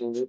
Hey,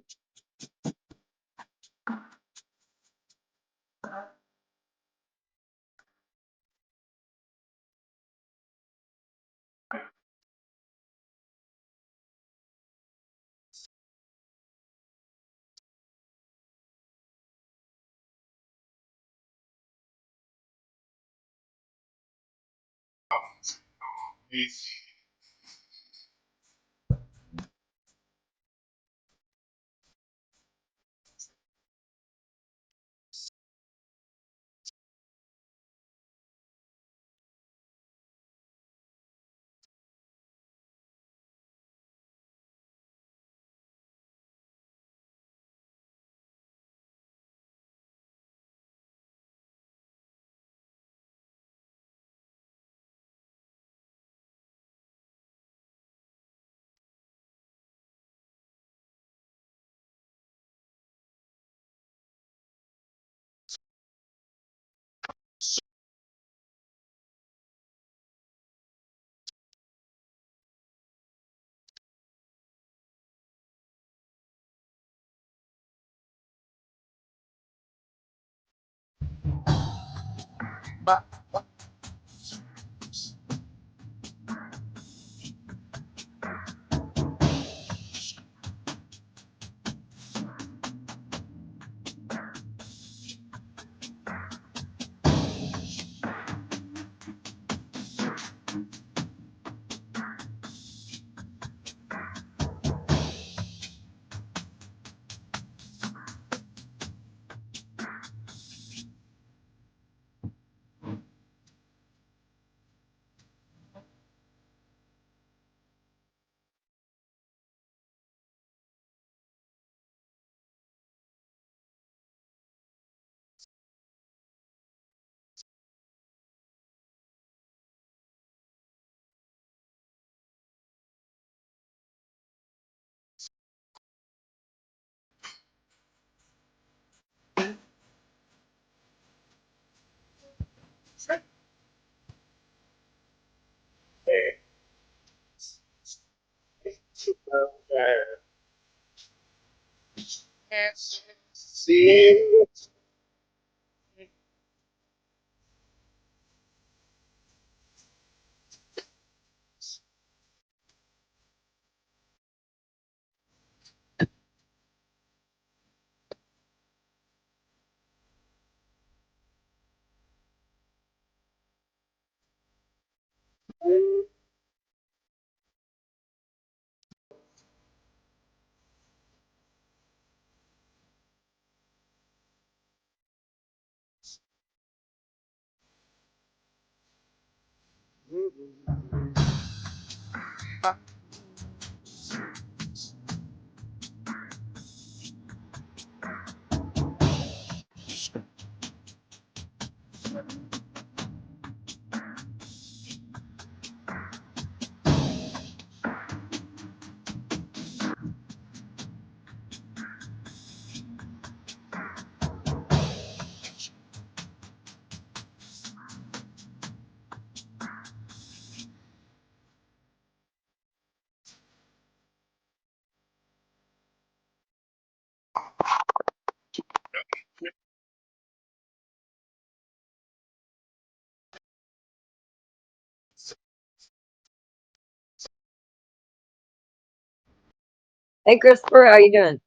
Christopher, how you doing?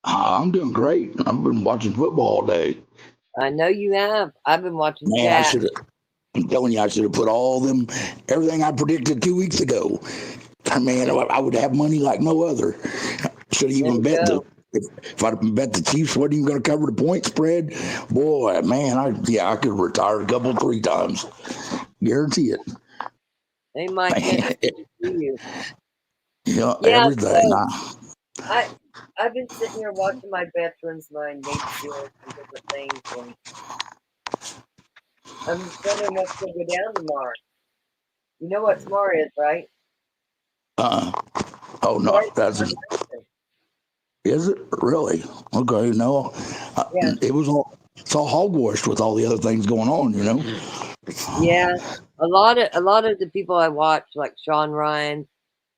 I'm doing great. I've been watching football all day. I know you have. I've been watching Man, I Jack. should have. I'm telling you, I should have put all them everything I predicted 2 weeks ago. Man, I would have money like no other. Should have There even you bet go. if I'd bet the Chiefs wasn't even going to cover the point spread. Boy, man, I could have retired a couple 3 times. Guarantee it. Hey, Mike, good Man, to see you. Yeah, everything. so I I've been sitting here watching my veterans, my Navy SEALs, and different things, and I'm just wondering what's going to go down tomorrow. You know what tomorrow is, right? Uh, oh no, Tomorrow's that's election. is it really okay? No, Yeah, it was all. It's all hogwash with all the other things going on, you know. yeah. A lot of the people I watch, like Sean Ryan,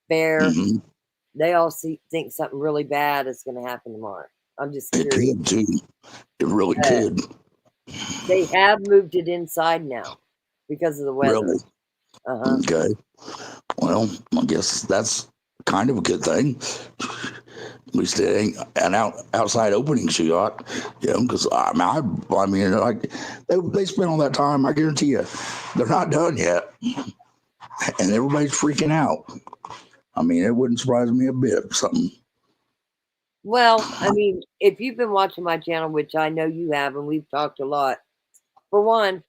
Bear, Hmm. they all think something really bad is going to happen tomorrow. I'm just It curious. could too. It really Uh, could. They have moved it inside now because of the weather. Really. Uh-huh. Okay. Well, I guess that's kind of a good thing. At least it ain't an outside opening she got, because I mean, like they spent all that time. I guarantee you, they're not done yet, and everybody's freaking out. I mean, it wouldn't surprise me a bit if something. Well, I mean, if you've been watching my channel, which I know you have, and we've talked a lot, for one,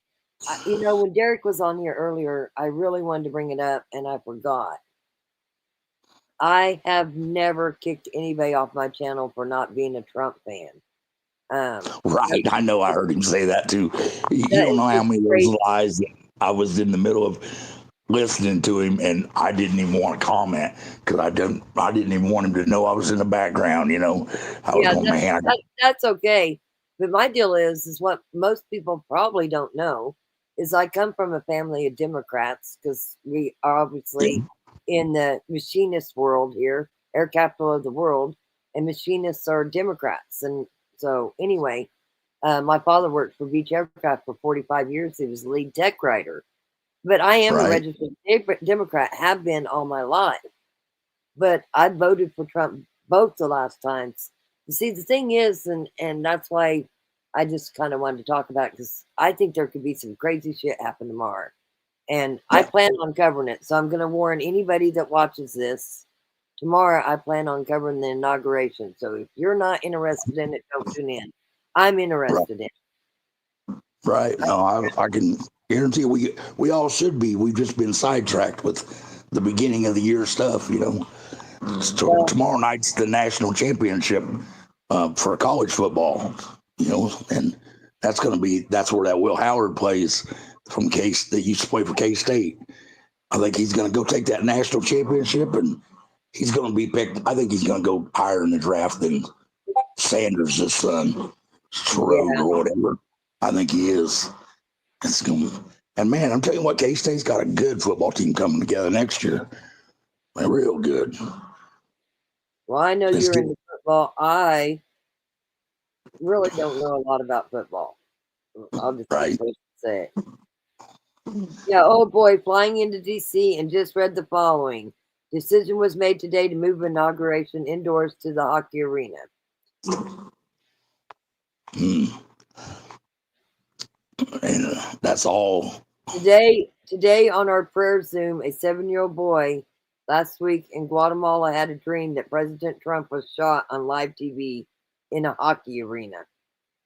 when Derek was on here earlier, I really wanted to bring it up, and I forgot. I have never kicked anybody off my channel for not being a Trump fan. Right, I know. I heard him say that too. You That don't is know how just many of those crazy. lies that I was in the middle of listening to him, and I didn't even want to comment because I didn't even want him to know I was in the background. I was Yeah, going, man. that's okay. But my deal is what most people probably don't know is I come from a family of Democrats because we are obviously in the machinist world here, air capital of the world, and machinists are Democrats. And so, anyway, my father worked for Beech Aircraft for 45 years. He was the lead tech writer. But I am a Right. registered Democrat, have been all my life. But I voted for Trump both the last times. You see, the thing is, and that's why I just kind of wanted to talk about because I think there could be some crazy shit happen tomorrow. And I Yeah. plan on covering it. So I'm going to warn anybody that watches this. Tomorrow, I plan on covering the inauguration. So if you're not interested in it, don't tune in. I'm interested in it. Right. No, I can guarantee we all should be. We've just been sidetracked with the beginning of the year stuff. Well, Tomorrow night's the national championship for college football. And that's where that Will Howard plays from Case that used to play for K State. I think he's going to go take that national championship, and he's going to be picked. I think he's going to go higher in the draft than Sanders' son, Strode or whatever. I think he is. It's going. And man, I'm telling you what, K State's got a good football team coming together next year. They're real good. well, I know It's you're good. into football. I really don't know a lot about football. I'll just Right. say it. Yeah, oh boy, flying into DC and just read the following. Decision was made today to move inauguration indoors to the hockey arena. And that's all. Today on our prayer Zoom, a 7-year-old boy last week in Guatemala had a dream that President Trump was shot on live TV in a hockey arena.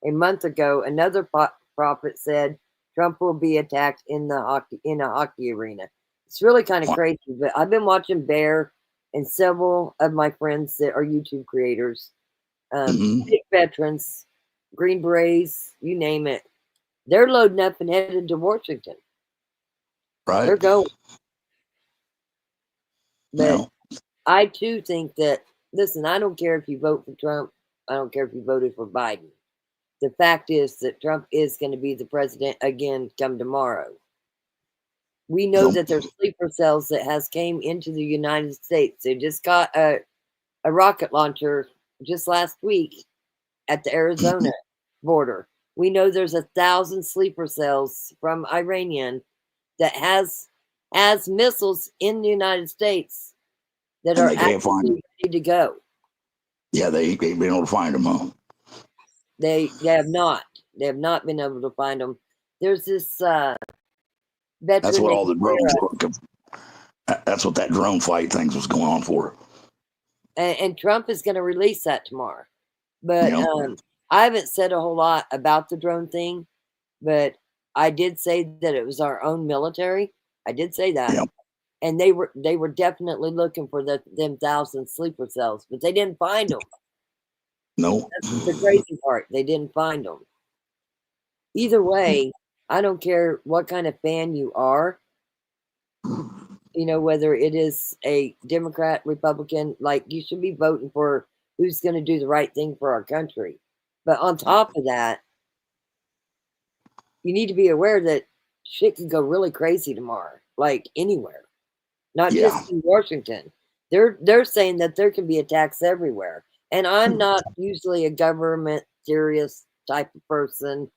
A month ago, another prophet said Trump will be attacked in a hockey arena. It's really kind of crazy, but I've been watching Bear and several of my friends that are YouTube creators, big veterans, Green Berets, you name it. They're loading up and headed to Washington. Right. They're going. But No. I too think that, listen, I don't care if you vote for Trump. I don't care if you voted for Biden. The fact is that Trump is going to be the president again come tomorrow. We know that there's sleeper cells that has came into the United States. They just got a rocket launcher just last week at the Arizona border. We know there's 1,000 sleeper cells from Iranian that has missiles in the United States that are actually ready to go. Yeah, they ain't been able to find them, huh? They have not. They have not been able to find them. There's this veteran. That's what all the drones were. That's what that drone flight things was going on for. And Trump is going to release that tomorrow. But I haven't said a whole lot about the drone thing, but I did say that it was our own military. I did say that. Yep. And they were definitely looking for them 1,000 sleeper cells, but they didn't find them. No. That's the crazy part. They didn't find them. Either way, I don't care what kind of fan you are. Whether it is a Democrat, Republican, like you should be voting for who's going to do the right thing for our country. But on top of that, you need to be aware that shit can go really crazy tomorrow, like anywhere, not just in Washington. They're saying that there can be attacks everywhere. And I'm not usually a government serious type of person.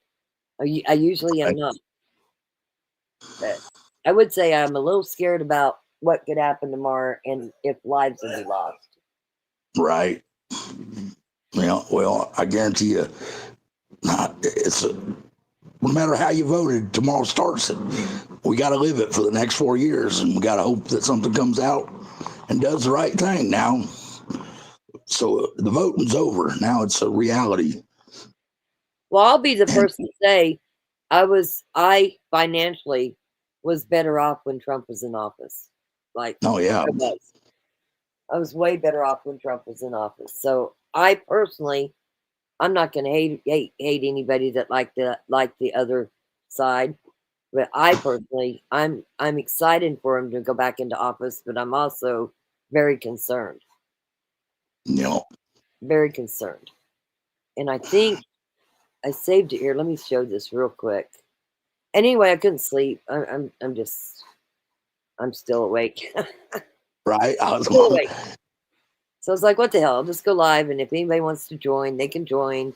I usually am not. But I would say I'm a little scared about what could happen tomorrow and if lives would be lost. Right. Yeah, well, I guarantee you, no matter how you voted, tomorrow starts it. We got to live it for the next 4 years, and we got to hope that something comes out and does the right thing now. So the voting's over. Now it's a reality. Well, I'll be the first to say I financially was better off when Trump was in office. Like, Oh, yeah. I was way better off when Trump was in office. So I personally, I'm not going to hate anybody that like the other side, but I personally, I'm excited for him to go back into office, but I'm also very concerned, very concerned. And I think I saved it here. Let me show this real quick. Anyway, I couldn't sleep. I'm still awake. Right. I was Still awake. So I was like, what the hell? I'll just go live, and if anybody wants to join, they can join.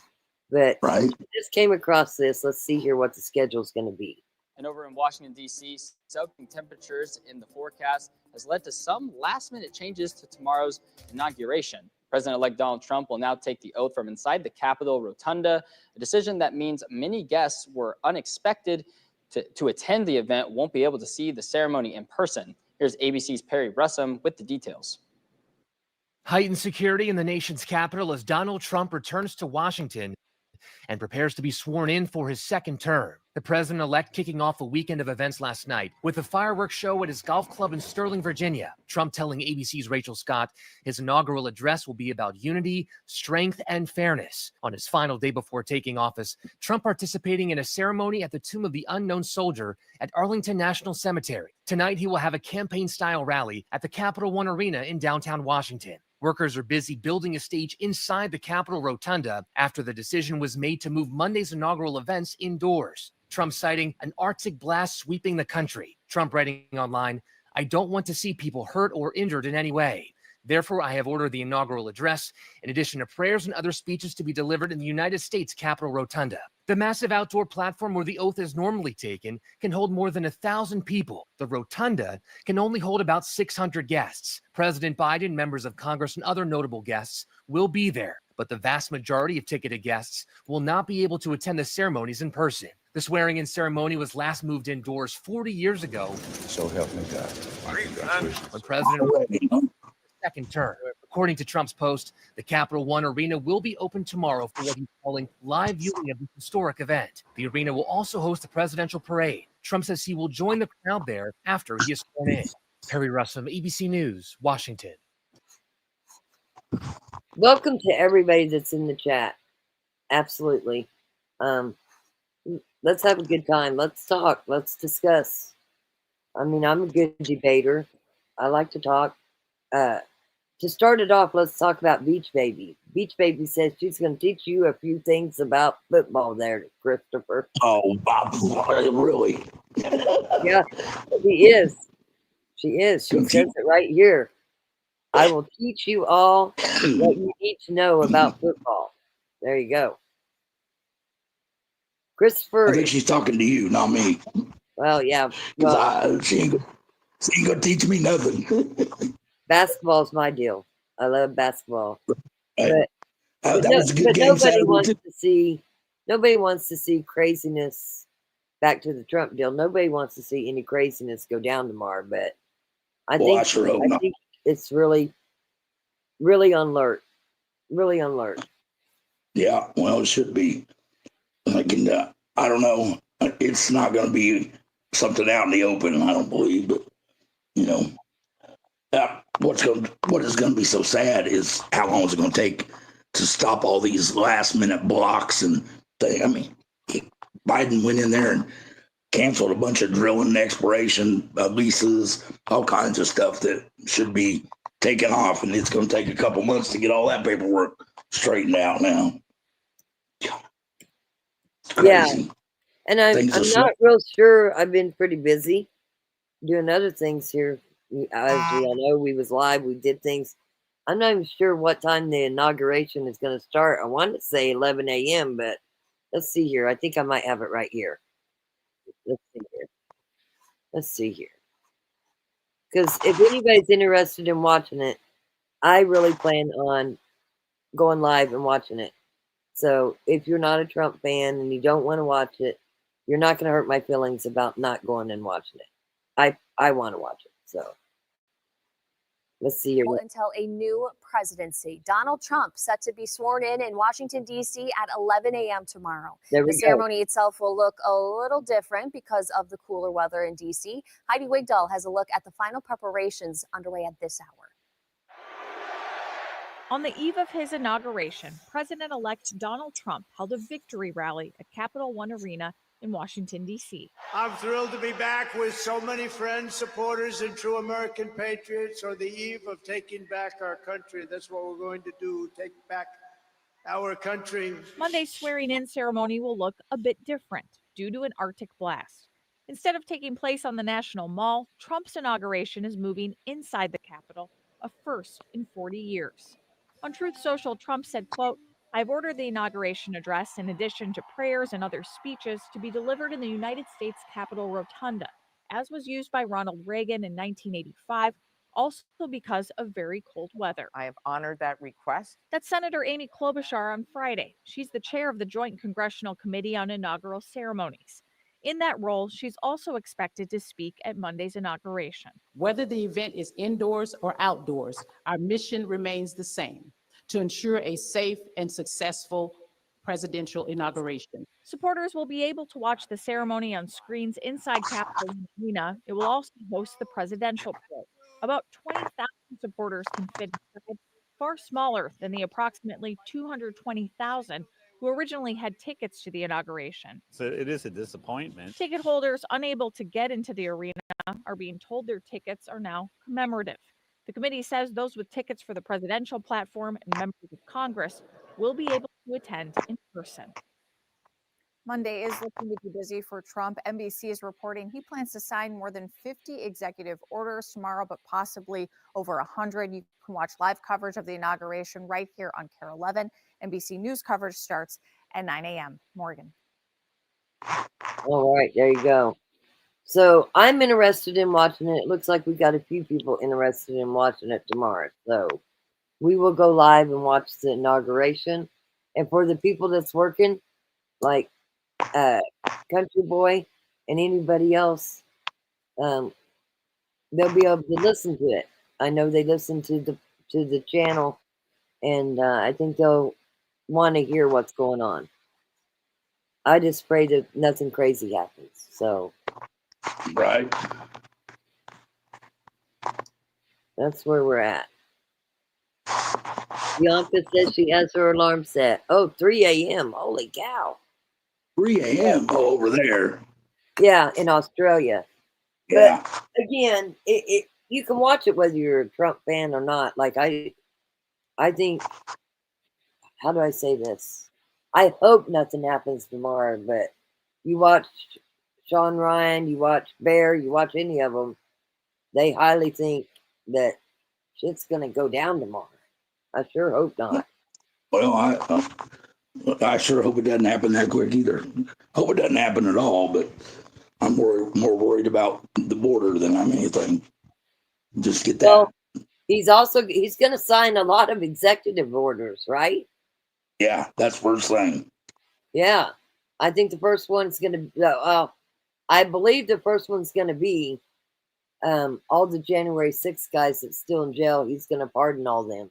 But right. I just came across this. Let's see here what the schedule is going to be. And over in Washington, D.C., soaking temperatures in the forecast has led to some last-minute changes to tomorrow's inauguration. President-elect Donald Trump will now take the oath from inside the Capitol Rotunda, a decision that means many guests were unexpected to attend the event won't be able to see the ceremony in person. Here's ABC's Perry Russum with the details. Heightened security in the nation's capital as Donald Trump returns to Washington and prepares to be sworn in for his second term. The president-elect kicking off a weekend of events last night with a fireworks show at his golf club in Sterling, Virginia. Trump telling ABC's Rachel Scott his inaugural address will be about unity, strength, and fairness. On his final day before taking office, Trump participating in a ceremony at the Tomb of the Unknown Soldier at Arlington National Cemetery. Tonight, he will have a campaign-style rally at the Capital One Arena in downtown Washington. Workers are busy building a stage inside the Capitol Rotunda after the decision was made to move Monday's inaugural events indoors. Trump citing an Arctic blast sweeping the country. Trump writing online, "I don't want to see people hurt or injured in any way. Therefore, I have ordered the inaugural address, in addition to prayers and other speeches, to be delivered in the United States Capitol Rotunda." The massive outdoor platform where the oath is normally taken can hold more than 1,000 people. The Rotunda can only hold about 600 guests. President Biden, members of Congress, and other notable guests will be there, but the vast majority of ticketed guests will not be able to attend the ceremonies in person. The swearing-in ceremony was last moved indoors 40 years ago. So help me God. When President second term. According to Trump's post, the Capital One Arena will be open tomorrow for what he's calling live viewing of the historic event. The arena will also host a presidential parade. Trump says he will join the crowd there after he is sworn in. Perry Russum, ABC News, Washington. Welcome to everybody that's in the chat. Absolutely. Let's have a good time. Let's talk. Let's discuss. I mean, I'm a good debater. I like to talk. To start it off, let's talk about Beach Baby. Beach Baby says she's going to teach you a few things about football there, Christopher. Oh, Bob, really? Yeah, she is. She is. She says it right here. I will teach you all what you need to know about football. There you go. Christopher. I think she's talking to you, not me. Well, yeah. Well, she ain't going to teach me nothing. Basketball is my deal. I love basketball. That was a good game. Nobody wants to see craziness. Back to the Trump deal. Nobody wants to see any craziness go down tomorrow. But I think it's really, really alert. Really alert. Yeah, well, it should be. I don't know. It's not going to be something out in the open, I don't believe. But what is going to be so sad is how long is it going to take to stop all these last minute blocks and things. I mean, Biden went in there and canceled a bunch of drilling and exploration leases, all kinds of stuff that should be taken off, and it's going to take a couple months to get all that paperwork straightened out now. Yeah, and I'm not real sure. I've been pretty busy doing other things here As we all know, we was live. We did things. I'm not even sure what time the inauguration is going to start. I wanted to say 11 a.m., but let's see here. I think I might have it right here. Let's see here. Because if anybody's interested in watching it, I really plan on going live and watching it. So if you're not a Trump fan and you don't want to watch it, you're not going to hurt my feelings about not going and watching it. I want to watch it. So let's see here. Until a new presidency. Donald Trump set to be sworn in Washington, D.C. at 11 a.m. tomorrow. There we The go. ceremony itself will look a little different because of the cooler weather in D.C. Heidi Wigdahl has a look at the final preparations underway at this hour. On the eve of his inauguration, President-elect Donald Trump held a victory rally at Capital One Arena in Washington, D.C. I'm thrilled to be back with so many friends, supporters, and true American patriots on the eve of taking back our country. That's what we're going to do, take back our country. Monday's swearing-in ceremony will look a bit different due to an Arctic blast. Instead of taking place on the National Mall, Trump's inauguration is moving inside the Capitol, a first in 40 years. On Truth Social, Trump said, quote, "I've ordered the inauguration address, in addition to prayers and other speeches, to be delivered in the United States Capitol Rotunda, as was used by Ronald Reagan in 1985, also because of very cold weather." I have honored that request. That's Senator Amy Klobuchar on Friday. She's the chair of the Joint Congressional Committee on Inaugural Ceremonies. In that role, she's also expected to speak at Monday's inauguration. Whether the event is indoors or outdoors, our mission remains the same: to ensure a safe and successful presidential inauguration. Supporters will be able to watch the ceremony on screens inside Capitol Arena. It will also host the presidential parade. About 20,000 supporters can fit inside, far smaller than the approximately 220,000 who originally had tickets to the inauguration. So it is a disappointment. Ticket holders unable to get into the arena are being told their tickets are now commemorative. The committee says those with tickets for the presidential platform and members of Congress will be able to attend in person. Monday is looking to be busy for Trump. NBC is reporting he plans to sign more than 50 executive orders tomorrow, but possibly over 100. You can watch live coverage of the inauguration right here on KARE 11. NBC News coverage starts at 9 a.m. Morgan. All right, there you go. So I'm interested in watching it. It looks like we've got a few people interested in watching it tomorrow. So we will go live and watch the inauguration. And for the people that's working, like Country Boy and anybody else, they'll be able to listen to it. I know they listen to the channel, and I think they'll want to hear what's going on. I just pray that nothing crazy happens. So Right. that's where we're at. Bianca says she has her alarm set. Oh, 3 a.m. Holy cow. 3 a.m. over there. Yeah, in Australia. Yeah. But again, it you can watch it whether you're a Trump fan or not. Like I think, how do I say this? I hope nothing happens tomorrow, but you watch Sean Ryan, you watch Bear, you watch any of them, they highly think that shit's going to go down tomorrow. I sure hope not. Well, I sure hope it doesn't happen that quick either. Hope it doesn't happen at all, but I'm more worried about the border than I'm anything. Just get that. Well, he's going to sign a lot of executive orders, right? Yeah, that's first thing. Yeah. I think the first one's going to, I believe the first one's going to be all the January 6th guys that's still in jail. He's going to pardon all them.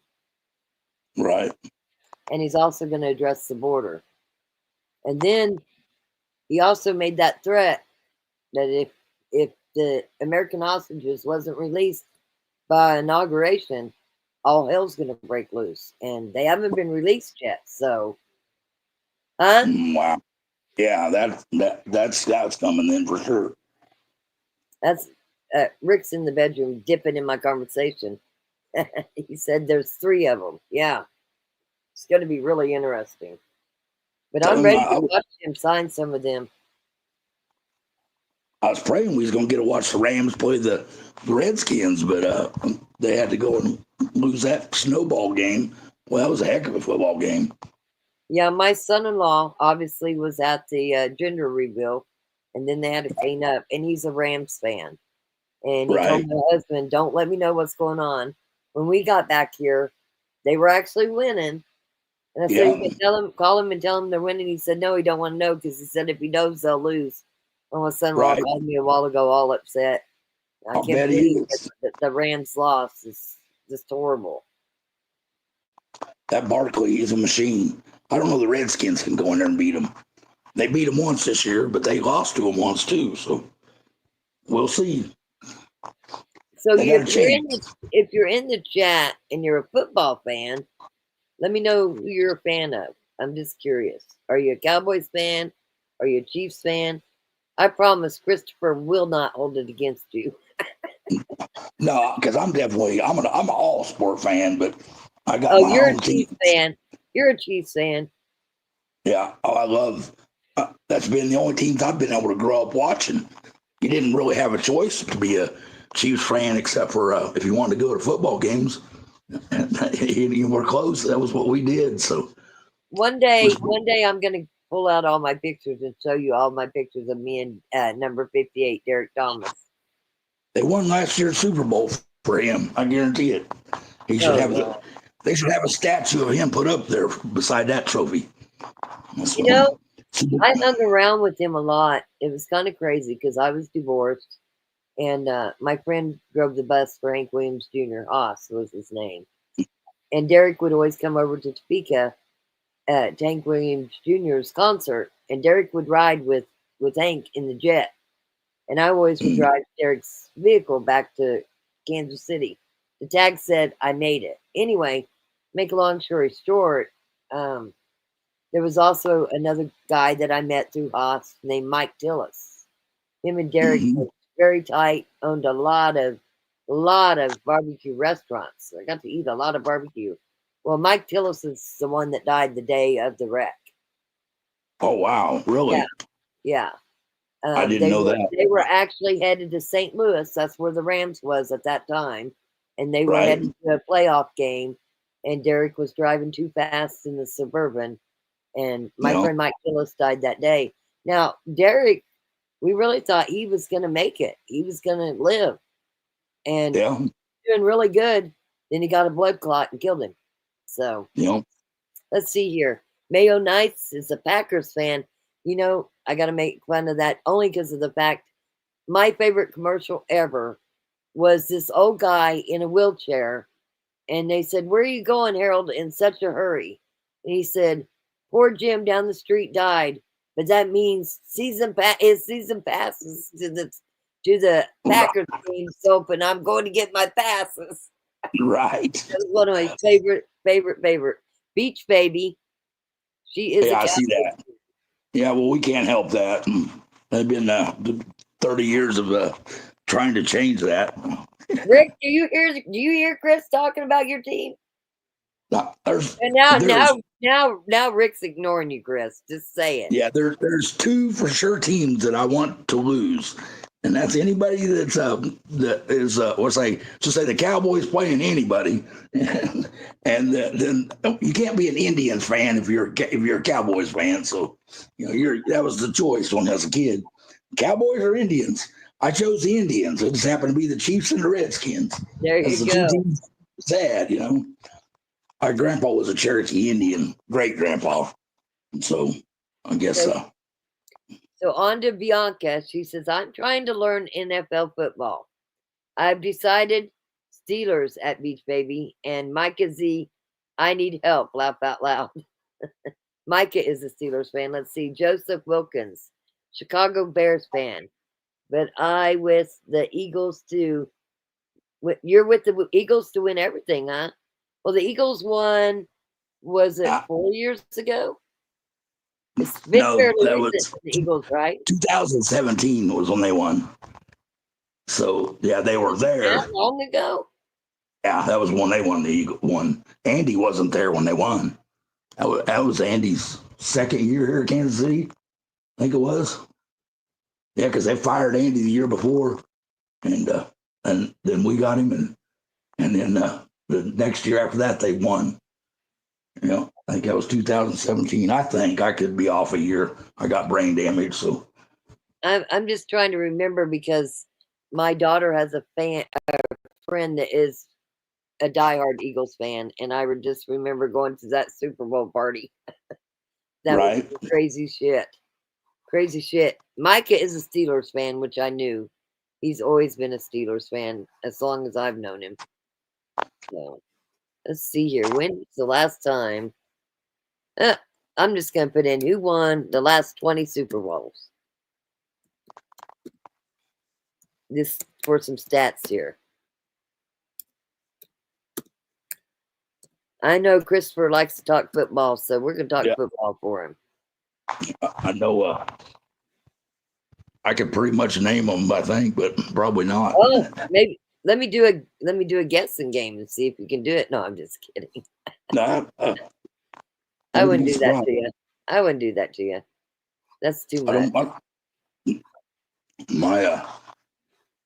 Right. And he's also going to address the border. And then he also made that threat that if the American hostages wasn't released by inauguration, all hell's going to break loose. And they haven't been released yet. So, huh? Wow. Yeah, that's coming in for sure. That's Rick's in the bedroom dipping in my conversation. He said there's 3 of them. Yeah. It's going to be really interesting. But I'm ready to watch him sign some of them. I was praying we was gonna get to watch the Rams play the Redskins, but they had to go and lose that snowball game. Well, that was a heck of a football game. Yeah, my son-in-law obviously was at the gender reveal, and then they had to clean up, and he's a Rams fan. And he told Right. my husband, "Don't let me know what's going on." When we got back here, they were actually winning. And I said, Yeah. "You can tell him, call him and tell him they're winning." He said, "No, he don't want to know because he said if he knows, they'll lose." Well, my son-in-law Right. called me a while ago, all upset. I I'll can't bet he believe is. that the Rams lost. It's just horrible. That Barkley is a machine. I don't know the Redskins can go in there and beat them. They beat them once this year, but they lost to them once too. So we'll see. So They got a if you're in the chat and you're a football fan, let me know who you're a fan of. I'm just curious. Are you a Cowboys fan? Are you a Chiefs fan? I promise Christopher will not hold it against you. No, because I'm an all sport fan, but I got Oh, my you're a own team. Chiefs fan. You're a Chiefs fan. Yeah, I love. That's been the only teams I've been able to grow up watching. You didn't really have a choice to be a Chiefs fan, except for if you wanted to go to football games. You were close. That was what we did. So One day I'm gonna pull out all my pictures and show you all my pictures of me and number 58, Derek Thomas. they won last year's Super Bowl for him. I guarantee it. He should They should have a statue of him put up there beside that trophy. You know, I hung around with him a lot. It was kind of crazy because I was divorced, and my friend drove the bus for Hank Williams Jr. Haas was his name, and Derek would always come over to Topeka at Hank Williams Jr.'s concert, and Derek would ride with Hank in the jet, and I always would drive Derek's vehicle back to Kansas City. The tag said I made it. Anyway, make a long story short, there was also another guy that I met through Haas named Mike Tillis. Him and Derek were very tight, owned a lot of barbecue restaurants. I got to eat a lot of barbecue. Well, Mike Tillis is the one that died the day of the wreck. Oh wow, really? Yeah. I didn't know that. They were actually headed to St. Louis. That's where the Rams was at that time. And they were Right. headed to a playoff game. And Derek was driving too fast in the Suburban. And my friend Mike Tillis died that day. Now, Derek, we really thought he was going to make it. He was going to live. And doing really good. Then he got a blood clot and killed him. So, let's see here. Mayo Knights is a Packers fan. You know, I got to make fun of that only because of the fact my favorite commercial ever was this old guy in a wheelchair. And they said, "Where are you going, Harold, in such a hurry?" And he said, "Poor Jim down the street died, but that means his season passes to the Packers game open. I'm going to get my passes." Right. That's one of my favorite. Beach Baby. She is. Yeah, I see that. Yeah, well, we can't help that. They've been 30 years of trying to change that. Rick, do you hear Chris talking about your team? And now Rick's ignoring you, Chris. Just say it. Yeah, there's two for sure teams that I want to lose, and that's anybody that's that is let's say the Cowboys playing anybody, and then you can't be an Indians fan if you're a Cowboys fan. So that was the choice when I was a kid, Cowboys or Indians. I chose the Indians. It just happened to be the Chiefs and the Redskins. There you go. Sad, Our grandpa was a Cherokee Indian, great grandpa. So I guess so. So on to Bianca. She says, "I'm trying to learn NFL football. I've decided Steelers at Beach Baby and Micah Z. I need help. Laugh out loud." Micah is a Steelers fan. Let's see. Joseph Wilkins, Chicago Bears fan. But I with the Eagles to. You're with the Eagles to win everything, huh? Well, the Eagles won. Was it 4 years ago? It's been fairly recent for the Eagles, right? 2017 was when they won. So yeah, they were there. That long ago? Yeah, that was when they won. The Eagles won. Andy wasn't there when they won. That was Andy's second year here at Kansas City. I think it was. Yeah, because they fired Andy the year before, and then we got him, and then the next year after that they won. You know, I think that was 2017. I think I could be off a year. I got brain damage, so I'm just trying to remember because my daughter has a friend that is a diehard Eagles fan, and I would just remember going to that Super Bowl party. That right. was crazy shit. Crazy shit. Micah is a Steelers fan, which I knew. He's always been a Steelers fan as long as I've known him. So let's see here. When was the last time? I'm just gonna put in who won the last 20 Super Bowls. This for some stats here. I know Christopher likes to talk football, so we're gonna talk football for him. I know. I could pretty much name them, I think, but probably not. Oh, maybe let me do a guessing game and see if you can do it. No, I'm just kidding. No, I wouldn't do that to you. I wouldn't do that to you. That's too much.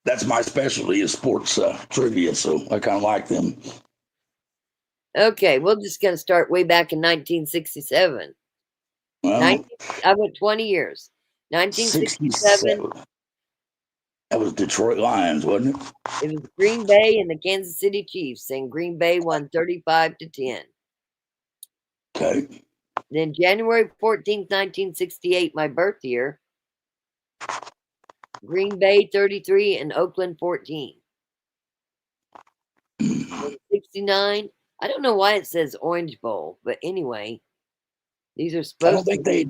That's my specialty is sports trivia, so I kind of like them. Okay, we're just gonna start way back in 1967. Well, I went 20 years. 1967. That was Detroit Lions, wasn't it? It was Green Bay and the Kansas City Chiefs, and Green Bay won 35-10. Okay. Then January 14th, 1968, my birth year, Green Bay 33 and Oakland 14. 69. I don't know why it says Orange Bowl, but anyway, these are supposed. I don't think they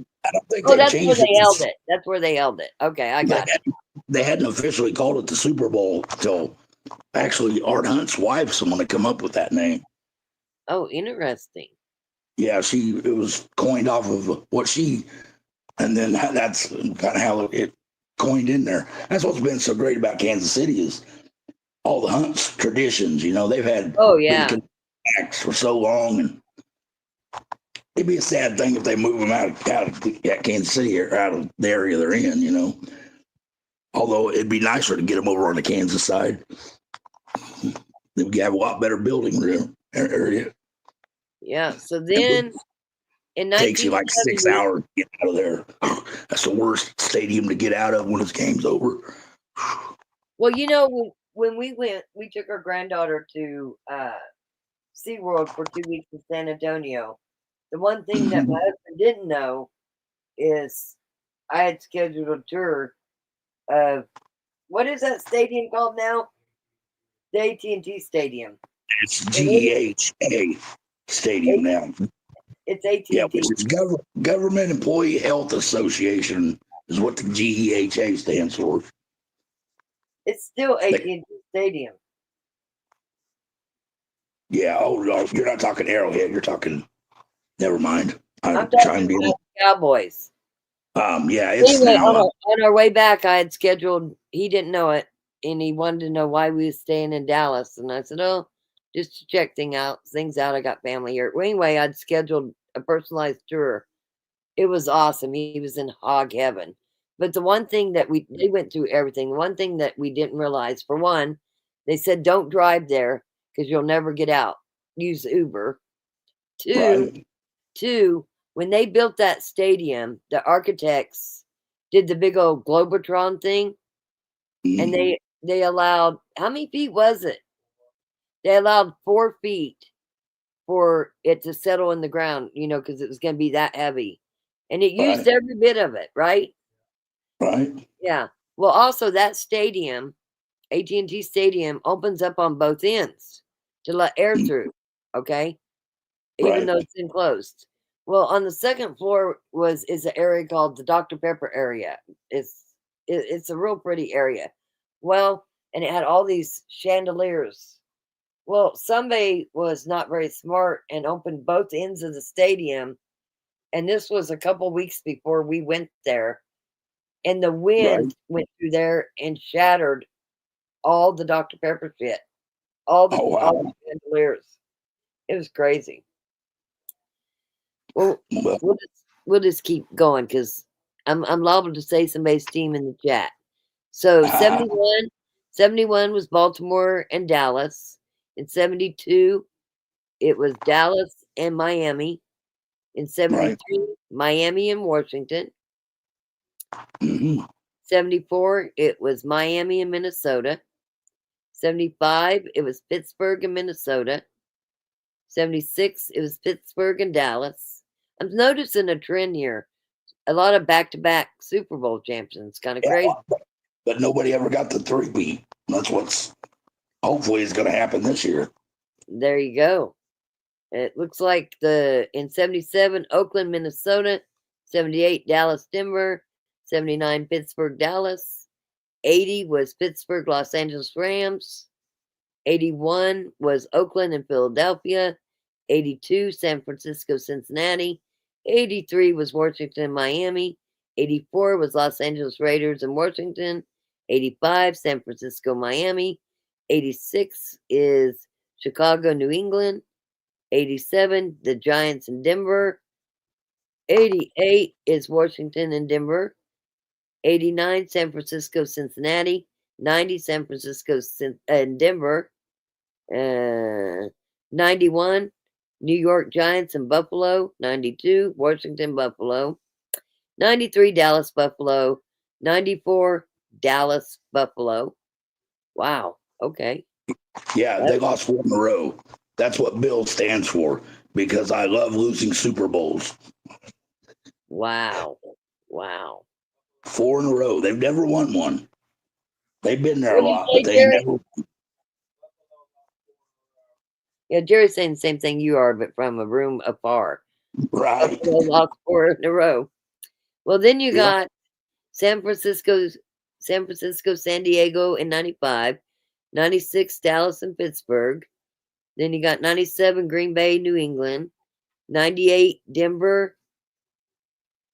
that's changed where they it. held it. That's where they held it. Okay, I got it. They hadn't officially called it the Super Bowl until actually Art Hunt's wife, someone had come up with that name. Oh, interesting. Yeah, it was coined off of what she, and then that's kind of how it coined in there. That's what's been so great about Kansas City is all the Hunt's traditions. You know, they've had acts for so long, and it'd be a sad thing if they move them out of Kansas City or out of the area they're in. You know, although it'd be nicer to get them over on the Kansas side. We have a lot better building area. Yeah. So then, in takes you like 6 hours to get out of there. That's the worst stadium to get out of when this game's over. Well, you know, when we went, we took our granddaughter to SeaWorld for 2 weeks in San Antonio. The one thing that my husband didn't know is I had scheduled a tour of, what is that stadium called now? The AT&T Stadium. It's GEHA Stadium now. It's AT&T. Yeah, which is Government Employee Health Association is what the GEHA stands for. It's still AT&T Stadium. Yeah, you're not talking Arrowhead. You're talking. Never mind. I'm talking about the Cowboys. Yeah, it's anyway, now. On our way back, I had scheduled. He didn't know it, and he wanted to know why we were staying in Dallas. And I said, "Oh, just to check things out. I got family here." Well, anyway, I'd scheduled a personalized tour. It was awesome. He was in hog heaven. But the one thing that they went through everything. One thing that we didn't realize, for one, they said don't drive there because you'll never get out. Use Uber. Two, when they built that stadium, the architects did the big old Globotron thing, and they allowed, how many feet was it? They allowed 4 feet for it to settle in the ground, you know, because it was going to be that heavy, and it used every bit of it, right? Right. Yeah. Well, also that stadium, AT&T Stadium, opens up on both ends to let air through. Okay. Even though it's enclosed. Well, on the second floor is an area called the Dr. Pepper area. It's a real pretty area. Well, and it had all these chandeliers. Well, somebody was not very smart and opened both ends of the stadium. And this was a couple weeks before we went there. And the wind went through there and shattered all the Dr. Pepper shit. All the chandeliers. It was crazy. Well, we'll just keep going because I'm liable to say somebody's team in the chat. So 71 was Baltimore and Dallas. In 72, it was Dallas and Miami. In 73, Miami and Washington. 74, it was Miami and Minnesota. 75, it was Pittsburgh and Minnesota. 76, it was Pittsburgh and Dallas. I'm noticing a trend here. A lot of back-to-back Super Bowl champions. Kind of crazy. But nobody ever got the 3-peat. That's what's hopefully is going to happen this year. There you go. It looks like in 77, Oakland, Minnesota. 78, Dallas, Denver. 79, Pittsburgh, Dallas. 80 was Pittsburgh, Los Angeles Rams. 81 was Oakland and Philadelphia. 82, San Francisco, Cincinnati. 83 was Washington, Miami. 84 was Los Angeles Raiders and Washington. 85, San Francisco, Miami. 86 is Chicago, New England. 87, the Giants in Denver. 88 is Washington and Denver. 89, San Francisco, Cincinnati. 90, San Francisco and Denver. 91, New York Giants and Buffalo. 92, Washington, Buffalo. 93, Dallas, Buffalo. 94, Dallas, Buffalo. Wow. Okay. Yeah, they lost 4 in a row. That's what Bill stands for, because I love losing Super Bowls. Wow. Wow. 4 in a row. They've never won one. They've been there a What lot, did you but say, they Jerry? never. Yeah, Jerry's saying the same thing you are, but from a room afar. Right. Buffalo lost 4 in a row. Well, then you got San Francisco, San Diego in 95, 96, Dallas and Pittsburgh. Then you got 97, Green Bay, New England. 98, Denver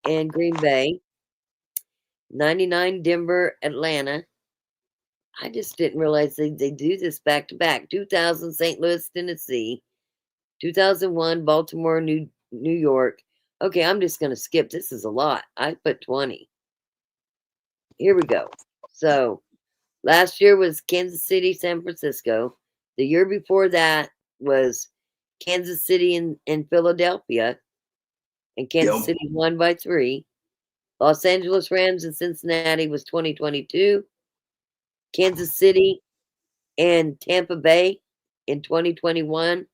and Green Bay. 99, Denver, Atlanta. I just didn't realize they do this back to back. 2000, St. Louis, Tennessee. 2001, Baltimore, New York. Okay, I'm just going to skip. This is a lot. I put 20. Here we go. So last year was Kansas City, San Francisco. The year before that was Kansas City and Philadelphia. And Kansas City won by 3. Los Angeles Rams and Cincinnati was 2022. Kansas City and Tampa Bay in 2021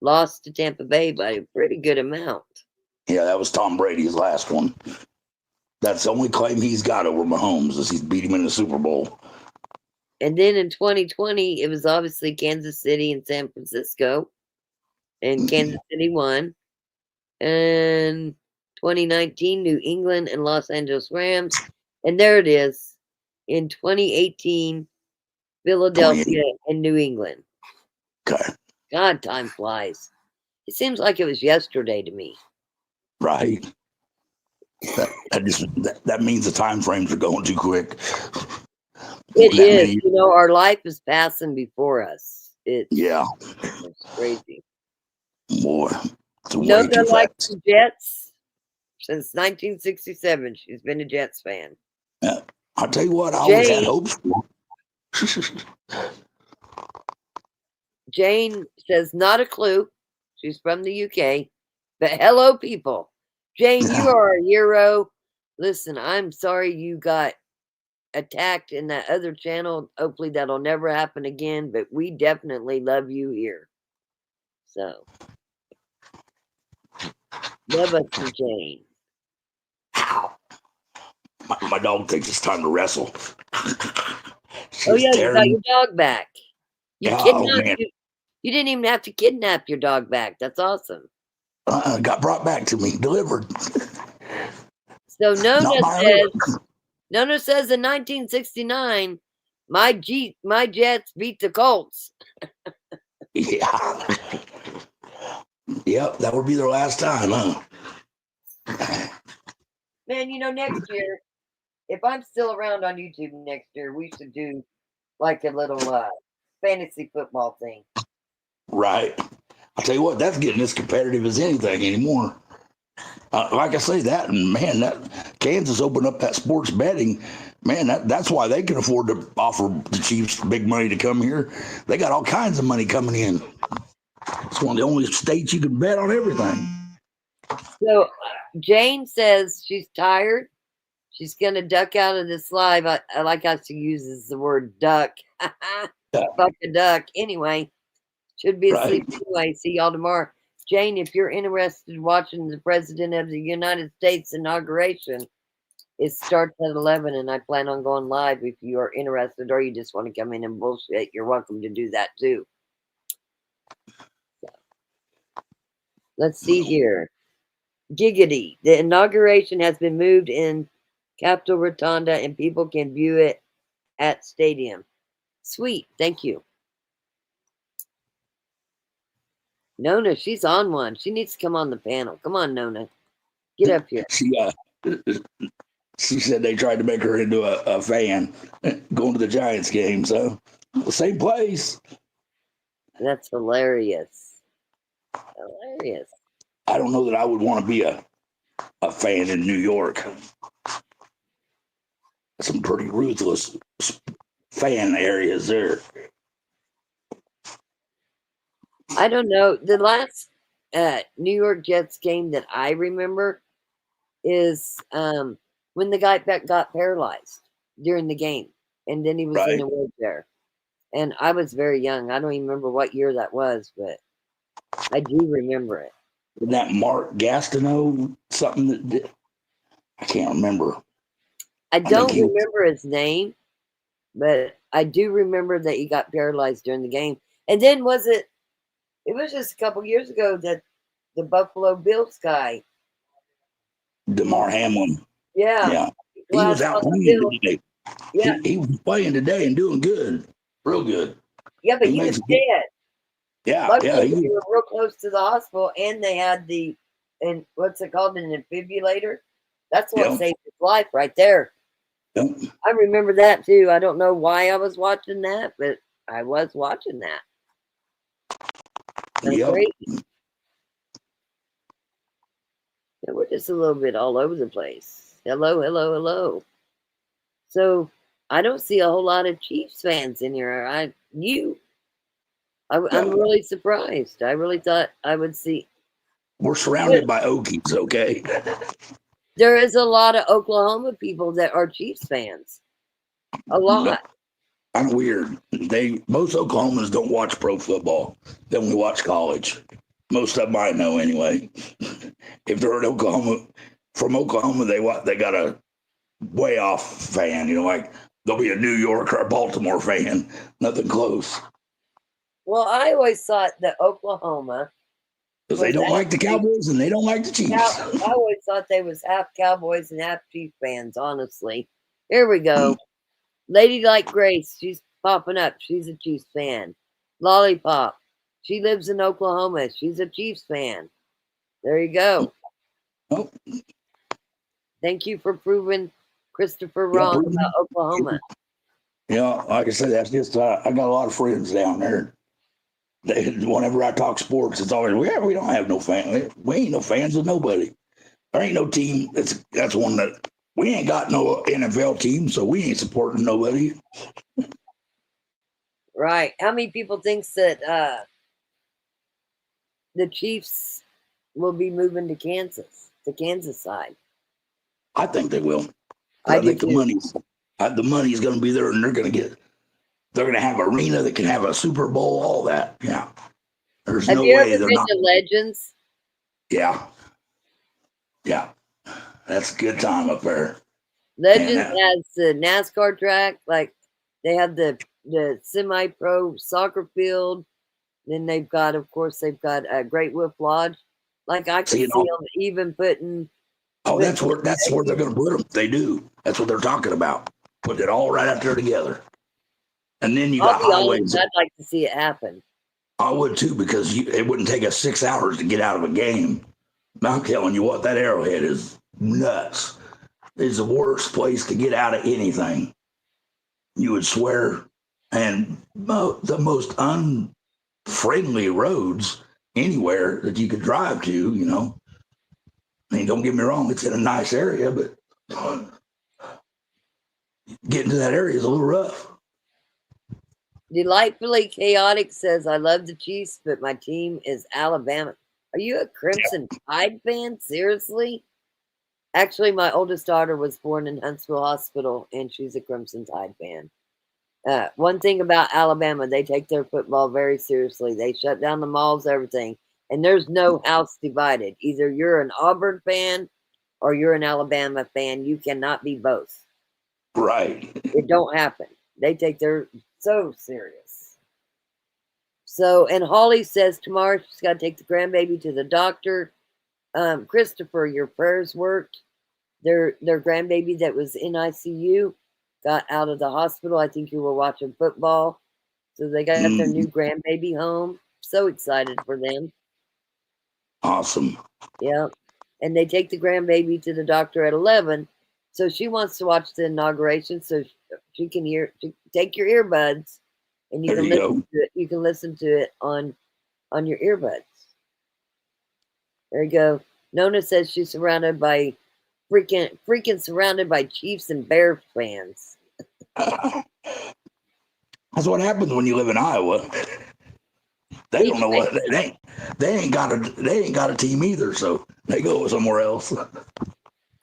lost to Tampa Bay by a pretty good amount. Yeah, that was Tom Brady's last one. That's the only claim he's got over Mahomes, is he's beat him in the Super Bowl. And then in 2020, it was obviously Kansas City and San Francisco. And Kansas City won. And 2019, New England and Los Angeles Rams. And there it is. In 2018, Philadelphia and New England. Okay. God, time flies. It seems like it was yesterday to me. Right. That means the time frames are going too quick. It is. You know, our life is passing before us. It's crazy. Boy, Nona likes the Jets since 1967. She's been a Jets fan. Yeah. I'll tell you what, I always had hopes for. Jane says, not a clue. She's from the UK. But hello, people. Jane, you are a hero. Listen, I'm sorry you got attacked in that other channel. Hopefully that'll never happen again, but we definitely love you here. So, love us to Jane. My dog thinks it's time to wrestle. Oh, yeah, you got your dog back. You man. You didn't even have to kidnap your dog back. That's awesome. Got brought back to me, delivered. So Nona says in 1969, my Jets beat the Colts. Yeah. Yep, that would be their last time, huh? Man, you know, next year, if I'm still around on YouTube next year, we should do like a little fantasy football thing. Right. I'll tell you what, that's getting as competitive as anything anymore. Like I say that, and man, that Kansas opened up that sports betting. Man, that's why they can afford to offer the Chiefs big money to come here. They got all kinds of money coming in. It's one of the only states you can bet on everything. So Jane says she's tired. She's going to duck out of this live. I like how she uses the word duck. Fuck a duck. Anyway, should be asleep anyway. See y'all tomorrow. Jane, if you're interested in watching the President of the United States inauguration, it starts at 11, and I plan on going live. If you are interested or you just want to come in and bullshit, you're welcome to do that too. So, let's see here. Giggity. The inauguration has been moved in Capitol Rotunda, and people can view it at Stadium. Sweet. Thank you. Nona, she's on one. She needs to come on the panel. Come on, Nona. Get up here. She said they tried to make her into a fan going to the Giants game. So, same place. That's hilarious. Hilarious. I don't know that I would want to be a fan in New York. Some pretty ruthless fan areas there. I don't know. The last New York Jets game that I remember is when the guy got paralyzed during the game, and then he was in a wheelchair. And I was very young. I don't even remember what year that was, but I do remember it. Isn't that Mark Gastineau something that did? I can't remember. I don't remember his name, but I do remember that he got paralyzed during the game. And then it was just a couple years ago that the Buffalo Bills guy, DeMar Hamlin. Yeah. He was out playing today. Yeah. He was playing today and doing good. Real good. Yeah, but he was dead. Yeah. Luckily, they were real close to the hospital, and they had what's it called? An defibrillator. That's what saved his life right there. Yep. I remember that too. I don't know why I was watching that, but I was watching that. Great. Yeah, we're just a little bit all over the place. Hello. So I don't see a whole lot of Chiefs fans in here. I'm really surprised. I really thought I would see. We're surrounded by Okies, okay? There is a lot of Oklahoma people that are Chiefs fans. A lot. Kind of weird. Most Oklahomans don't watch pro football. They only watch college. Most of them I know anyway. If they're in Oklahoma, from Oklahoma, they got a way off fan. Like they'll be a New York or a Baltimore fan. Nothing close. Well, I always thought that Oklahoma, because they don't like the Cowboys and they don't like the Chiefs. I always thought they was half Cowboys and half Chiefs fans, honestly. Here we go. Lady Like Grace, she's popping up. She's a Chiefs fan. Lollipop, she lives in Oklahoma. She's a Chiefs fan. There you go. Oh. Thank you for proving Christopher wrong about Oklahoma. Like I said, that's just, I got a lot of friends down there. Whenever I talk sports, it's always, we don't have no fans. We ain't no fans of nobody. There ain't no team. That's one that we ain't got no NFL team, so we ain't supporting nobody. Right. How many people thinks that the Chiefs will be moving to Kansas side? I think they will. I think do the money is going to be there, and they're going to have arena that can have a Super Bowl, all that. Yeah. There's no way they're not. Have you ever been to Legends? Yeah. Yeah. That's a good time up there. Legends has the NASCAR track. Like they have the semi-pro soccer field. Then they've got a Great Wolf Lodge. Like I can see them even putting. Oh, that's where they're going to put them. They do. That's what they're talking about. Put it all right out there together. And then you got highways. I'd like to see it happen. I would too, because it wouldn't take us 6 hours to get out of a game. I'm telling you what, that Arrowhead is nuts. It's the worst place to get out of anything. You would swear. And the most unfriendly roads anywhere that you could drive to, mean, don't get me wrong, it's in a nice area, but getting to that area is a little rough. Delightfully Chaotic says, I love the Chiefs, but my team is Alabama. Are you a Crimson Tide fan? Seriously? Actually, my oldest daughter was born in Huntsville Hospital, and she's a Crimson Tide fan. One thing about Alabama, they take their football very seriously. They shut down the malls, everything. And there's no house divided. Either you're an Auburn fan or you're an Alabama fan. You cannot be both. Right. It don't happen. They take their so serious. So, and Holly says tomorrow she's got to take the grandbaby to the doctor. Christopher, your prayers worked. Their grandbaby that was in ICU got out of the hospital. I think you were watching football. So they got their new grandbaby home. So excited for them. Awesome. Yeah. And they take the grandbaby to the doctor at 11. So she wants to watch the inauguration so she can take your earbuds and you can listen to it. You can listen to it on your earbuds. There you go. Nona says she's surrounded by freaking surrounded by Chiefs and Bears fans. That's what happens when you live in Iowa. They don't know what they ain't got a team either, so they go somewhere else.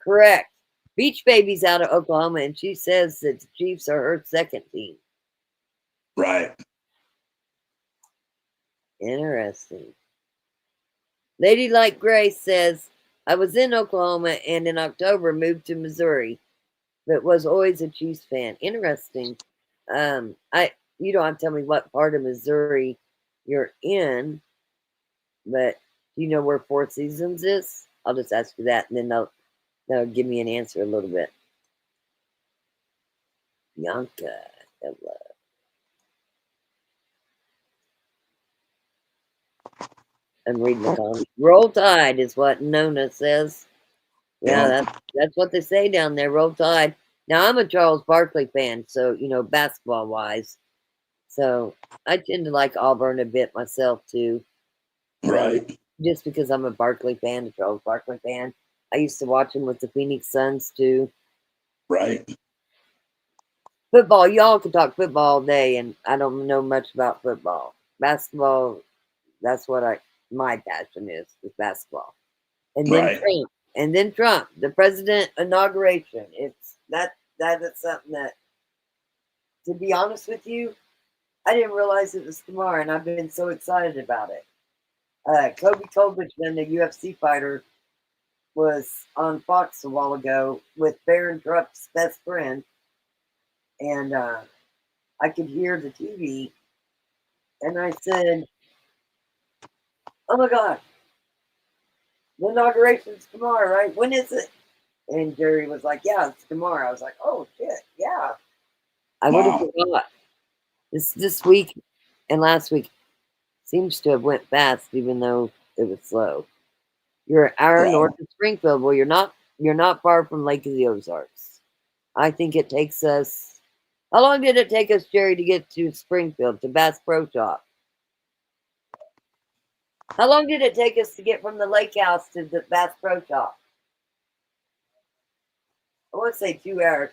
Correct. Beach Baby's out of Oklahoma, and she says that the Chiefs are her second team. Right. Interesting. Lady Like Grace says, I was in Oklahoma and in October moved to Missouri, but was always a Chiefs fan. Interesting. You don't have to tell me what part of Missouri you're in, but do you know where Four Seasons is? I'll just ask you that, and then that'll give me an answer a little bit. Bianca, hello. I'm reading the comments. Roll Tide is what Nona says. Yeah, that's what they say down there. Roll Tide. Now I'm a Charles Barkley fan, so basketball wise. So I tend to like Auburn a bit myself too. Right. Just because I'm a Barkley fan, a Charles Barkley fan. I used to watch him with the Phoenix Suns too. Right. Football, y'all can talk football all day, and I don't know much about football. Basketball, that's what my passion is basketball. And then Trump. And then Trump, the president inauguration. That is something that, to be honest with you, I didn't realize it was tomorrow, and I've been so excited about it. Kobe Kovachman, the UFC fighter, was on Fox a while ago with Barron Trump's best friend, and I could hear the TV, and I said, oh my God, the inauguration's tomorrow, right? When is it? And Jerry was like, yeah, it's tomorrow. I was like, oh shit, yeah. I would have forgot. This week and last week seems to have went fast, even though it was slow. You're an hour north of Springfield. Well, you're not far from Lake of the Ozarks. I think it takes us. How long did it take us, Jerry, to get to Springfield, to Bass Pro Shop? How long did it take us to get from the lake house to the Bass Pro Shop? I want to say 2 hours.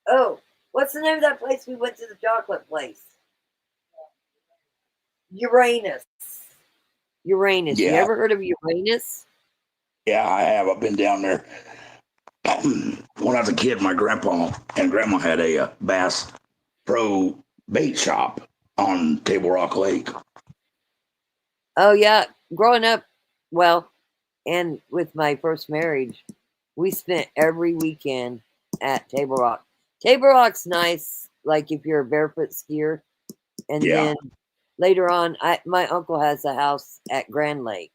Oh, what's the name of that place we went to, the chocolate place? Uranus. Yeah. You ever heard of Uranus? Yeah, I have. I've been down there. When I was a kid, my grandpa and grandma had a Bass Pro bait shop on Table Rock Lake. Oh, yeah. Growing up, and with my first marriage, we spent every weekend at Table Rock. Table Rock's nice, like if you're a barefoot skier. And then later on, my uncle has a house at Grand Lake.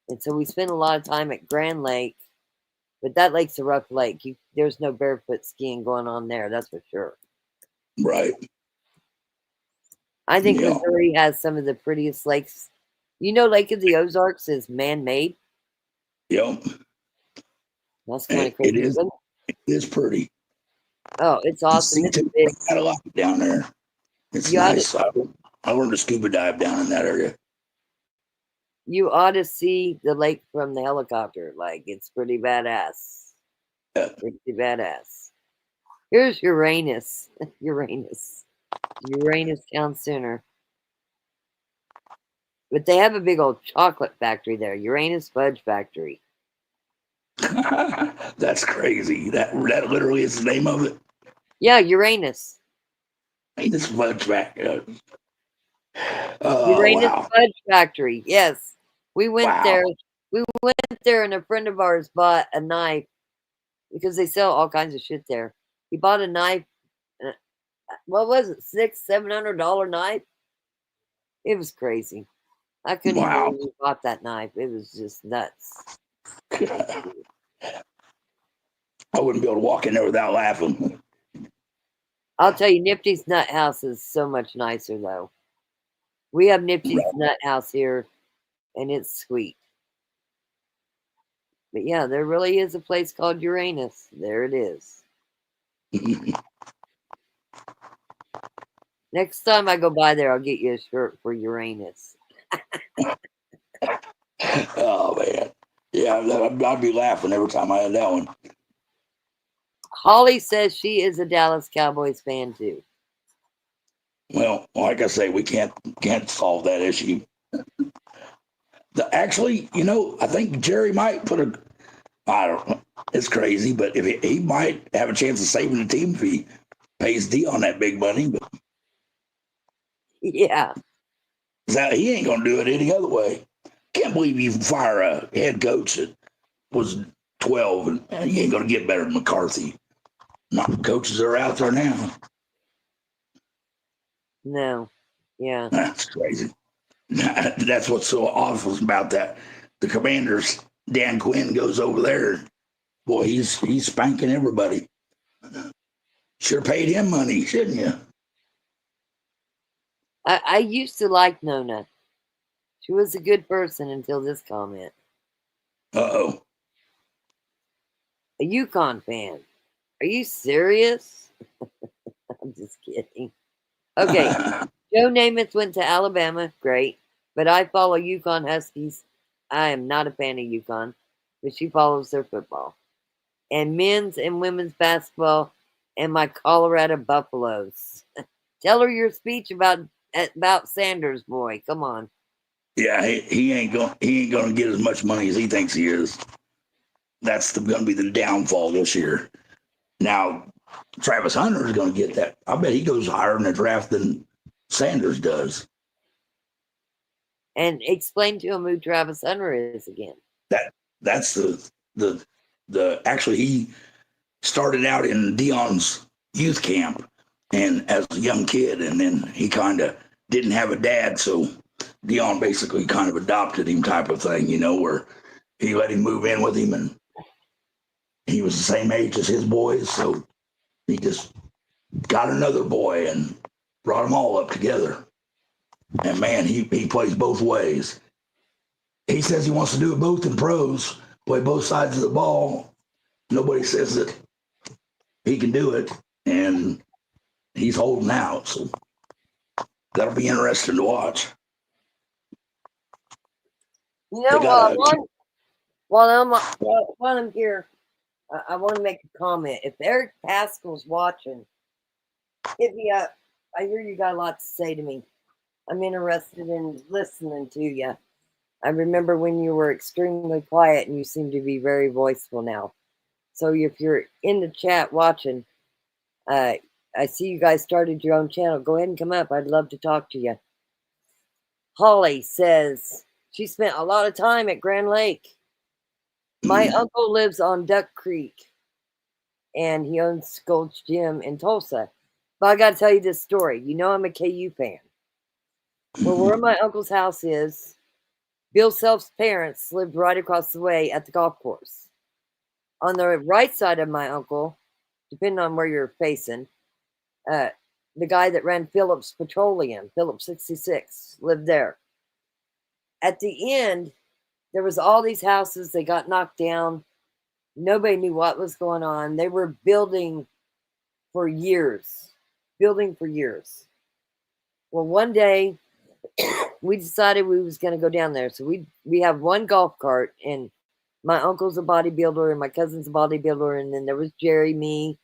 And so we spent a lot of time at Grand Lake. But that lake's a rough lake. There's no barefoot skiing going on there, that's for sure. Right. I think Missouri has some of the prettiest lakes. Lake of the Ozarks is man-made. Yep. That's kind of crazy. It is pretty. Oh, it's awesome. It's got a lot down there. It's nice. I learned to scuba dive down in that area. You ought to see the lake from the helicopter. Like, it's pretty badass. Pretty badass. Here's Uranus. Uranus Town Center. But they have a big old chocolate factory there. Uranus Fudge Factory. That's crazy. That literally is the name of it. Yeah, Uranus. Uranus Fudge Factory. Uranus Wow. Fudge Factory. Yes. We went Wow. there. We went there and a friend of ours bought a knife because they sell all kinds of shit there. He bought a knife. What was it? $700 knife? It was crazy. I couldn't even Wow. believe he bought that knife. It was just nuts. I wouldn't be able to walk in there without laughing. I'll tell you, Nifty's Nut House is so much nicer, though. We have Nifty's Nut House here, and it's sweet. But yeah, there really is a place called Uranus. There it is. Next time I go by there, I'll get you a shirt for Uranus. Oh, man. Yeah, I'd be laughing every time I had that one. Holly says she is a Dallas Cowboys fan, too. Well, like I say, we can't solve that issue. Actually, I think Jerry might I don't know. It's crazy, but if he might have a chance of saving the team if he pays Dion that big money. But Yeah. he ain't going to do it any other way. Can't believe you fire a head coach that was 12, and you ain't going to get better than McCarthy. Not the coaches that are out there now. No. Yeah. That's crazy. That's what's so awful about that. The Commanders, Dan Quinn goes over there. Boy, he's spanking everybody. Should have paid him money, shouldn't you? I used to like Nona. She was a good person until this comment. Uh-oh. A UConn fan. Are you serious? I'm just kidding. Okay. Joe Namath went to Alabama. Great. But I follow UConn Huskies. I am not a fan of UConn, but she follows their football. And men's and women's basketball and my Colorado Buffaloes. Tell her your speech about Sanders, boy. Come on. Yeah, he ain't going to get as much money as he thinks he is. That's going to be the downfall this year. Now, Travis Hunter is going to get that. I bet he goes higher in the draft than Sanders does. And explain to him who Travis Hunter is again. That's the actually he started out in Dion's youth camp and as a young kid, and then he kind of didn't have a dad, so Dion basically kind of adopted him type of thing, where he let him move in with him, and he was the same age as his boys, so he just got another boy and brought them all up together. And man, he plays both ways. He says he wants to do it both in pros, play both sides of the ball. Nobody says that he can do it, and he's holding out. So that'll be interesting to watch. While I'm here, I want to make a comment. If Eric Pascal's watching, hit me up. I hear you got a lot to say to me. I'm interested in listening to you. I remember when you were extremely quiet and you seem to be very voiceful now. So if you're in the chat watching, I see you guys started your own channel. Go ahead and come up. I'd love to talk to you. Holly says she spent a lot of time at Grand Lake. My uncle lives on Duck Creek, and he owns Gold's Gym in Tulsa. But I got to tell you this story. I'm a KU fan. Well, where my uncle's house is, Bill Self's parents lived right across the way at the golf course. On the right side of my uncle, depending on where you're facing, the guy that ran Phillips Petroleum, Phillips 66, lived there. At the end, there was all these houses. They got knocked down. Nobody knew what was going on. They were building for years. Well, one day, we decided we was going to go down there. So we have one golf cart, and my uncle's a bodybuilder, and my cousin's a bodybuilder, and then there was Jerry, me.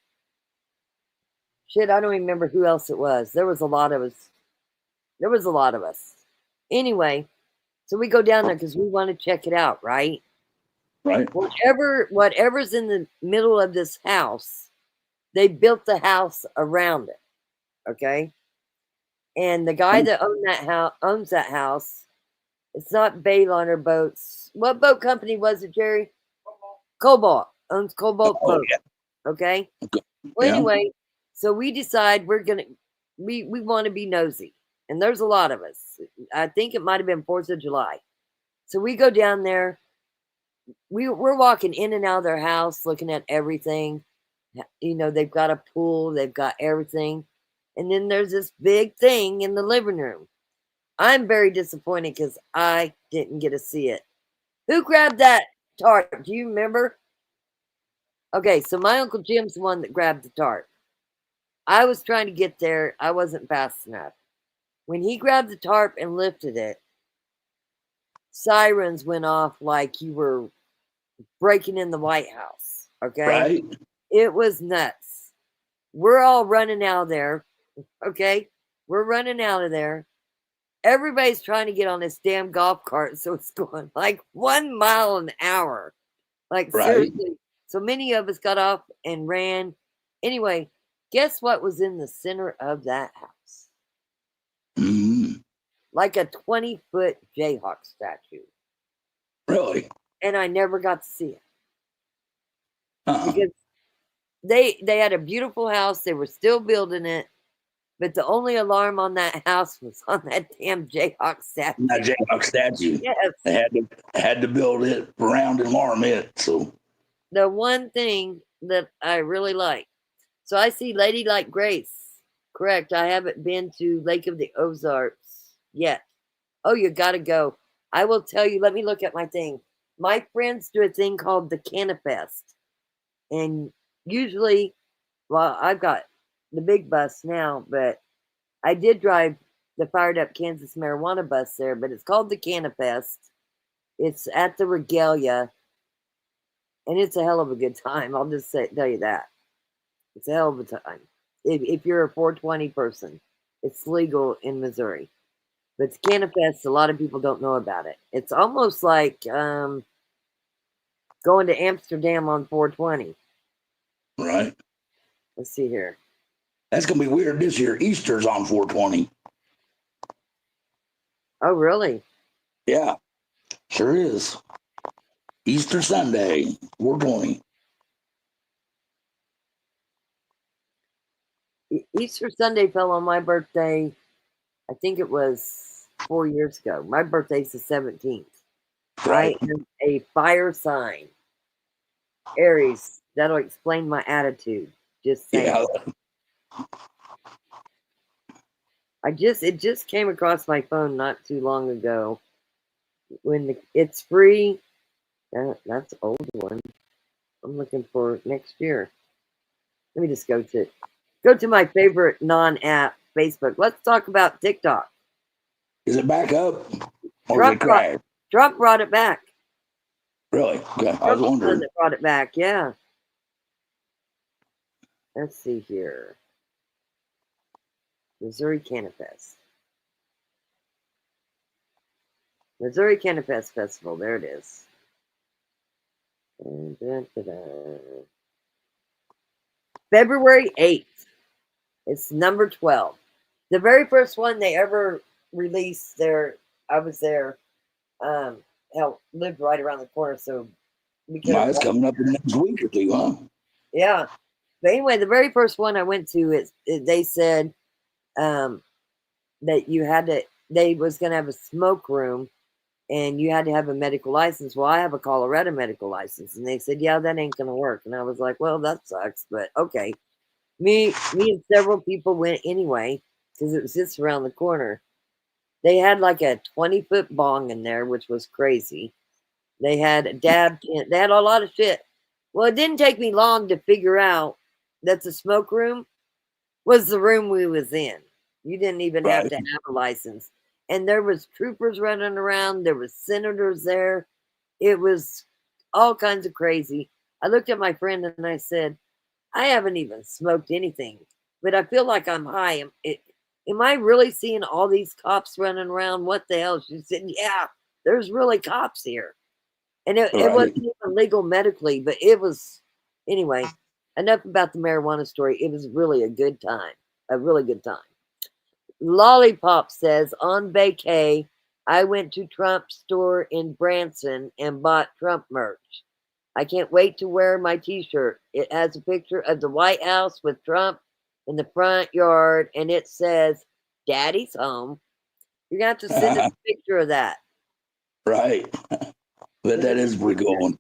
Shit, I don't even remember who else it was. There was a lot of us. Anyway, so we go down there because we want to check it out, right? Right. Whatever's in the middle of this house, they built the house around it. Okay. And the guy that owns that house, it's not Bayliner Boats. What boat company was it, Jerry? Cobalt. Owns Cobalt Boats. Yeah. Okay. Well, Yeah. anyway, so we decide we want to be nosy. And there's a lot of us. I think it might have been 4th of July. So we go down there. We're walking in and out of their house, looking at everything. You know, they've got a pool, they've got everything. And then there's this big thing in the living room. I'm very disappointed because I didn't get to see it. Who grabbed that tarp? Do you remember? Okay, so my Uncle Jim's the one that grabbed the tarp. I was trying to get there. I wasn't fast enough. When he grabbed the tarp and lifted it, sirens went off like you were breaking in the White House. Okay? Right. It was nuts. We're all running out of there. Okay? We're running out of there. Everybody's trying to get on this damn golf cart, so it's going like 1 mile an hour. Like, Right. seriously. So many of us got off and ran. Anyway, guess what was in the center of that house? Mm, Like a 20-foot Jayhawk statue. really? And I never got to see it. Uh-uh. Because they had a beautiful house. They were still building it. But the only alarm on that house was on that damn Jayhawk statue. That Jayhawk statue. Yes. They had to build it around and alarm it. So The one thing that I really like. So I see Lady Like Grace. Correct. I haven't been to Lake of the Ozarks yet. Oh, you got to go. I will tell you. Let me look at my thing. My friends do a thing called the Canafest. And usually, well, I've got the big bus now, but I did drive the fired up Kansas marijuana bus there, but it's called the Canafest. It's at the Regalia, and it's a hell of a good time. I'll just tell you that. It's a hell of a time. If you're a 420 person, it's legal in Missouri. But the Canafest, a lot of people don't know about it. It's almost like going to Amsterdam on 420. right. Let's see here. That's gonna be weird this year. Easter's on 420. Oh, really? Yeah, sure is. Easter Sunday, 420. Easter Sunday fell on my birthday. I think it was 4 years ago. My birthday's the 17th. Right. I am a fire sign. Aries. That'll explain my attitude. Just saying. Yeah. It just came across my phone not too long ago. When it's free. That's an old one. I'm looking for next year. Let me just go to my favorite non-app, Facebook. Let's talk about TikTok. Is it back up? Or is it crash? Trump brought it back. Really? Okay. I was wondering. Trump brought it back, yeah. Let's see here. Missouri Canafest. Missouri Canafest Festival. There it is. February 8th. It's number 12. The very first one they ever released there, I was there. Lived right around the corner, so we could. Well, it's coming up in the next week or two, huh? Yeah. But anyway, the very first one I went to, they said that you had to, they was going to have a smoke room and you had to have a medical license. Well, I have a Colorado medical license. And they said, yeah, that ain't going to work. And I was like, well, that sucks, but okay. Me and several people went anyway because it was just around the corner. They had like a 20-foot bong in there, which was crazy. They had a dab tent. They had a lot of shit. Well, it didn't take me long to figure out that the smoke room was the room we was in. You didn't even have to have a license. and there was troopers running around. There was senators there. It was all kinds of crazy. I looked at my friend and I said, I haven't even smoked anything, but I feel like I'm high. Am I really seeing all these cops running around? What the hell? She said, yeah, there's really cops here. And it wasn't even legal medically, but it was, anyway, enough about the marijuana story. It was really a good time, a really good time. Lollipop says, on vacay, I went to Trump's store in Branson and bought Trump merch. I can't wait to wear my t-shirt. It has a picture of the White House with Trump in the front yard, and it says, Daddy's home. You're going to have to send us a picture of that. Right. But that is pretty cool one.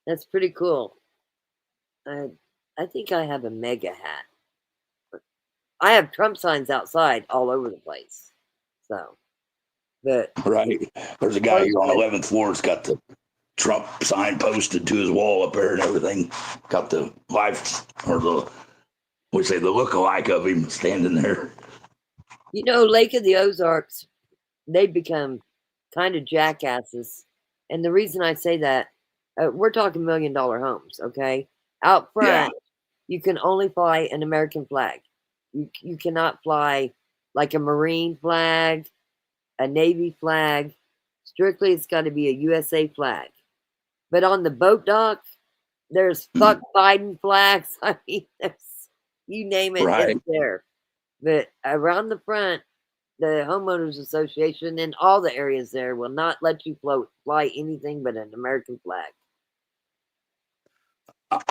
That's pretty cool. I think I have a mega hat. I have Trump signs outside all over the place. So, but right. There's a guy here on 11th floor that's got the Trump sign posted to his wall up there and everything. Got the life or the look-alike of him standing there. You know, Lake of the Ozarks, they become kind of jackasses. And the reason I say that, we're talking $1 million homes, okay? Out front, you can only fly an American flag. You cannot fly like a Marine flag, a Navy flag. Strictly, it's got to be a USA flag. But on the boat dock, there's fuck Biden flags. I mean, you name it, it's there. But around the front, the homeowners association and all the areas there will not let you fly anything but an American flag.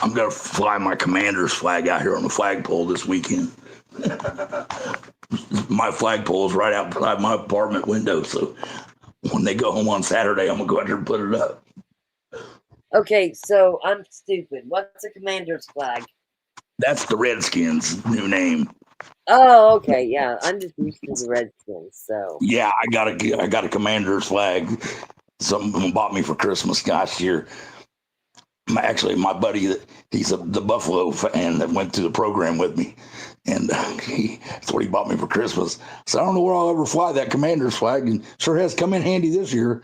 I'm going to fly my commander's flag out here on the flagpole this weekend. My flagpole is right outside my apartment window. So when they go home on Saturday, I'm going to go out there and put it up. Okay, so I'm stupid. What's a commander's flag? That's the Redskins' new name. Oh, okay, yeah. I'm just used to the Redskins, so. Yeah, I got a commander's flag. Someone bought me for Christmas last year. Actually, my buddy, he's the Buffalo fan that went through the program with me, and that's what he bought me for Christmas. So I don't know where I'll ever fly that commander's flag, and sure has come in handy this year.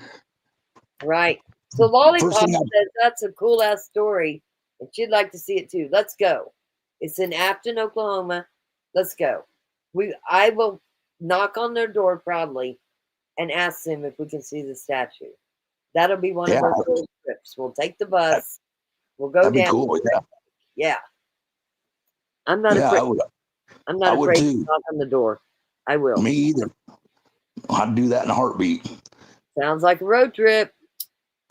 Right. So Lollipop says that's a cool ass story, and she'd like to see it too. Let's go. It's in Afton, Oklahoma. Let's go. I will knock on their door proudly and ask them if we can see the statue. That'll be one of our first trips. We'll take the bus. We'll go down. That'd be cool. Yeah. I'm not afraid. I'm not afraid to knock on the door. I will. Me either. I'd do that in a heartbeat. Sounds like a road trip.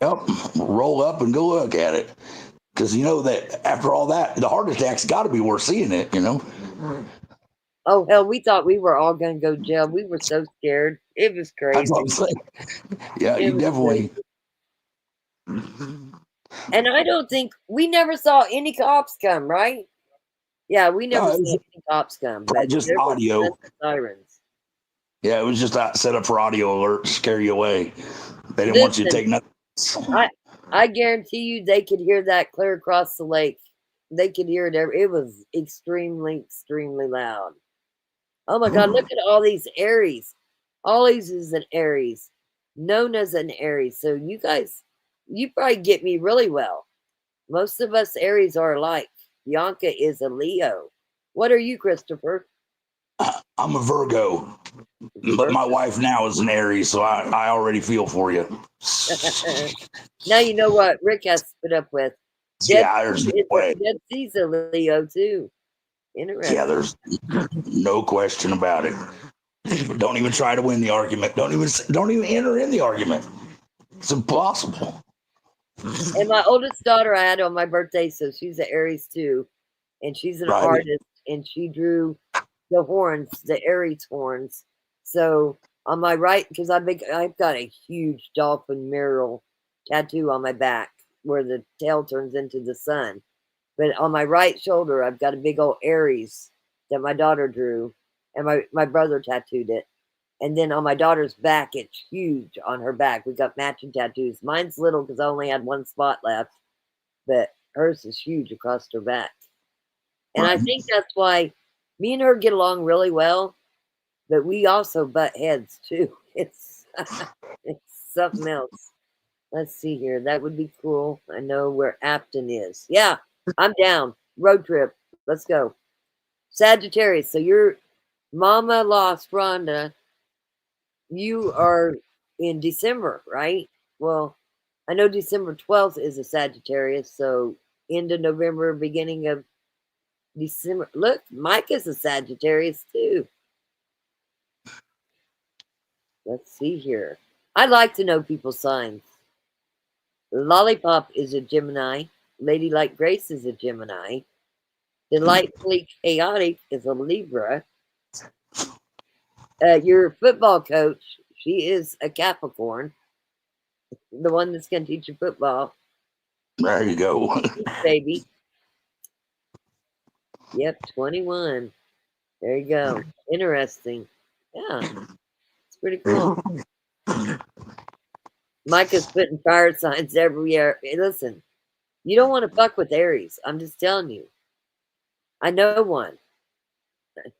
Yep. Roll up and go look at it. Because you know that after all that, the heart attack's got to be worth seeing it, you know? Oh, hell, we thought we were all going to go to jail. We were so scared. It was crazy. That's what I'm saying. Yeah, you definitely. And I don't think we never saw any cops come, right? Yeah, we never saw any cops come. But just audio. Sirens. Yeah, it was just set up for audio alert to scare you away. They didn't want you to take nothing. I guarantee you they could hear that clear across the lake. They could hear it. It was extremely, extremely loud. Oh my God, look at all these Aries. Ollie's is an Aries. Nona's an Aries. So you guys, you probably get me really well. Most of us Aries are alike. Bianca is a Leo. What are you, Christopher? I'm a Virgo. But my wife now is an Aries, so I already feel for you. Now you know what Rick has to put up with. There's no way. Dead Sea's a Leo too. Interesting. Yeah, there's no question about it. Don't even try to win the argument. Don't even enter in the argument. It's impossible. And my oldest daughter I had on my birthday, so she's an Aries too, and she's an artist, and she drew the horns, the Aries horns. So on my right, because I've got a huge dolphin mural tattoo on my back where the tail turns into the sun. But on my right shoulder, I've got a big old Aries that my daughter drew, and my brother tattooed it. And then on my daughter's back, it's huge on her back. We got matching tattoos. Mine's little because I only had one spot left, but hers is huge across her back. And I think that's why me and her get along really well, but we also butt heads too. It's it's something else. Let's see here. That would be cool. I know where Afton is. Yeah, I'm down. Road trip. Let's go. Sagittarius. So your mama lost Rhonda. You are in December, right? Well, I know December 12th is a Sagittarius, so end of November, beginning of December. Look, Mike is a Sagittarius too. Let's see here. I like to know people's signs. Lollipop is a Gemini. Ladylike Grace is a Gemini. Delightfully Chaotic is a Libra. Your football coach, she is a Capricorn. The one that's going to teach you football. There you go. Baby. Yep, 21. There you go. Interesting. Yeah, it's pretty cool. Micah's putting fire signs everywhere. Hey, listen, you don't want to fuck with Aries. I'm just telling you. I know one.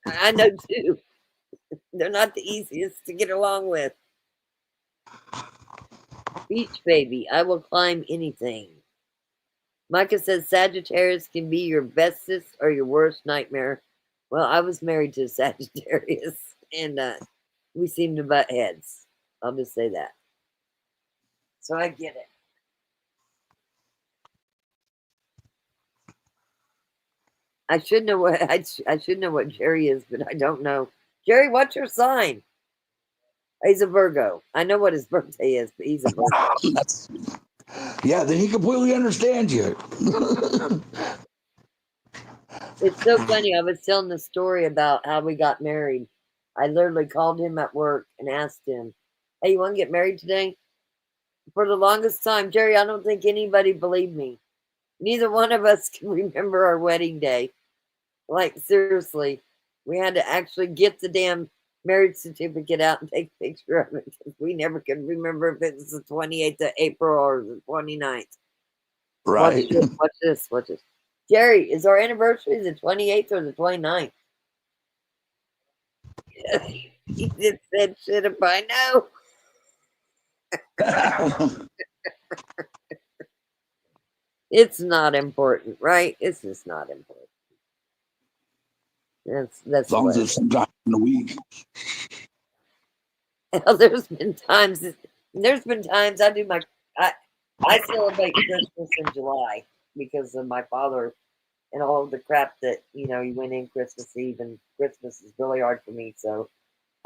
I know two. They're not the easiest to get along with. Beach baby, I will climb anything. Micah says Sagittarius can be your bestest or your worst nightmare. Well, I was married to a Sagittarius, and we seem to butt heads. I'll just say that. So I get it. I should know what I should know what Jerry is, but I don't know. Jerry, what's your sign? He's a Virgo. I know what his birthday is, but he's a Virgo. Yeah, then he completely understands you. It's so funny. I was telling the story about how we got married. I literally called him at work and asked him, "Hey, you want to get married today?" For the longest time, Jerry, I don't think anybody believed me. Neither one of us can remember our wedding day. Like, seriously, we had to actually get the damn marriage certificate out and take a picture of it because we never could remember if it was the 28th of April or the 29th. Right. Watch this. Watch this. Jerry, is our anniversary the 28th or the 29th? He just said, shit if I know. It's not important, right? It's just not important. That's as long as it's sometime in the week. Hell, there's been times I do I celebrate Christmas in July because of my father and all the crap that he went in Christmas Eve, and Christmas is really hard for me, so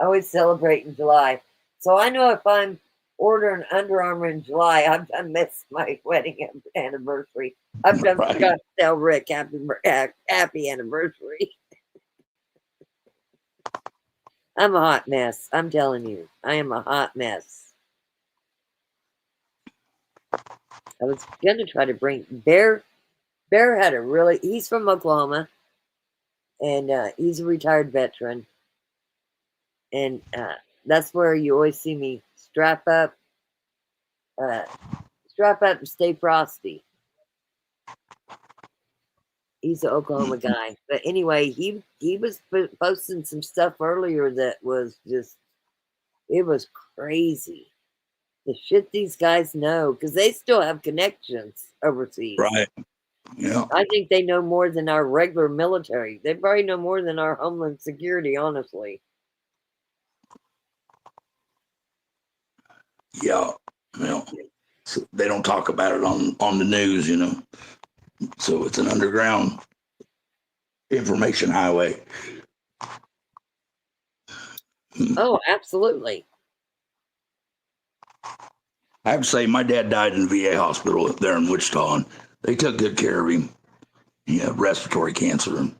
I always celebrate in July. So I know if I'm ordering Under Armour in July, I've done missed my wedding anniversary. I've done forgot to tell Rick happy anniversary. I'm a hot mess. I'm telling you, I am a hot mess. I was gonna try to bring Bear. Bear had he's from Oklahoma, and he's a retired veteran, and that's where you always see me strap up and stay frosty. He's an Oklahoma guy. But anyway, he was posting some stuff earlier that was it was crazy. The shit these guys know, because they still have connections overseas. Right. Yeah. I think they know more than our regular military. They probably know more than our Homeland Security, honestly. Yeah. Well, so they don't talk about it on the news, So it's an underground information highway. Oh, absolutely. I have to say, my dad died in the VA hospital there in Wichita, and they took good care of him. He had respiratory cancer, and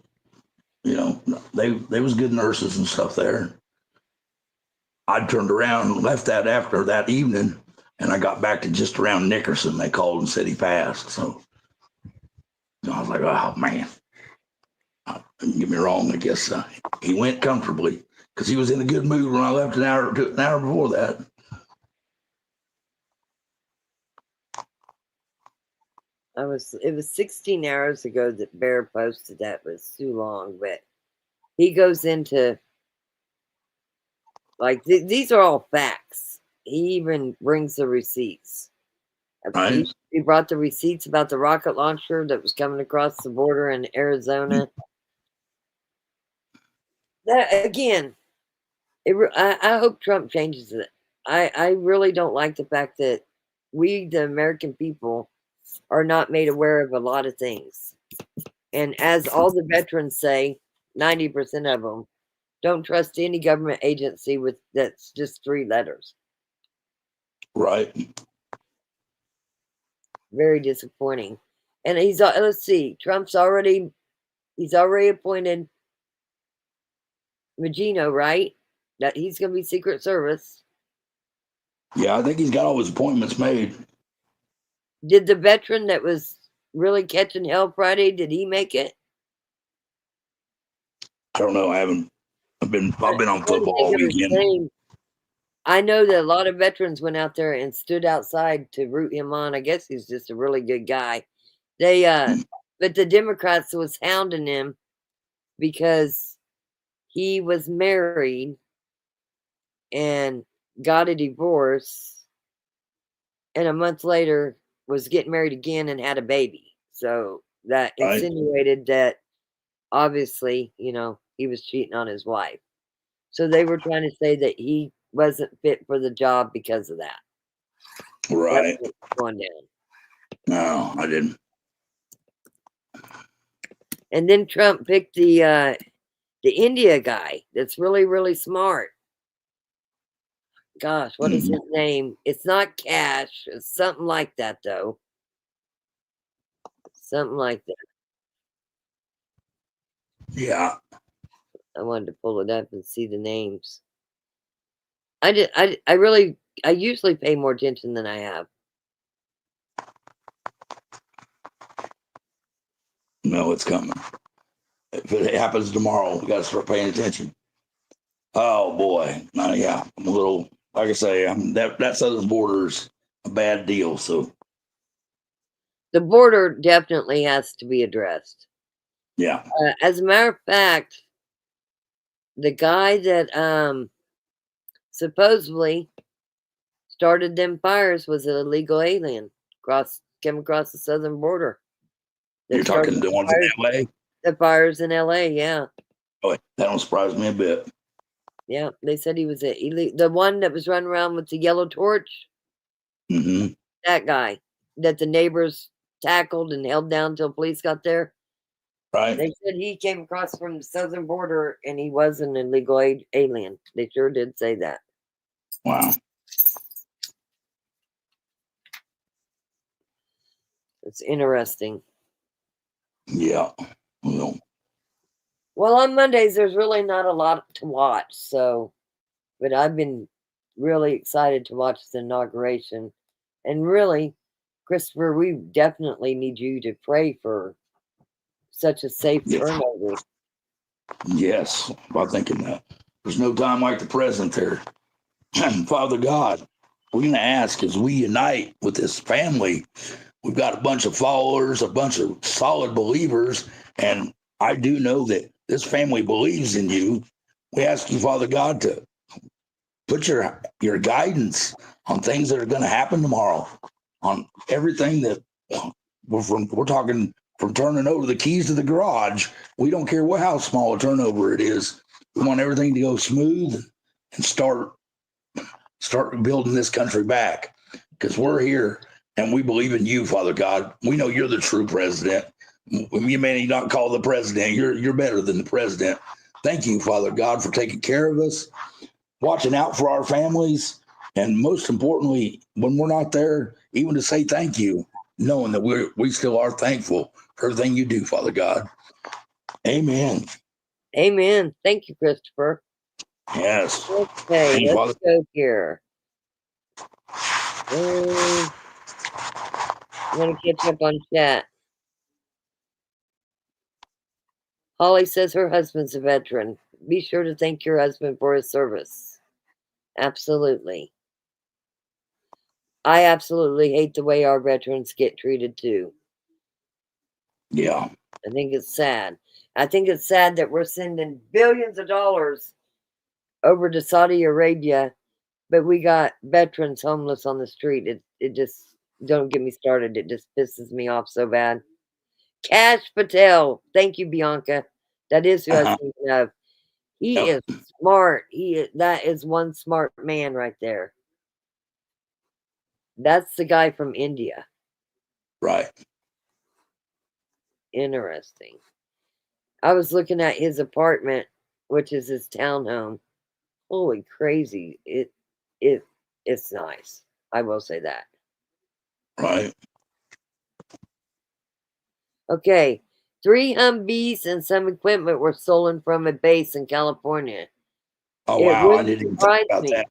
they was good nurses and stuff there. I turned around and left that after that evening, and I got back to just around Nickerson. They called and said he passed. So I was like, oh man. Don't get me wrong. I guess he went comfortably because he was in a good mood when I left an hour before that. It was 16 hours ago that Bear posted that. It was too long, but he goes into Like these are all facts. He even brings the receipts. Right. He brought the receipts about the rocket launcher that was coming across the border in Arizona. That again, I hope Trump changes it. I really don't like the fact that we, the American people, are not made aware of a lot of things. And as all the veterans say, 90% of them don't trust any government agency with that's just 3 letters. Right. Very disappointing. And let's see, he's already appointed Magino, right? That he's going to be Secret Service. Yeah, I think he's got all his appointments made. Did the veteran that was really catching hell Friday, did he make it? I don't know. I've been on football all weekend. I know that a lot of veterans went out there and stood outside to root him on. I guess he's just a really good guy. But the Democrats was hounding him because he was married and got a divorce, and a month later was getting married again and had a baby. So that insinuated that obviously, he was cheating on his wife. So they were trying to say that he wasn't fit for the job because of that. Right. That's what's going down. No, I didn't. And then Trump picked the India guy that's really, really smart. Gosh, what is his name? It's not Cash. It's something like that, though. Something like that. Yeah. I wanted to pull it up and see the names. I usually pay more attention than I have. No, it's coming. If it happens tomorrow, we got to start paying attention. Oh boy, yeah, I'm a little, like I say, that southern border's a bad deal. So the border definitely has to be addressed. Yeah. As a matter of fact, the guy that supposedly started them fires was an illegal alien came across the southern border. You're talking the ones in LA? The fires in LA, yeah. Oh, that don't surprise me a bit. Yeah, they said he was the one that was running around with the yellow torch. Mm-hmm. That guy that the neighbors tackled and held down until police got there. Right. They said he came across from the southern border and he was an illegal alien. They sure did say that. Wow. It's interesting. Yeah. Well, on Mondays, there's really not a lot to watch. But I've been really excited to watch the inauguration. And really, Christopher, we definitely need you to pray for such a safe turnover. Yes, I'm thinking that. There's no time like the present there. Father God, we're going to ask as we unite with this family. We've got a bunch of followers, a bunch of solid believers, and I do know that this family believes in you. We ask you, Father God, to put your guidance on things that are going to happen tomorrow, on everything that we're talking from turning over the keys to the garage. We don't care how small a turnover it is. We want everything to go smooth and start building this country back, because we're here and we believe in you, Father God. We know you're the true president. You may not call the president. You're better than the president. Thank you, Father God, for taking care of us, watching out for our families, and most importantly, when we're not there, even to say thank you, knowing that we still are thankful for everything you do, Father God. Amen. Amen. Thank you, Christopher. Yes. Okay, Thank you, let's go here. I'm going to catch up on chat. Holly says her husband's a veteran. Be sure to thank your husband for his service. Absolutely. I absolutely hate the way our veterans get treated too. Yeah. I think it's sad. I think it's sad that we're sending billions of dollars over to Saudi Arabia, but we got veterans homeless on the street. It just, don't get me started. It just pisses me off so bad. Cash Patel. Thank you, Bianca. That is who I was thinking of. He Yep. is smart. That is one smart man right there. That's the guy from India. Right. Interesting. I was looking at his apartment, which is his townhome. Holy crazy. It's nice. I will say that. Right. Okay. 3 Humvees and some equipment were stolen from a base in California. Oh, It wow. I wouldn't didn't even surprise think about me. that.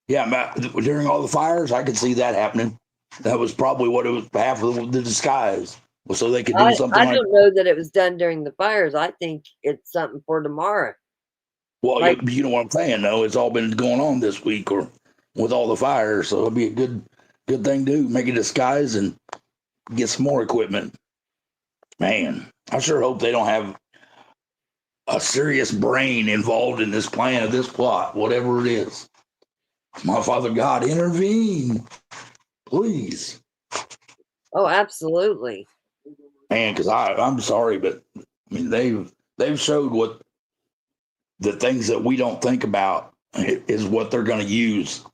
Yeah, during all the fires, I could see that happening. That was probably what it was, half of the disguise, was so they could do something I like. don't know that it was done during the fires. I think it's something for tomorrow. Well, Like, you know what I'm saying, though. It's all been going on this week, or with all the fires, so it'll be a good thing to do. Make a disguise and get some more equipment. Man, I sure hope they don't have a serious brain involved in this plan of this plot, whatever it is. My Father God, intervene, please. oh, absolutely. Man, because I'm sorry, but I mean they've showed what the things that we don't think about is what they're going to use.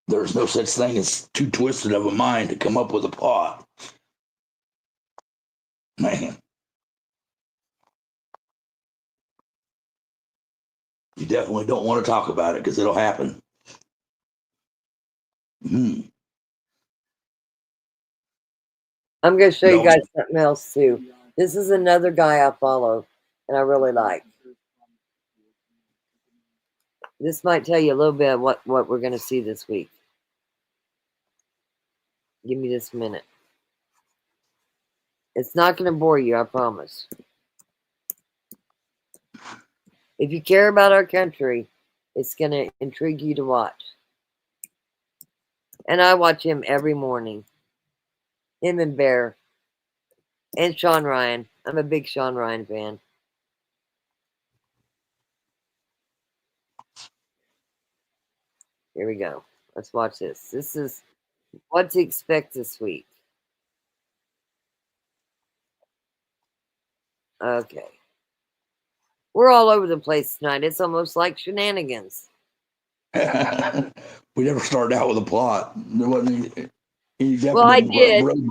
There's no such thing as too twisted of a mind to come up with a plot. Man, you definitely don't want to talk about it because it'll happen. I'm going to show you guys something else too. This is another guy I follow and I really like. This might tell you a little bit of what we're going to see this week. Give me just a minute. It's not going to bore you, I promise. If you care about our country, it's going to intrigue you to watch. And I watch him every morning. Him and Bear. And Sean Ryan. I'm a big Sean Ryan fan. Here we go. Let's watch this. This is what to expect this week. Okay. We're all over the place tonight. It's almost like shenanigans. We never started out with a plot. There wasn't any definite Well, I did. roadmap.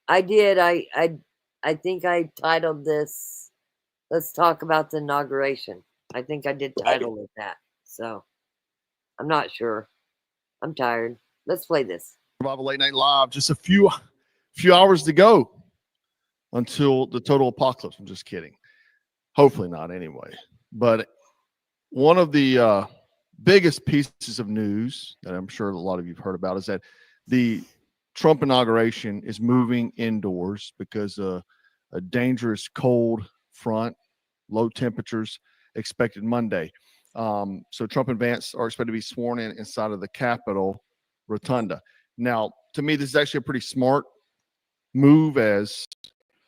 I did. I think I titled this, let's talk about the inauguration. I think I did title it that. So I'm not sure. I'm tired. Let's play this. Survival Late Night Live. Just a few hours to go until the total apocalypse. I'm just kidding. Hopefully not anyway. But one of the biggest pieces of news that I'm sure a lot of you've heard about is that the Trump inauguration is moving indoors because a dangerous cold front, low temperatures expected Monday. So Trump and Vance are expected to be sworn in inside of the Capitol Rotunda. Now, to me, this is actually a pretty smart move, as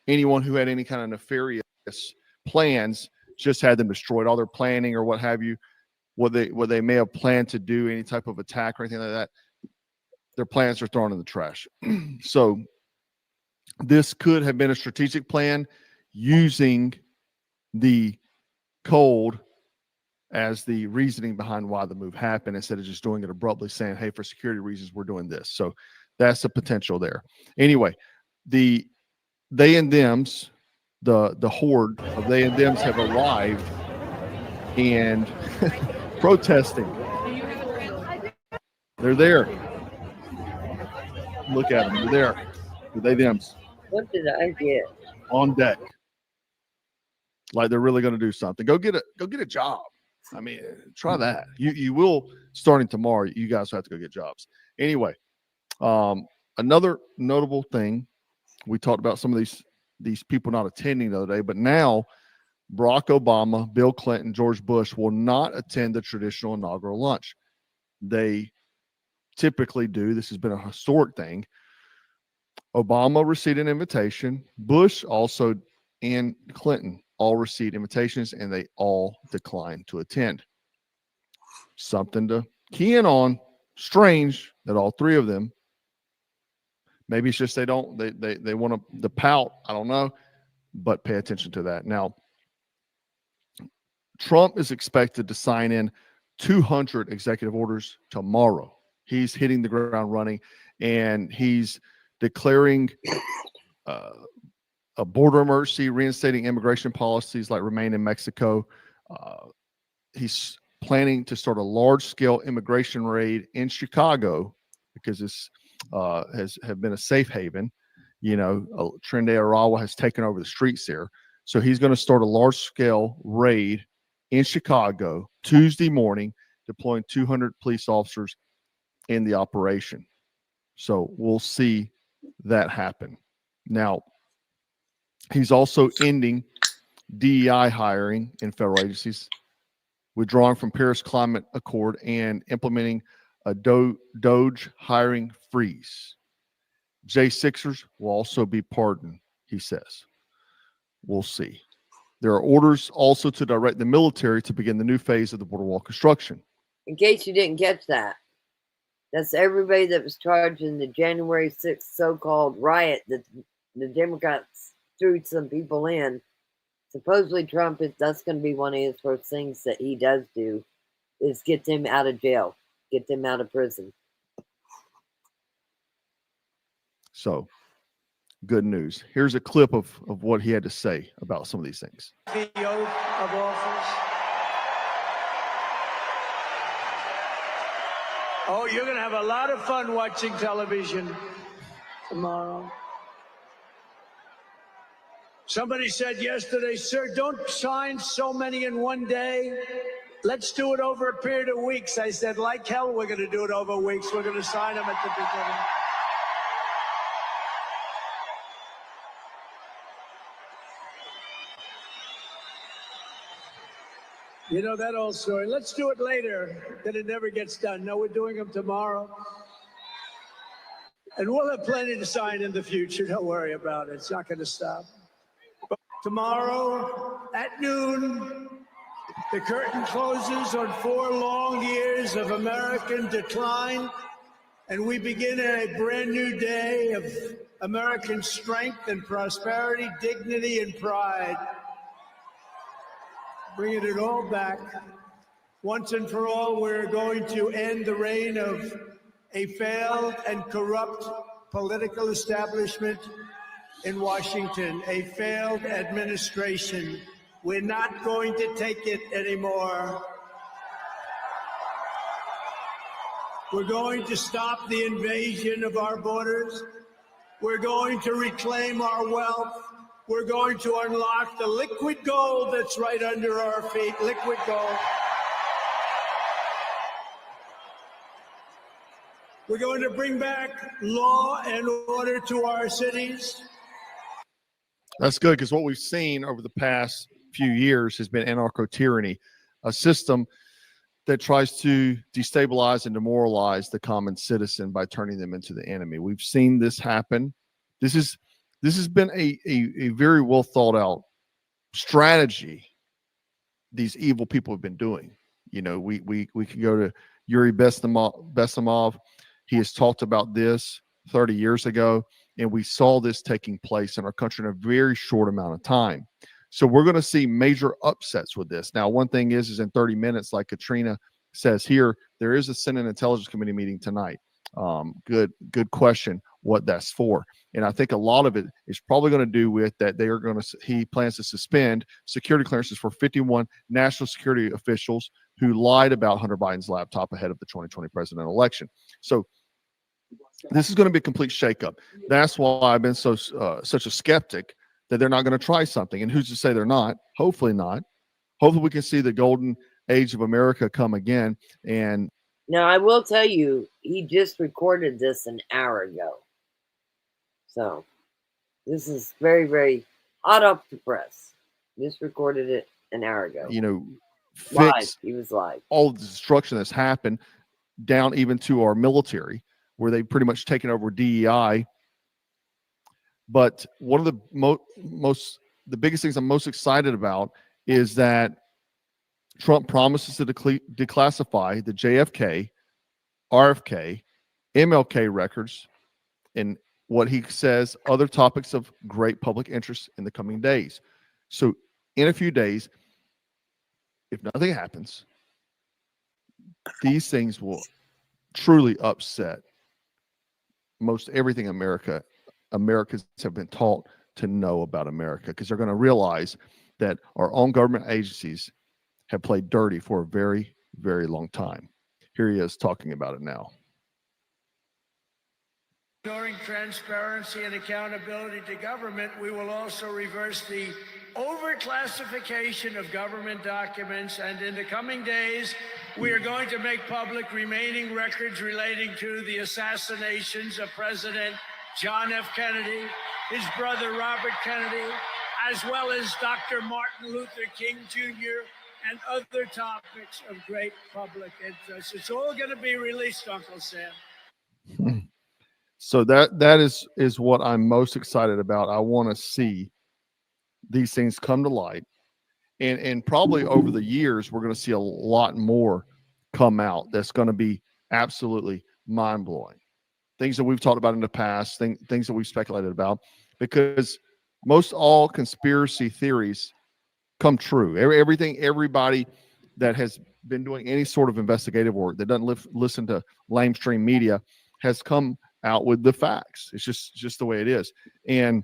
anyone who had any kind of nefarious plans just had them destroyed. All their planning or what have you, what they may have planned to do, any type of attack or anything like that, their plans are thrown in the trash. So this could have been a strategic plan using the cold as the reasoning behind why the move happened, instead of just doing it abruptly, saying, hey, for security reasons, we're doing this. So that's the potential there. Anyway, they and thems, the horde of they and thems have arrived and protesting. They're there. Look at them. They're there. The they thems. What did I get? On deck. Like they're really going to do something. Go get a job. I mean, try that. You will, starting tomorrow, you guys have to go get jobs. Anyway, another notable thing, we talked about some of these people not attending the other day, but now Barack Obama, Bill Clinton, George Bush will not attend the traditional inaugural lunch. They typically do. This has been a historic thing. Obama received an invitation. Bush also, and Clinton all received invitations and they all declined to attend. Something to key in on. Strange that all three of them. Maybe it's just they want to pout. I don't know, but pay attention to that. Now, Trump is expected to sign in 200 executive orders tomorrow. He's hitting the ground running, and he's declaring a border emergency, reinstating immigration policies like remain in Mexico. He's planning to start a large-scale immigration raid in Chicago because this has been a safe haven. Trende Arawa has taken over the streets there. So he's going to start a large-scale raid in Chicago Tuesday morning, deploying 200 police officers in the operation. So we'll see that happen. Now, he's also ending DEI hiring in federal agencies, withdrawing from Paris Climate Accord, and implementing a DOGE hiring freeze. J6ers will also be pardoned, he says. We'll see. There are orders also to direct the military to begin the new phase of the border wall construction. In case you didn't catch that, that's everybody that was charged in the January 6th so-called riot that the Democrats threw some people in. Supposedly Trump, that's going to be one of his first things that he does do, is get them out of jail, get them out of prison. So, good news. Here's a clip of what he had to say about some of these things. The oath of office. Oh, you're going to have a lot of fun watching television tomorrow. Somebody said yesterday, sir, don't sign so many in one day. Let's do it over a period of weeks. I said, like hell, we're going to do it over weeks. We're going to sign them at the beginning. You know that old story. Let's do it later. Then it never gets done. No, we're doing them tomorrow. And we'll have plenty to sign in the future. Don't worry about it. It's not going to stop. But tomorrow at noon, the curtain closes on 4 long years of American decline, and we begin a brand new day of American strength and prosperity, dignity and pride. Bringing it all back. Once and for all, we're going to end the reign of a failed and corrupt political establishment in Washington, a failed administration. We're not going to take it anymore. We're going to stop the invasion of our borders. We're going to reclaim our wealth. We're going to unlock the liquid gold that's right under our feet, liquid gold. We're going to bring back law and order to our cities. That's good, because what we've seen over the past few years has been anarcho-tyranny, a system that tries to destabilize and demoralize the common citizen by turning them into the enemy. We've seen this happen. This has been a very well thought out strategy these evil people have been doing. We can go to Yuri Besimov. He has talked about this 30 years ago, and we saw this taking place in our country in a very short amount of time. So we're going to see major upsets with this. Now, one thing is in 30 minutes, like Katrina says here, there is a Senate Intelligence Committee meeting tonight. Good question what that's for. And I think a lot of it is probably going to do with that he plans to suspend security clearances for 51 national security officials who lied about Hunter Biden's laptop ahead of the 2020 presidential election. So this is going to be a complete shakeup. That's why I've been such a skeptic that they're not going to try something. And who's to say they're not? Hopefully not. Hopefully we can see the golden age of America come again. And now, I will tell you, he just recorded this an hour ago. So, this is very, very hot off the press. Just recorded it an hour ago. Live. He was live. All the destruction that's happened down even to our military, where they've pretty much taken over DEI. But one of the most the biggest things I'm most excited about is that Trump promises to declassify the JFK, RFK, MLK records and what he says other topics of great public interest in the coming days. So in a few days, if nothing happens, these things will truly upset most everything Americans have been taught to know about America, because they're going to realize that our own government agencies have played dirty for a very, very long time. Here he is talking about it now. During transparency and accountability to government, we will also reverse the overclassification of government documents, and in the coming days, we are going to make public remaining records relating to the assassinations of President John F. Kennedy, his brother Robert Kennedy, as well as Dr. Martin Luther King Jr., and other topics of great public interest. It's all going to be released, Uncle Sam. So that is what I'm most excited about. I want to see these things come to light, and probably over the years we're going to see a lot more come out that's going to be absolutely mind-blowing. Things that we've talked about in the past, things that we've speculated about, because most all conspiracy theories come true. Everybody that has been doing any sort of investigative work that doesn't listen to lamestream media has come out with the facts. It's just the way it is. And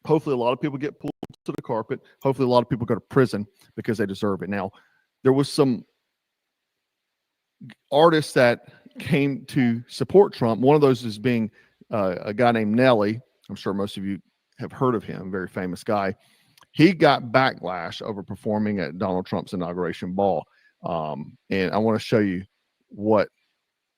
hopefully a lot of people get pulled to the carpet. Hopefully a lot of people go to prison because they deserve it. Now, there was some artists that came to support Trump. One of those is being a guy named Nelly. I'm sure most of you have heard of him, very famous guy. He got backlash over performing at Donald Trump's inauguration ball. And I want to show you what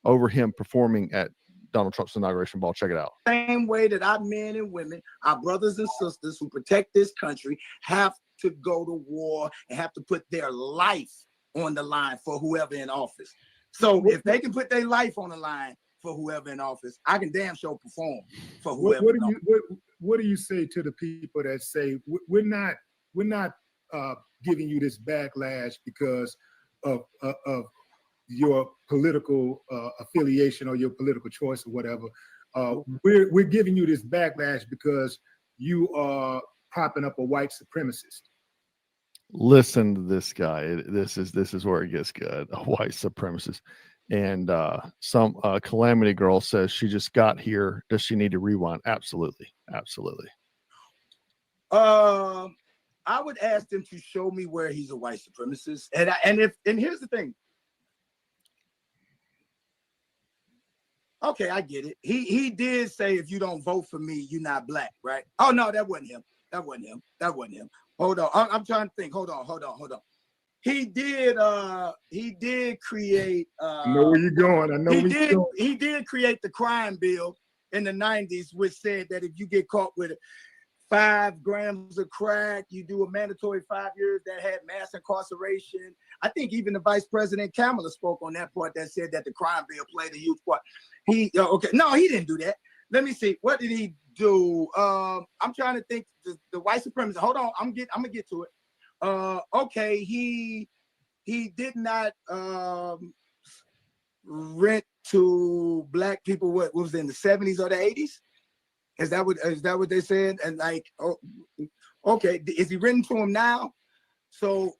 over him performing at Donald Trump's inauguration ball. Check it out. Same way that our men and women, our brothers and sisters who protect this country, have to go to war and have to put their life on the line for whoever in office. So if they can put their life on the line for whoever in office, I can damn sure perform for whoever. What do you say to the people that say we're not giving you this backlash because of your political affiliation or your political choice or whatever? We're giving you this backlash because you are propping up a white supremacist. Listen to this guy. This is where it gets good. A white supremacist. And some Calamity Girl says she just got here. Does she need to rewind? Absolutely. Absolutely. I would ask them to show me where he's a white supremacist. And here's the thing. Okay, I get it. He did say, if you don't vote for me, you're not black, right? Oh no, that wasn't him. That wasn't him. Hold on. I'm trying to think. Hold on. He did create I know where you're going. He did create the crime bill in the 90s, which said that if you get caught with 5 grams of crack, you do a mandatory 5 years. That had mass incarceration. I think even the Vice President Kamala spoke on that part, that said that the crime bill played a huge part. He didn't do that. Let me see. What did he do? I'm trying to think. The white supremacist. Hold on. I'm gonna get to it. Okay. He did not rent to black people. What was it, in the 70s or the 80s? Is that what they said? And like, oh, okay. Is he renting to them now? So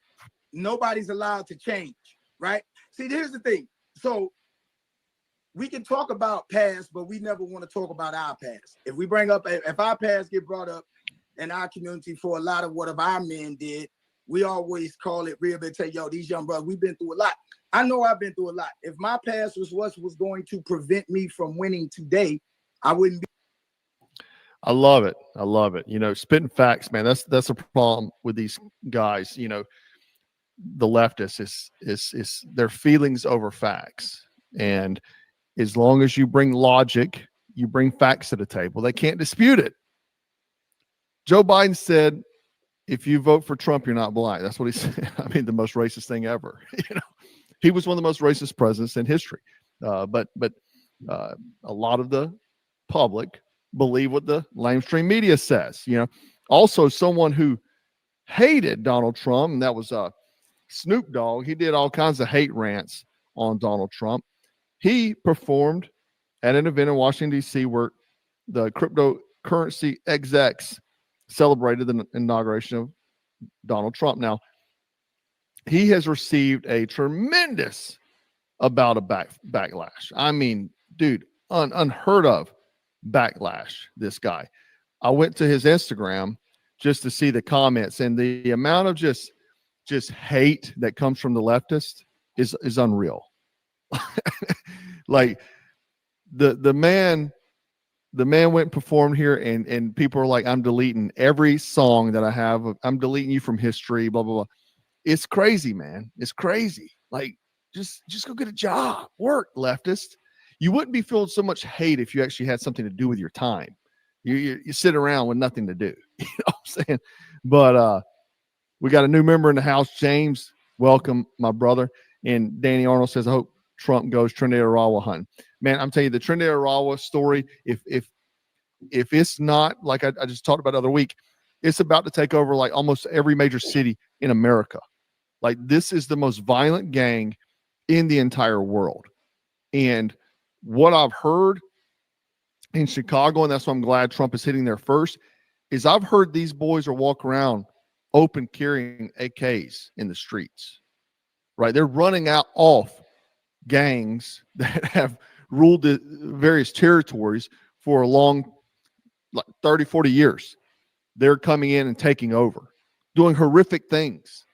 nobody's allowed to change, right? See, here's the thing. So we can talk about past, but we never want to talk about our past. If our past get brought up in our community for a lot of what our men did, we always call it rehabilitate. Yo, these young brothers, we've been through a lot. I know I've been through a lot. If my past was what was going to prevent me from winning today, I wouldn't be. I love it. You know, spitting facts, man. That's a problem with these guys. You know, the leftists is their feelings over facts. And as long as you bring logic, you bring facts to the table, they can't dispute it. Joe Biden said, if you vote for Trump, you're not black. That's what he said. I mean, the most racist thing ever. You know, he was one of the most racist presidents in history. But a lot of the public believe what the lamestream media says. You know, Also, someone who hated Donald Trump, and that was Snoop Dogg. He did all kinds of hate rants on Donald Trump. He performed at an event in Washington, D.C., where the cryptocurrency execs celebrated the inauguration of Donald Trump. Now, he has received a tremendous amount of backlash. I mean, dude, unheard of backlash, this guy. I went to his Instagram just to see the comments, and the amount of just hate that comes from the leftist is unreal. Like the man went and performed here, and people are like, I'm deleting every song that I have. I'm deleting you from history, blah, blah, blah. It's crazy, man. It's crazy. Like, just go get a job, work, leftist. You wouldn't be filled with so much hate if you actually had something to do with your time. You sit around with nothing to do. You know what I'm saying? But we got a new member in the house, James. Welcome, my brother. And Danny Arnold says, I hope Trump goes Trinidad Arawa hunting. Man, I'm telling you, the Trinidad Arawa story, if it's not like I just talked about the other week, it's about to take over like almost every major city in America. Like, this is the most violent gang in the entire world. And what I've heard in Chicago, and that's why I'm glad Trump is hitting there first, is I've heard these boys are walking around open carrying AKs in the streets, right? They're running off gangs that have ruled the various territories for a long, like 30, 40 years. They're coming in and taking over, doing horrific things.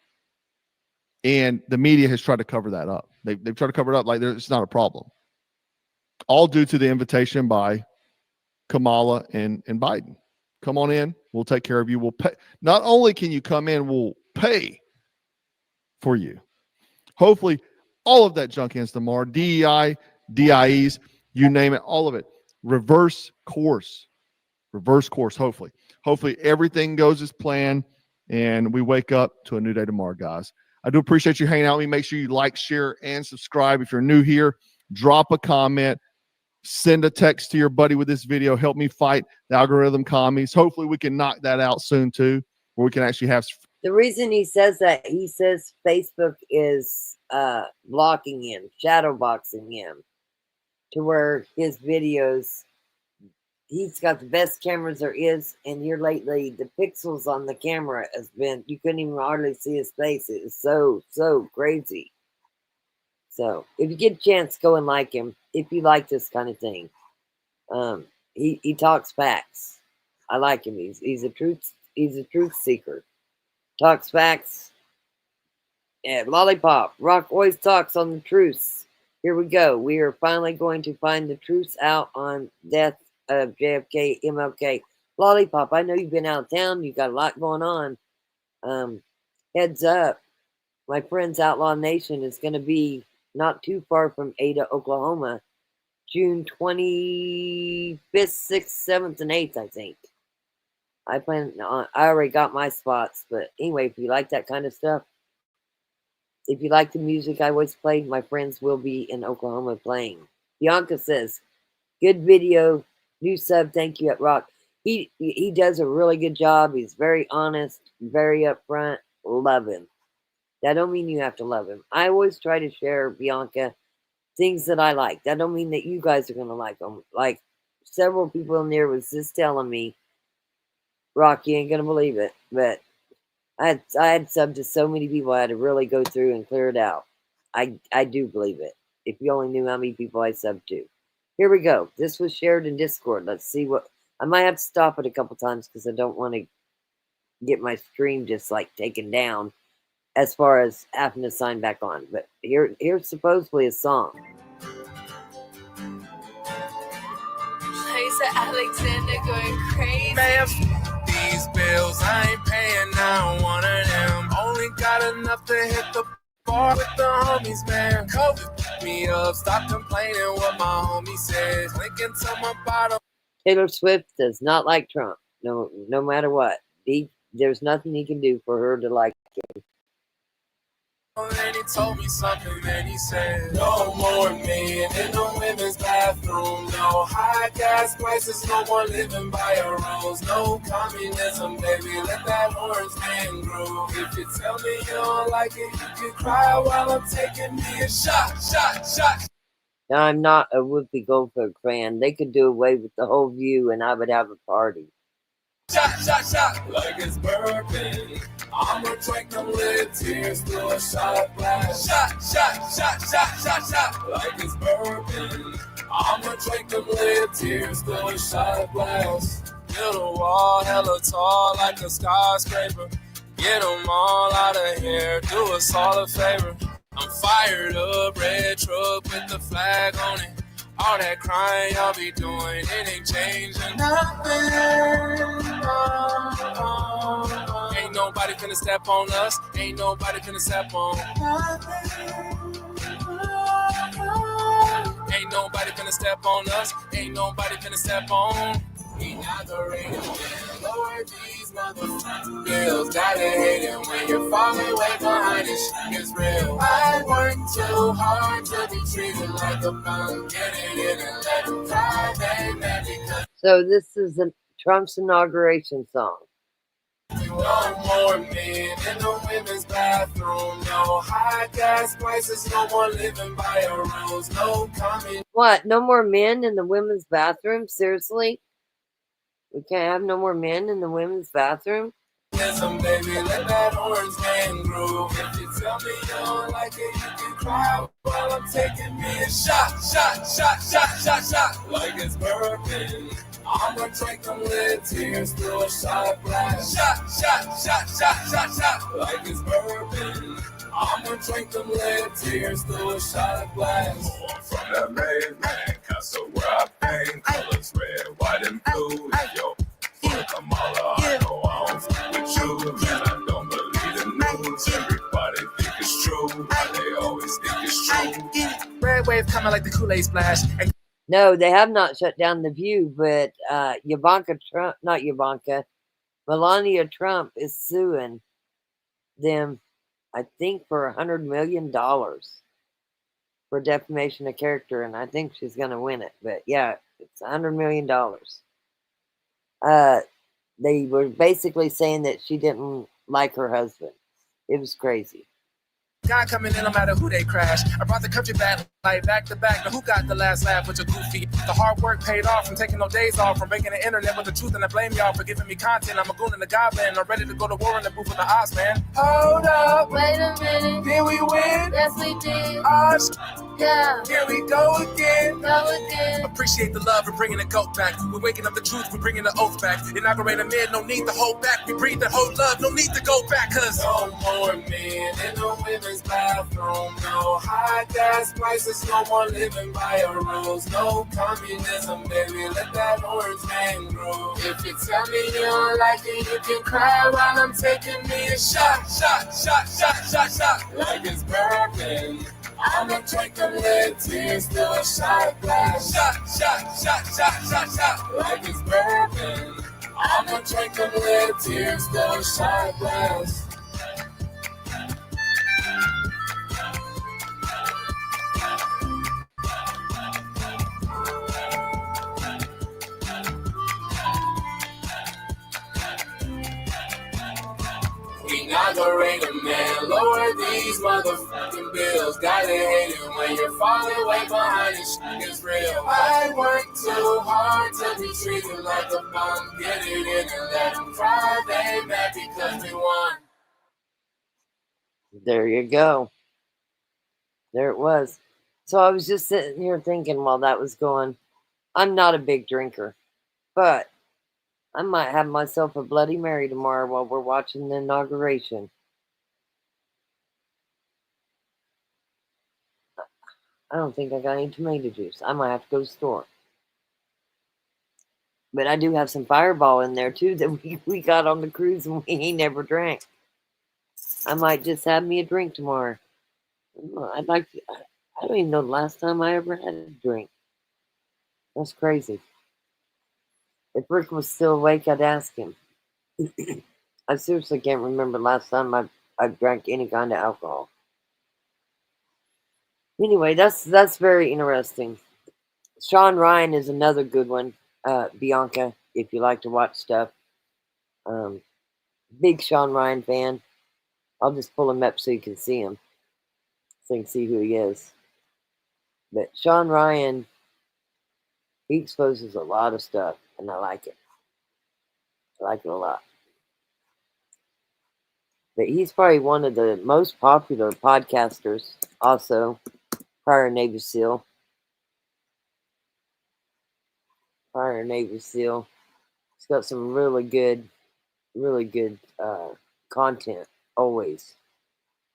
And the media has tried to cover that up. They've tried to cover it up like it's not a problem. All due to the invitation by Kamala and Biden. Come on in. We'll take care of you. We'll pay. Not only can you come in, we'll pay for you. Hopefully, all of that junk ends tomorrow. DEI, DIEs, you name it, all of it. Reverse course. Reverse course, hopefully. Hopefully, everything goes as planned, and we wake up to a new day tomorrow, guys. I do appreciate you hanging out with me. Make sure you like, share, and subscribe. If you're new here, drop a comment. Send a text to your buddy with this video. Help me fight the algorithm commies. Hopefully, we can knock that out soon, too, where we can actually have... The reason he says that, he says Facebook is blocking him, shadow boxing him, to where his videos, he's got the best cameras there is, and here lately, the pixels on the camera has been, you couldn't even hardly see his face. It is so crazy. So, if you get a chance, go and like him, if you like this kind of thing. He talks facts. I like him. He's a truth seeker. Talks facts. Yeah, Lollipop. Rock always talks on the truths. Here we go. We are finally going to find the truths out on death of JFK, MLK. Lollipop, I know you've been out of town. You got a lot going on. Heads up. My friend's Outlaw Nation is going to be not too far from Ada, Oklahoma. June 25th, 6th, 7th, and 8th, I think. I already got my spots, but anyway, if you like that kind of stuff, if you like the music I always play, my friends will be in Oklahoma playing. Bianca says, good video, new sub, thank you at Rock. He does a really good job. He's very honest, very upfront. Love him. That don't mean you have to love him. I always try to share, Bianca, things that I like. That don't mean that you guys are going to like them. Like, several people in there was just telling me, Rock, you ain't going to believe it, but I had subbed to so many people I had to really go through and clear it out. I do believe it. If you only knew how many people I subbed to. Here we go. This was shared in Discord. Let's see what... I might have to stop it a couple times because I don't want to get my stream just like taken down as far as having to sign back on. But here's supposedly a song. Lisa Alexander going crazy. Man, these bills I ain't paying now. One of them only got enough to hit the bar with the homies, man. COVID picked me up. Stop complaining what my homie says. Linking to my bottom. Taylor Swift does not like Trump. No matter what. There's nothing he can do for her to like him. And he told me something, then he said, no more men in the women's bathroom, no high gas prices, no more living by a rose, no communism, baby, let that orange man grow. If you tell me you don't like it, you can cry while I'm taking me a shot. Now, I'm not a Whoopi Goldberg fan. They could do away with the whole View and I would have a party. Shot, like it's bourbon. I'ma drink them lit tears through a shot glass. Shot, like it's bourbon. I'ma drink them lit tears through a shot glass. Middle wall, hella tall, like a skyscraper. Get them all out of here, do us all a favor. I'm fired up, red truck with the flag on it. All that crying y'all be doing, it ain't changing nothing. Ain't nobody finna step on us. Ain't nobody finna step on nothing. Ain't nobody finna step on us. Ain't nobody finna step on. Inaugurated, lower these motherfucking bills. Gotta hate it when you're falling way behind this shit is real. I work too hard to be treated like a bum. Get it in and let them cry, baby, because So this is Trump's inauguration song. no more men in the women's bathroom. No high gas prices, no more living by a rose. No coming. What? No more men in the women's bathroom? Seriously? We can't have no more men in the women's bathroom? Listen, baby, let that orange man groove. If you tell me you don't like it, you can cry while I'm taking me a shot. Like it's bourbon. I'ma drink them lit tears through a shot glass. Shot, like it's bourbon. I'ma drink them lit tears through a shot glass. From that main man, castle where I paint colors red, white, and blue. Yo, Kamala, I know I don't fuck with you, man. I don't believe the news. Everybody think it's true, but they always think it's true. Red wave coming like the Kool-Aid splash. No, they have not shut down the View, but Melania Trump is suing them, I think, for $100 million for defamation of character, and I think she's going to win it. But yeah, it's $100 million. They were basically saying that she didn't like her husband. It was crazy. Guy coming in no matter who they crash. I brought the country back like back to back. Now who got the last laugh with your goofy? The hard work paid off from taking no days off, from breaking the internet with the truth, and I blame y'all for giving me content. I'm a goon and a goblin. I'm ready to go to war in the booth with the odds, man. Hold up. Wait a minute. Did we win? Yes, we did. Yeah. Here we go again. Go again. Appreciate the love and bringing the goat back. We're waking up the truth. We're bringing the oath back. Inaugurate a man. No need to hold back. We breathe the whole love. No need to go back. Cause no more men in the women's bathroom. No high gas prices. No more living by a rose. No communism, baby. Let that orange man grow. If you tell me you don't like it, you can cry while I'm taking me a shot. Like it's bourbon. I'ma drink them lit tears through a shot glass. Shot. Like it's bourbon. I'ma drink them lit tears through a shot glass. Inaugurate a man, lower these motherfucking bills. Gotta hate it when you're falling way behind this shit is real. I work too hard to be treated like a bum. Get it in and let them cry, they mad because we won. There you go. There it was. So I was just sitting here thinking while that was going, I'm not a big drinker, but I might have myself a Bloody Mary tomorrow while we're watching the inauguration. I don't think I got any tomato juice. I might have to go to the store. But I do have some Fireball in there too that we got on the cruise and we ain't never drank. I might just have me a drink tomorrow. I don't even know the last time I ever had a drink. That's crazy. If Rick was still awake, I'd ask him. I seriously can't remember last time I drank any kind of alcohol. Anyway, that's very interesting. Sean Ryan is another good one. Bianca, if you like to watch stuff. Big Sean Ryan fan. I'll just pull him up so you can see him. So you can see who he is. But Sean Ryan, he exposes a lot of stuff, and I like it. I like it a lot. But he's probably one of the most popular podcasters, also, prior Navy SEAL. Prior Navy SEAL. He's got some really good content. Always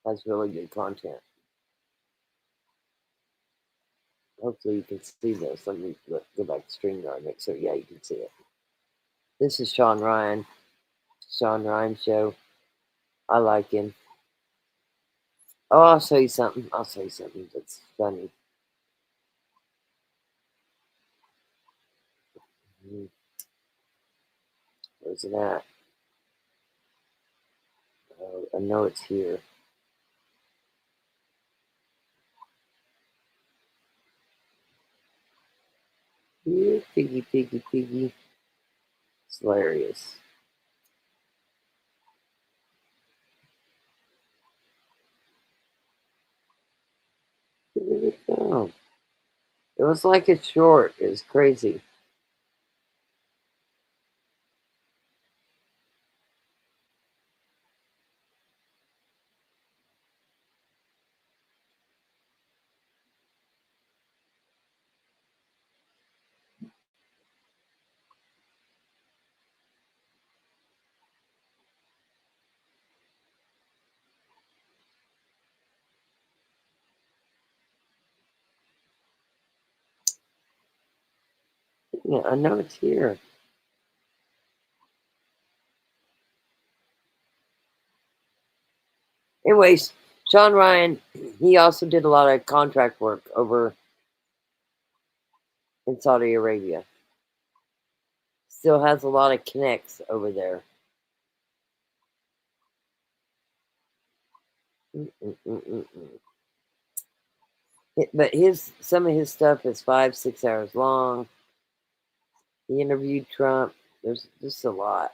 has really good content. Hopefully you can see this. Let me go back to StreamYard, make sure, yeah, you can see it. This is Sean Ryan. Sean Ryan Show. I like him. Oh, I'll show you something. I'll show you something that's funny. Where's it at? Oh, I know it's here. Yeah, piggy. It's hilarious. Where did it go? It was like a short. It was crazy. Yeah, I know it's here. Anyways, Sean Ryan, he also did a lot of contract work over in Saudi Arabia. Still has a lot of connects over there. But some of his stuff is 5-6 hours long. He interviewed Trump. There's just a lot.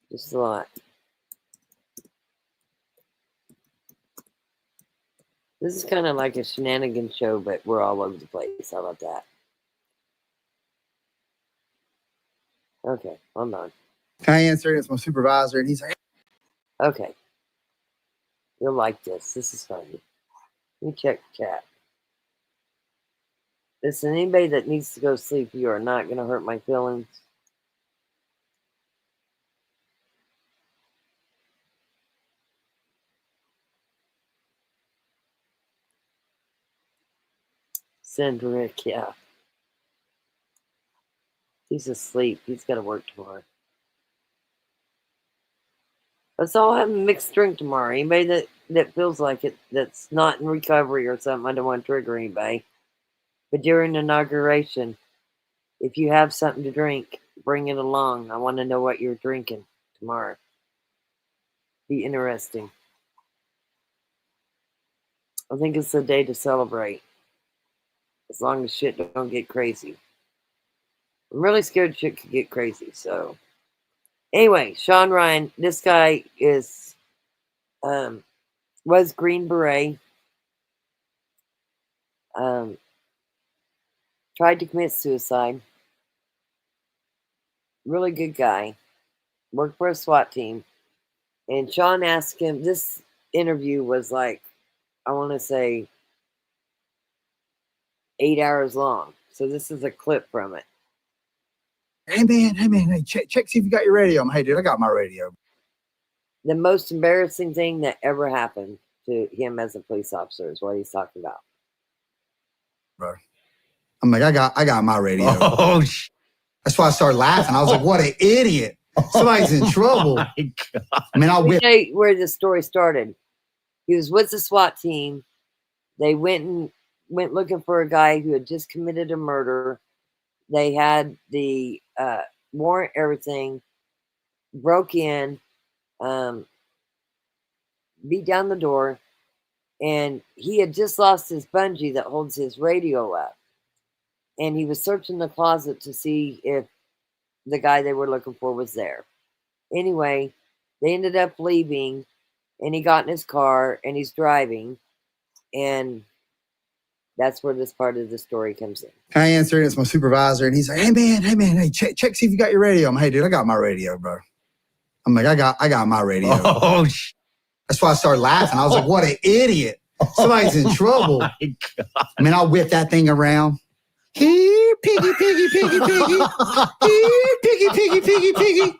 Just a lot. This is kind of like a shenanigan show, but we're all over the place. How about that? Okay, hold on. Can I answer it? It's my supervisor, and he's like, Okay. You'll like this. This is funny. Let me check the chat. Listen, anybody that needs to go to sleep, you are not going to hurt my feelings. Send Rick, yeah. He's asleep. He's got to work tomorrow. Let's all have a mixed drink tomorrow. Anybody that feels like it, that's not in recovery or something, I don't want to trigger anybody. But during the inauguration, if you have something to drink, bring it along. I want to know what you're drinking tomorrow. Be interesting. I think it's a day to celebrate. As long as shit don't get crazy. I'm really scared shit could get crazy, so. Anyway, Sean Ryan, this guy is, was Green Beret. Tried to commit suicide. Really good guy. Worked for a SWAT team. And Sean asked him, this interview was like, I want to say 8 hours long. So this is a clip from it. hey, man, check, see if you got your radio. I'm, hey, dude, I got my radio. The most embarrassing thing that ever happened to him as a police officer is what he's talking about. Bro. I'm like, I got my radio. Oh, that's why I started laughing. I was like, what an idiot. Somebody's in trouble. I mean, I'll tell you where the story started. He was with the SWAT team. They went looking for a guy who had just committed a murder. They had the warrant, everything. Broke in. beat down the door, and he had just lost his bungee that holds his radio up. And he was searching the closet to see if the guy they were looking for was there. Anyway, they ended up leaving, and he got in his car, and he's driving, and that's where this part of the story comes in. I answer, and it's my supervisor, and he's like, hey, man, check, see if you got your radio. I'm like, hey, dude, I got my radio, bro. I'm like, I got my radio. That's why I started laughing. I was like, what an idiot. Somebody's in trouble. I mean, I'll whip that thing around. Here, piggy, piggy, piggy, piggy. Here, piggy, piggy, piggy, piggy.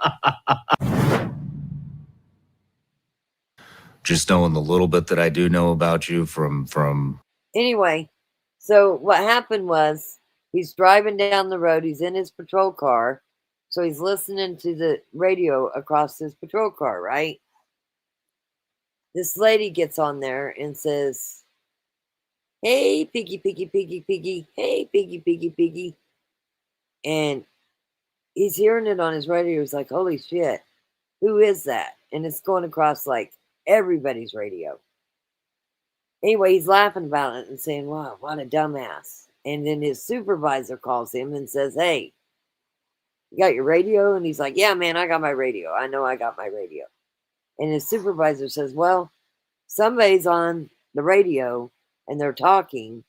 Just knowing the little bit that I do know about you from Anyway, so what happened was he's driving down the road. He's in his patrol car. So he's listening to the radio across his patrol car, right? This lady gets on there and says, hey, piggy, piggy, piggy, piggy. Hey, piggy, piggy, piggy. And he's hearing it on his radio. He's like, holy shit, who is that? And it's going across like everybody's radio. Anyway, he's laughing about it and saying, wow, what a dumbass. And then his supervisor calls him and says, hey, you got your radio? And he's like, yeah, man, I got my radio. I know I got my radio. And his supervisor says, well, somebody's on the radio and they're talking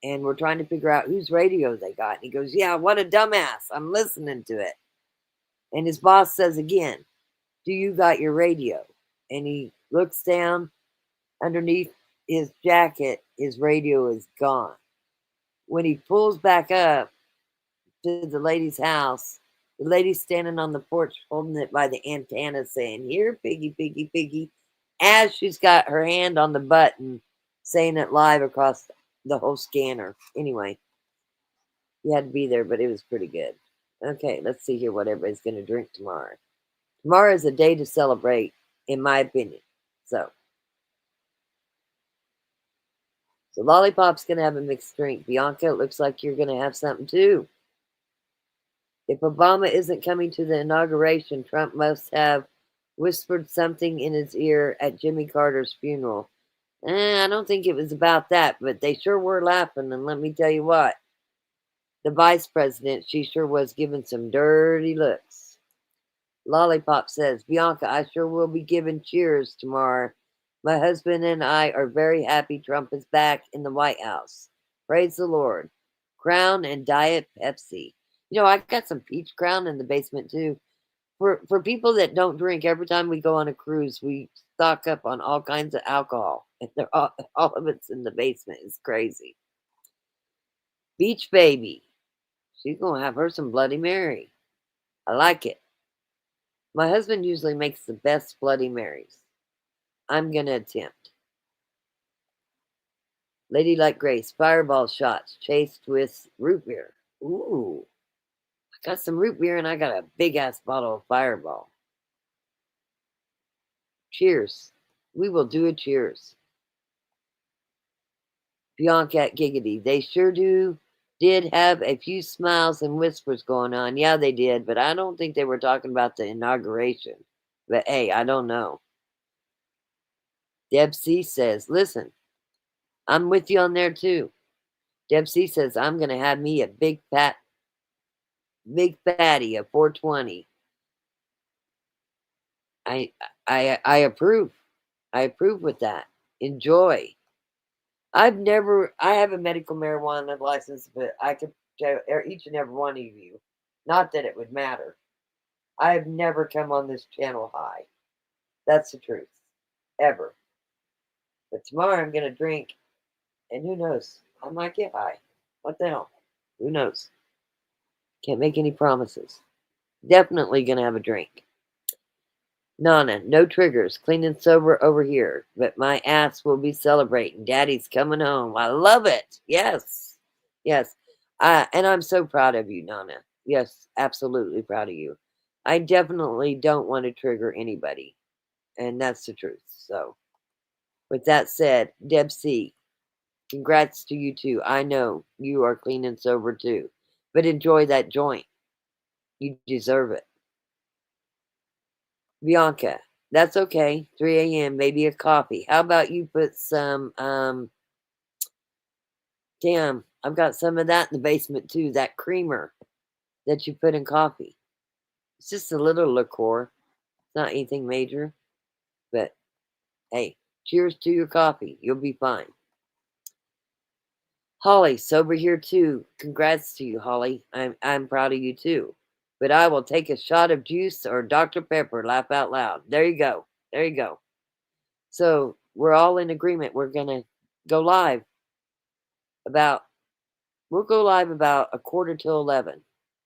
and we're trying to figure out whose radio they got. And he goes, yeah, what a dumbass. I'm listening to it. And his boss says again, do you got your radio? And he looks down underneath his jacket. His radio is gone. When he pulls back up to the lady's house, the lady's standing on the porch holding it by the antenna saying, here, piggy, piggy, piggy, as she's got her hand on the button saying it live across the whole scanner. Anyway, you had to be there, but it was pretty good. Okay, let's see here what everybody's going to drink tomorrow. Tomorrow is a day to celebrate, in my opinion. So Lollipop's going to have a mixed drink. Bianca, it looks like you're going to have something too. If Obama isn't coming to the inauguration, Trump must have whispered something in his ear at Jimmy Carter's funeral. I don't think it was about that, but they sure were laughing. And let me tell you what, the vice president, she sure was giving some dirty looks. Lollipop says, Bianca, I sure will be giving cheers tomorrow. My husband and I are very happy Trump is back in the White House. Praise the Lord. Crown and Diet Pepsi. You know, I got some peach Crown in the basement too. For people that don't drink, every time we go on a cruise, we stock up on all kinds of alcohol. And they're all of it's in the basement. It's crazy. Beach Baby. She's going to have her some Bloody Mary. I like it. My husband usually makes the best Bloody Marys. I'm going to attempt. Ladylike Grace. Fireball shots chased with root beer. Ooh. I got some root beer and I got a big ass bottle of Fireball. Cheers. We will do a cheers. Bianca at Giggity. They sure did have a few smiles and whispers going on. Yeah, they did, but I don't think they were talking about the inauguration. But hey, I don't know. Deb C says, listen, I'm with you on there too. Deb C says, I'm going to have me a big fatty of 420. I approve. I approve with that. Enjoy. I have a medical marijuana license, but I could tell each and every one of you, not that it would matter. I have never come on this channel high. That's the truth. Ever. But tomorrow I'm going to drink, and who knows? I might get high. What the hell? Who knows? Can't make any promises. Definitely going to have a drink. Nana, no triggers. Clean and sober over here. But my ass will be celebrating. Daddy's coming home. I love it. Yes. Yes. And I'm so proud of you, Nana. Yes, absolutely proud of you. I definitely don't want to trigger anybody. And that's the truth. So, with that said, Deb C, congrats to you too. I know you are clean and sober too. But enjoy that joint. You deserve it. Bianca, that's okay. 3 a.m., maybe a coffee. How about you put some, damn, I've got some of that in the basement too, that creamer that you put in coffee. It's just a little liqueur. It's not anything major. But hey, cheers to your coffee. You'll be fine. Holly, sober here too. Congrats to you, Holly. I'm proud of you too. But I will take a shot of juice or Dr. Pepper. Laugh out loud. There you go. There you go. So we're all in agreement. We're gonna go live we'll go live about 11:15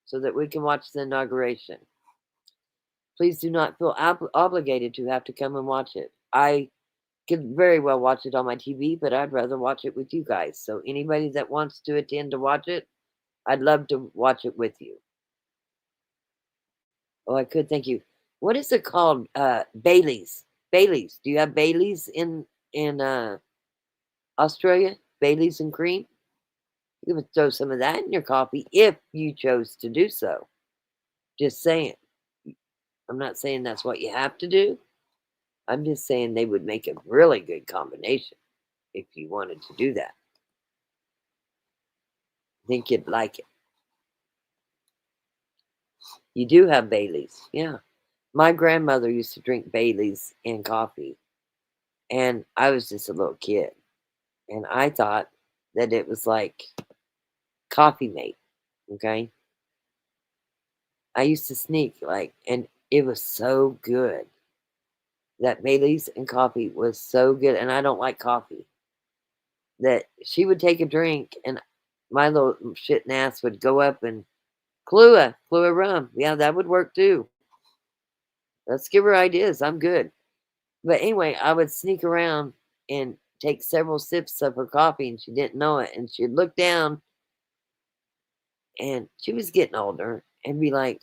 so that we can watch the inauguration. Please do not feel obligated to have to come and watch it. I could very well watch it on my TV, but I'd rather watch it with you guys. So anybody that wants to attend to watch it, I'd love to watch it with you. Oh, I could. Thank you. What is it called? Bailey's. Bailey's. Do you have Bailey's in Australia? Bailey's and cream? You could throw some of that in your coffee if you chose to do so. Just saying. I'm not saying that's what you have to do. I'm just saying they would make a really good combination if you wanted to do that. I think you'd like it. You do have Bailey's, yeah. My grandmother used to drink Bailey's in coffee, and I was just a little kid, and I thought that it was like Coffee Mate, okay? I used to sneak, and it was so good. That Bailey's and coffee was so good, and I don't like coffee. That she would take a drink, and my little shitting ass would go up and Kahlua rum. Yeah, that would work too. Let's give her ideas. I'm good. But anyway, I would sneak around and take several sips of her coffee, and she didn't know it. And she'd look down, and she was getting older, and be like,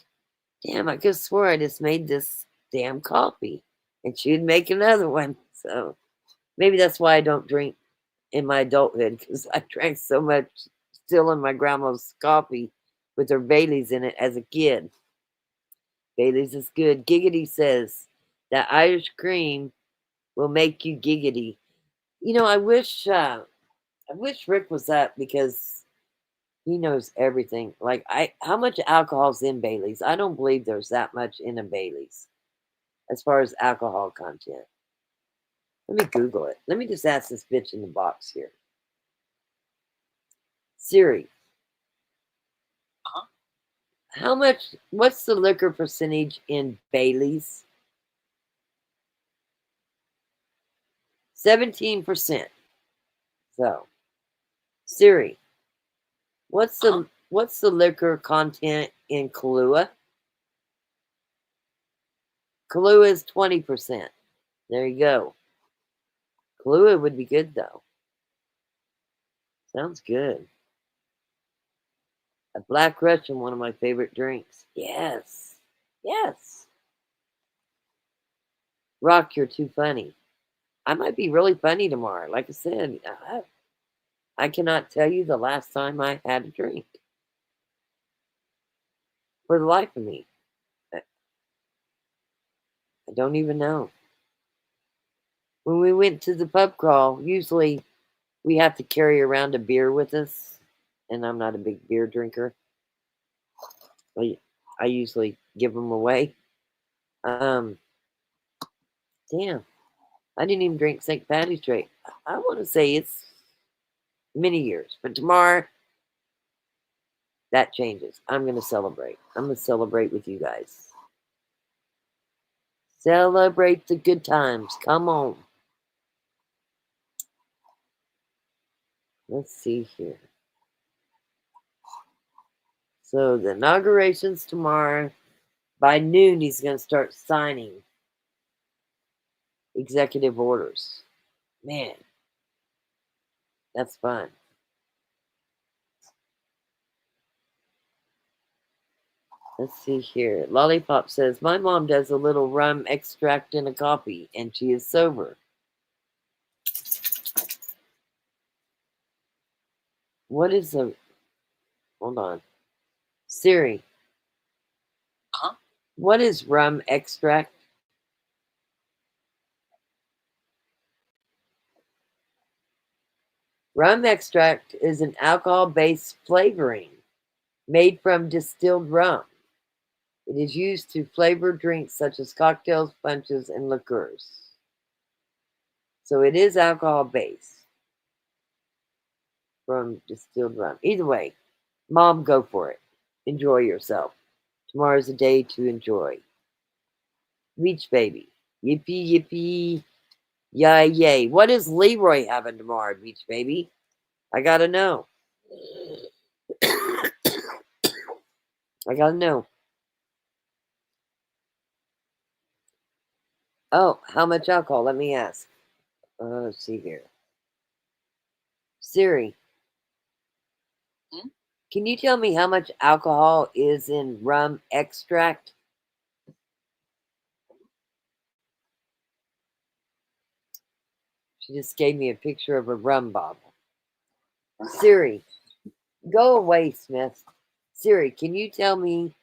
damn, I could have swore I just made this damn coffee. And she'd make another one. So maybe that's why I don't drink in my adulthood, because I drank so much still in my grandma's coffee with her Bailey's in it as a kid. Bailey's is good. Giggity says that Irish cream will make you giggity. You know, I wish Rick was up, because he knows everything. How much alcohol's in Bailey's? I don't believe there's that much in a Bailey's as far as alcohol content. Let me Google it. Let me just ask this bitch in the box here. Siri. What's the liquor percentage in Bailey's? 17%. So, Siri, what's the liquor content in Kahlua? Kahlua is 20%. There you go. Kahlua would be good though. Sounds good. A Black Russian, one of my favorite drinks. Yes. Yes. Rock, you're too funny. I might be really funny tomorrow. Like I said, I cannot tell you the last time I had a drink. For the life of me. I don't even know. When we went to the pub crawl, usually we have to carry around a beer with us. And I'm not a big beer drinker. I usually give them away. Damn. I didn't even drink St. Patty's Day. I want to say it's many years. But tomorrow, that changes. I'm going to celebrate. I'm going to celebrate with you guys. Celebrate the good times. Come on. Let's see here. So the inauguration's tomorrow. By noon, he's going to start signing executive orders. Man, that's fun. Let's see here. Lollipop says, my mom does a little rum extract in a coffee, and she is sober. What is a... Hold on. Siri. What is rum extract? Rum extract is an alcohol-based flavoring made from distilled rum. It is used to flavor drinks such as cocktails, punches, and liqueurs. So it is alcohol-based from distilled rum. Either way, Mom, go for it. Enjoy yourself. Tomorrow's a day to enjoy. Beach baby. Yippee, yippee. Yay, yay. What is Leroy having tomorrow, Beach baby? I gotta know. I gotta know. Oh, how much alcohol? Let me ask. Let's see here. Siri, can you tell me how much alcohol is in rum extract? She just gave me a picture of a rum bottle. Siri, go away, Smith. Siri, can you tell me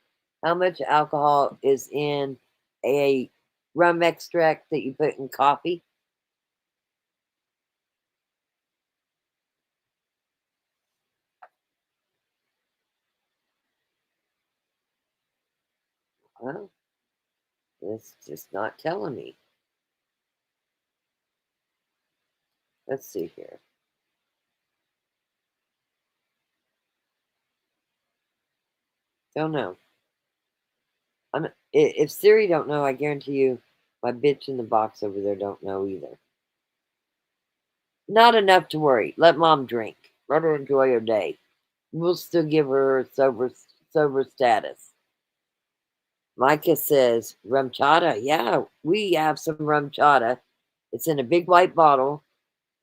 how much alcohol is in a rum extract that you put in coffee? Well, it's just not telling me. Let's see here. Don't know. If Siri don't know, I guarantee you my bitch in the box over there don't know either. Not enough to worry. Let Mom drink. Let her enjoy her day. We'll still give her sober status. Micah says, rum chata. Yeah, we have some rum chata. It's in a big white bottle,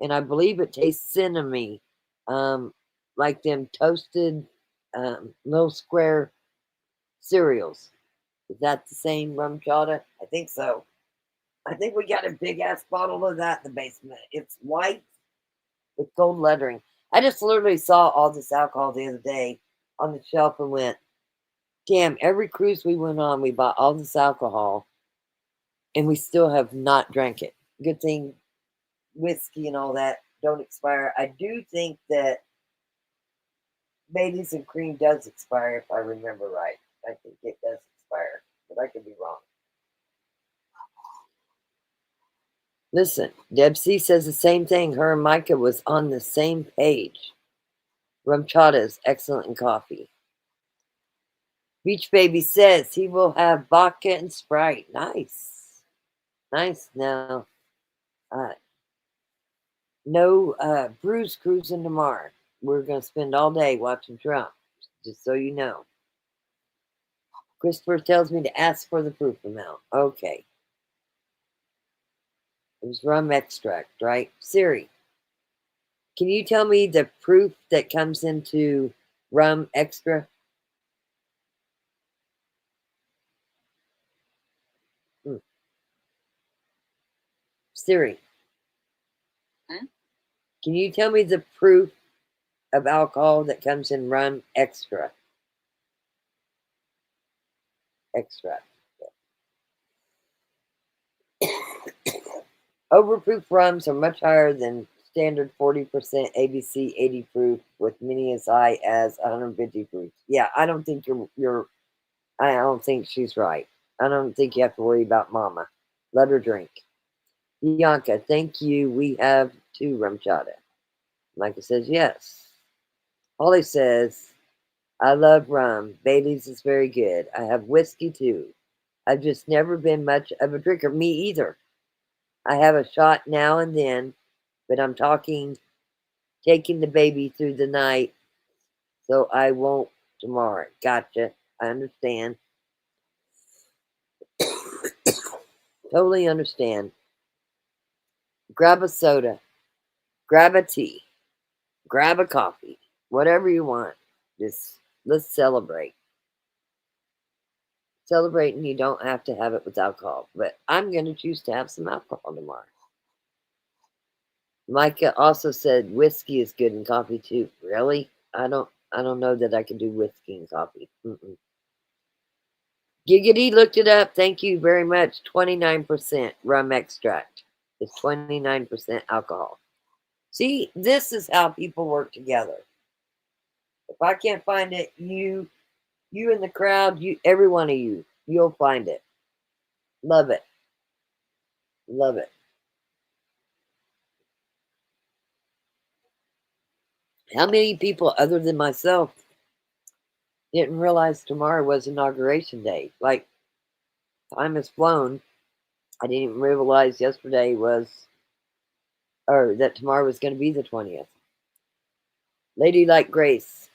and I believe it tastes cinnamon, like them toasted little square cereals. Is that the same rum chata? I think so. I think we got a big ass bottle of that in the basement. It's white with gold lettering. I just literally saw all this alcohol the other day on the shelf and went, damn, every cruise we went on, we bought all this alcohol and we still have not drank it. Good thing whiskey and all that don't expire. I do think that Baileys and cream does expire, if I remember right. I think it does expire, but I could be wrong. Listen, Deb C says the same thing. Her and Micah was on the same page. Rum chata is excellent in coffee. Beach Baby says he will have vodka and Sprite. Nice. Nice. Now, no Bruce cruising tomorrow. We're going to spend all day watching Trump, just so you know. Christopher tells me to ask for the proof amount. Okay. It was rum extract, right? Siri, can you tell me the proof that comes into rum extra? Siri, can you tell me the proof of alcohol that comes in rum extra? Extract. Overproof rums are much higher than standard 40% ABC 80 proof, with many as high as 150 proof. Yeah, I don't think I don't think she's right. I don't think you have to worry about Mama. Let her drink. Bianca, thank you. We have 2 rum chata. Micah says yes. Holly says, I love rum. Bailey's is very good. I have whiskey too. I've just never been much of a drinker. Me either. I have a shot now and then, but I'm taking the baby through the night, so I won't tomorrow. Gotcha. I understand. Totally understand. Grab a soda. Grab a tea. Grab a coffee. Whatever you want. Just let's celebrate. Celebrating, you don't have to have it with alcohol, but I'm going to choose to have some alcohol tomorrow. Micah also said whiskey is good in coffee too. Really? I don't know that I can do whiskey and coffee. Giggity looked it up. Thank you very much. 29% rum extract. It's 29% alcohol. See, this is how people work together. If I can't find it, you in the crowd, every one of you, you'll find it. Love it. Love it. How many people other than myself didn't realize tomorrow was inauguration day? Like, time has flown. I didn't even realize yesterday that tomorrow was going to be the 20th. Lady Like Grace.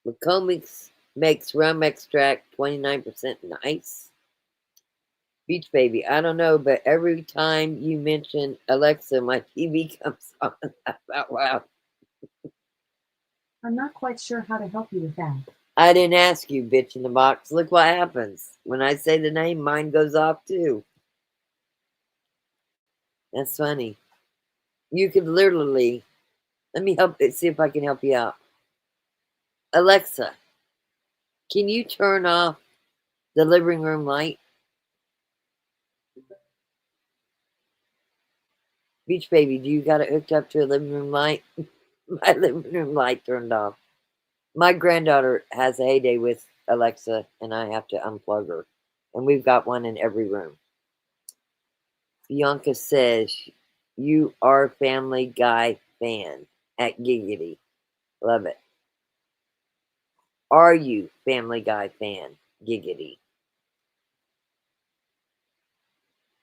McCormick's makes rum extract 29% nice. Beach Baby. I don't know, but every time you mention Alexa, my TV comes on. Wow. I'm not quite sure how to help you with that. I didn't ask you, bitch in the box. Look what happens. When I say the name, mine goes off too. That's funny. You could literally, let me see if I can help you out. Alexa, can you turn off the living room light? Beach Baby, do you got it hooked up to a living room light? My living room light turned off. My granddaughter has a heyday with Alexa, and I have to unplug her. And we've got one in every room. Bianca says, you are Family Guy fan at Giggity. Love it. Are you Family Guy fan? Giggity.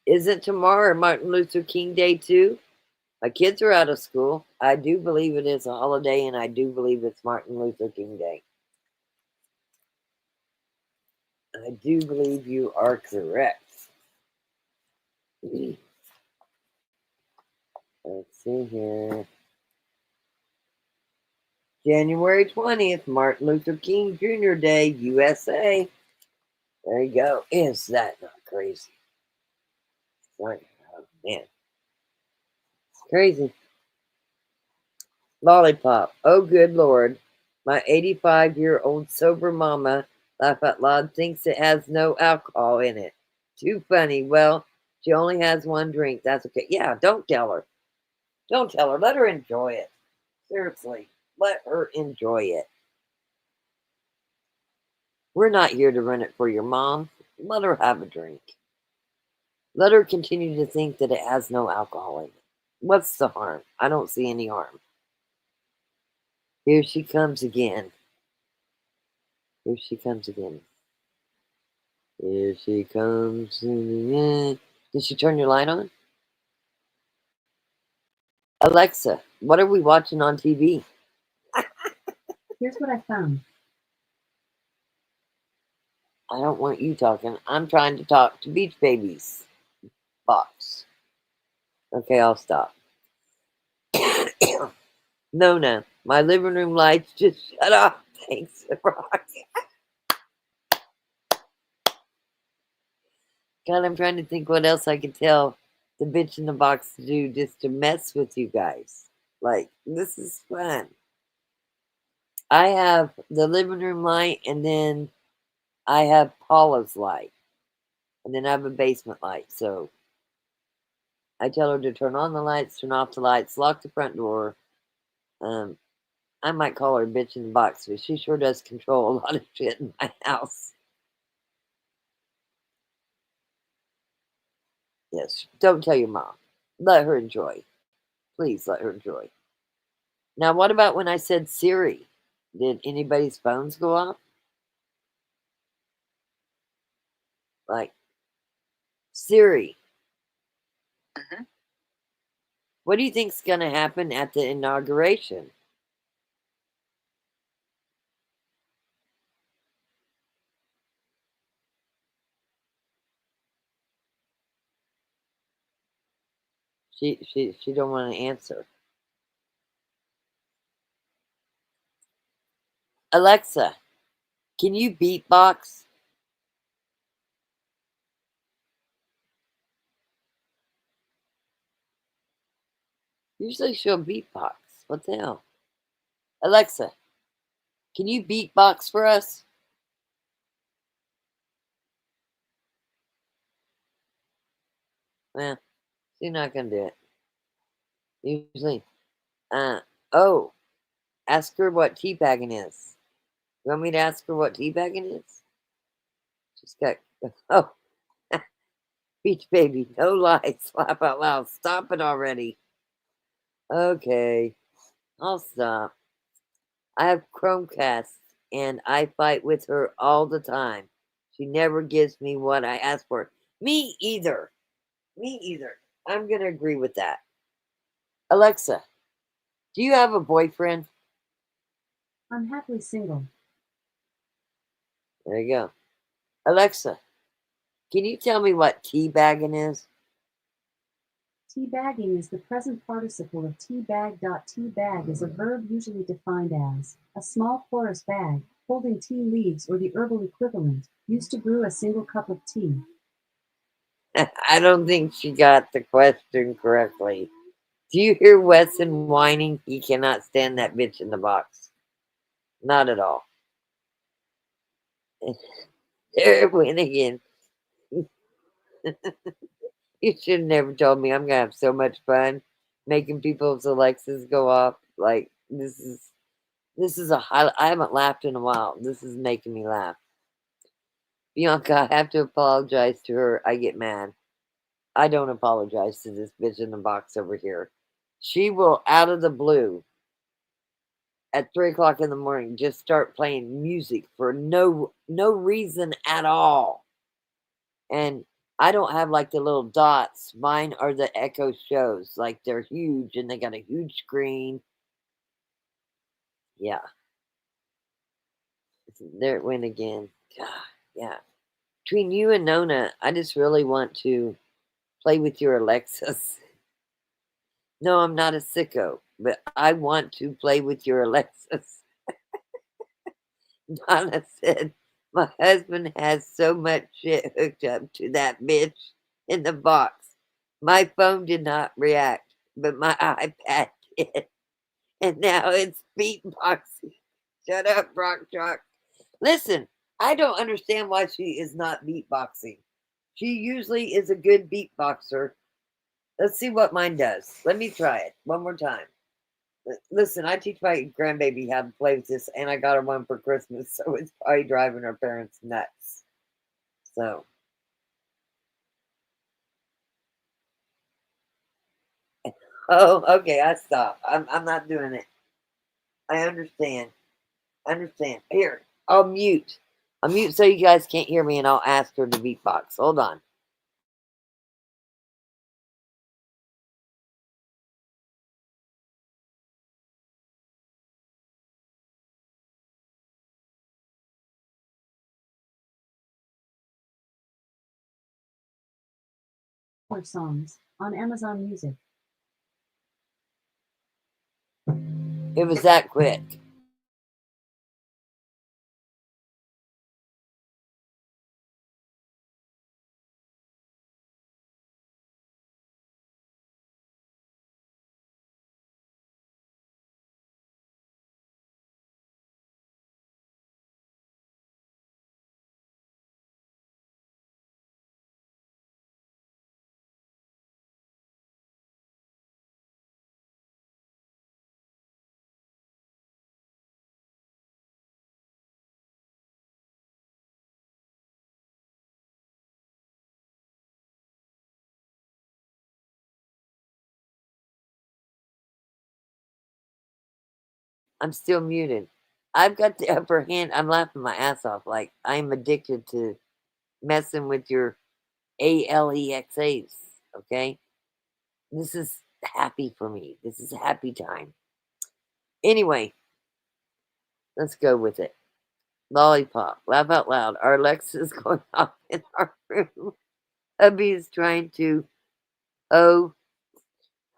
Isn't tomorrow Martin Luther King Day too? My kids are out of school. I do believe it is a holiday, and I do believe it's Martin Luther King Day. I do believe you are correct. Let's see here. January 20th, Martin Luther King Jr. Day, USA. There you go. Is that not crazy? Oh, man. It's crazy. Lollipop. Oh, good Lord. My 85-year-old sober mama, laugh out loud, thinks it has no alcohol in it. Too funny. Well, she only has one drink. That's okay. Yeah, don't tell her. Don't tell her. Let her enjoy it. Seriously. Let her enjoy it. We're not here to run it for your mom. Let her have a drink. Let her continue to think that it has no alcohol in it. What's the harm? I don't see any harm. Here she comes again. Here she comes again. Here she comes again. Did she turn your light on? Alexa, what are we watching on TV? Here's what I found. I don't want you talking. I'm trying to talk to Beach Babies box. Okay, I'll stop. No. My living room lights just shut off. Thanks, Brock. God, I'm trying to think what else I could tell the bitch in the box to do just to mess with you guys. Like, this is fun. I have the living room light, and then I have Paula's light. And then I have a basement light. So I tell her to turn on the lights, turn off the lights, lock the front door. I might call her a bitch in the box, but she sure does control a lot of shit in my house. Yes, don't tell your mom. Let her enjoy. Please let her enjoy. Now, what about when I said Siri? Did anybody's phones go off? Like, Siri. What do you think's going to happen at the inauguration? She don't want to answer. Alexa, can you beatbox? Usually she'll beatbox. What the hell? Alexa, can you beatbox for us? Well, she's not going to do it. Usually. Oh, ask her what teabagging is. You want me to ask her what teabagging is? She's got, oh, Beach Baby, no lies, laugh out loud. Stop it already. Okay, I'll stop. I have Chromecast and I fight with her all the time. She never gives me what I ask for. Me either. Me either. I'm going to agree with that. Alexa, do you have a boyfriend? I'm happily single. There you go. Alexa, can you tell me what teabagging is? Teabagging is the present participle of teabag. Teabag is a verb usually defined as a small porous bag holding tea leaves or the herbal equivalent used to brew a single cup of tea. I don't think she got the question correctly. Do you hear Wesson whining? He cannot stand that bitch in the box. Not at all. There it went again. You should have never told me. I'm gonna have so much fun making people's Alexas go off. Like this is a highlight. I haven't laughed in a while. This is making me laugh. Bianca, I have to apologize to her. I get mad. I don't apologize to this bitch in the box over here. She will, out of the blue, at 3 o'clock in the morning, just start playing music for no reason at all. And I don't have like the little dots. Mine are the Echo shows. Like they're huge and they got a huge screen. Yeah. There it went again. God, yeah. Between you and Nona, I just really want to play with your Alexas. No, I'm not a sicko, but I want to play with your Alexas. Donna said, my husband has so much shit hooked up to that bitch in the box. My phone did not react, but my iPad did. And now it's beatboxing. Shut up, Brock Jock. Listen, I don't understand why she is not beatboxing. She usually is a good beatboxer. Let's see what mine does. Let me try it one more time. Listen, I teach my grandbaby how to play with this, and I got her one for Christmas, so it's probably driving her parents nuts. So. Oh, okay, I stop. I'm not doing it. I understand. Here, I'll mute. I'll mute so you guys can't hear me, and I'll ask her to beatbox. Hold on. Songs on Amazon Music. It was that quick. I'm still muted. I've got the upper hand. I'm laughing my ass off. Like, I'm addicted to messing with your ALEXAs. Okay? This is happy for me. This is a happy time. Anyway, let's go with it. Lollipop. Laugh out loud. Our Alexa's going off in our room. Hubby is trying to. Oh,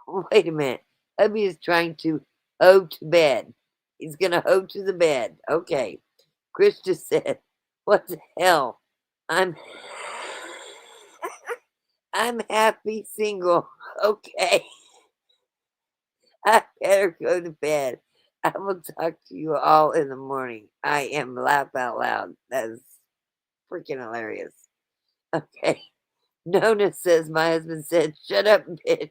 wait a minute. Hubby is trying to hoe to bed. He's going to hoe to the bed. Okay. Chris just said, what the hell? I'm happy single. Okay. I better go to bed. I will talk to you all in the morning. I am laugh out loud. That is freaking hilarious. Okay. Nona says, my husband said, shut up, bitch.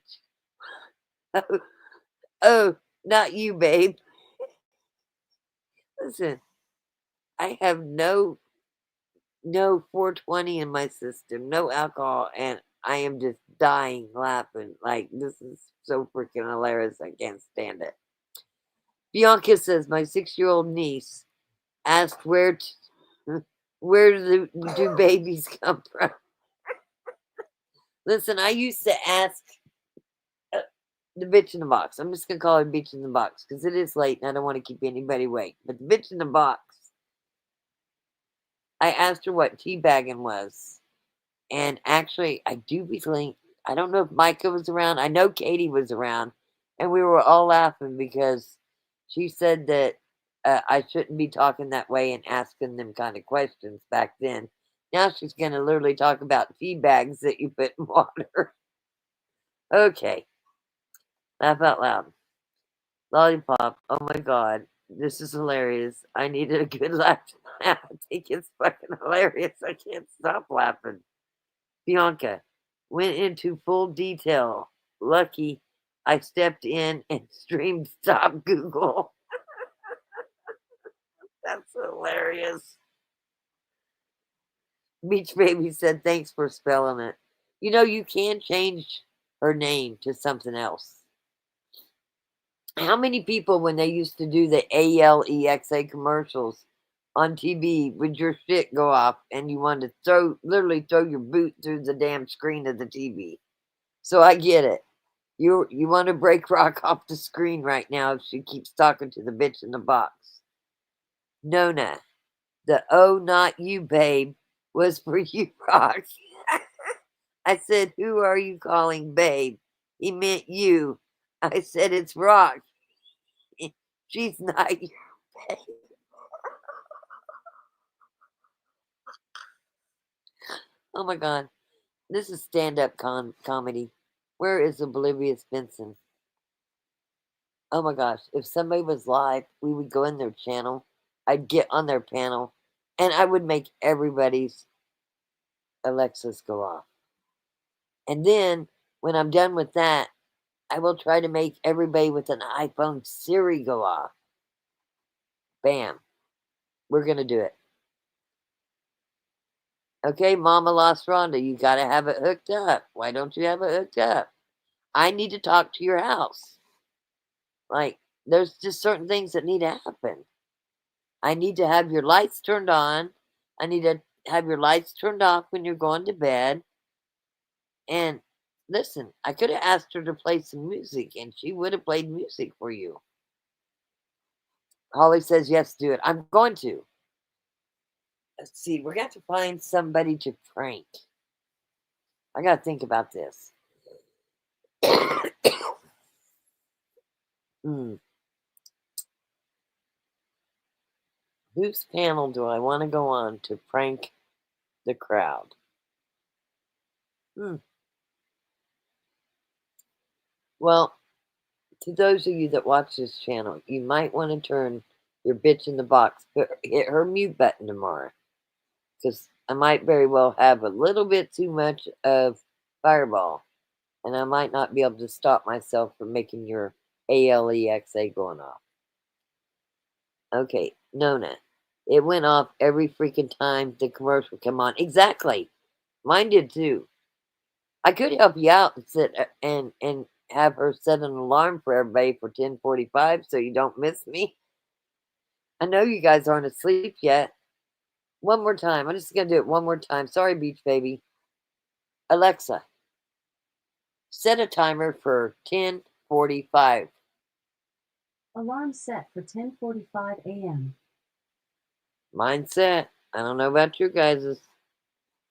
Oh, not you, babe. Listen, I have no 420 in my system, no alcohol, and I am just dying laughing. Like, this is so freaking hilarious. I can't stand it. Bianca says, my 6-year-old niece asked where do babies come from? Listen, I used to ask the bitch in the box. I'm just going to call her bitch in the box because it is late and I don't want to keep anybody waiting. But the bitch in the box, I asked her what teabagging was. And actually, I do believe, I don't know if Micah was around. I know Katie was around. And we were all laughing because she said that I shouldn't be talking that way and asking them kind of questions back then. Now she's going to literally talk about tea bags that you put in water. Okay. Laugh out loud. Lollipop. Oh my god. This is hilarious. I needed a good laugh tonight. I think it's fucking hilarious. I can't stop laughing. Bianca went into full detail. Lucky I stepped in and streamed Stop Google. That's hilarious. Beach Baby said, thanks for spelling it. You know, you can change her name to something else. How many people, when they used to do the ALEXA commercials on TV, would your shit go off and you wanted to literally throw your boot through the damn screen of the TV? So I get it. You want to break Rock off the screen right now if she keeps talking to the bitch in the box. Nona, the oh, not you, babe, was for you, Rock. I said, who are you calling babe? He meant you. I said, it's Rock. She's not your babe. Oh my god. This is stand-up comedy. Where is Oblivious Benson? Oh my gosh. If somebody was live, we would go in their channel. I'd get on their panel. And I would make everybody's Alexas go off. And then, when I'm done with that, I will try to make everybody with an iPhone Siri go off. Bam. We're going to do it. Okay, Mama Lost Rhonda, you got to have it hooked up. Why don't you have it hooked up? I need to talk to your house. Like, there's just certain things that need to happen. I need to have your lights turned on. I need to have your lights turned off when you're going to bed. And listen, I could have asked her to play some music, and she would have played music for you. Holly says, yes, do it. I'm going to. Let's see. We're going to find somebody to prank. I got to think about this. Whose panel do I want to go on to prank the crowd? Well, to those of you that watch this channel, you might want to turn your bitch in the box, hit her mute button tomorrow. Because I might very well have a little bit too much of Fireball. And I might not be able to stop myself from making your ALEXA going off. Okay, Nona. It went off every freaking time the commercial came on. Exactly. Mine did too. I could help you out and sit and have her set an alarm for everybody for 10:45 so you don't miss me. I know you guys aren't asleep yet. One more time. I'm just going to do it one more time. Sorry, Beach Baby. Alexa, set a timer for 10:45. Alarm set for 10:45 a.m. Mine set. I don't know about your guys's.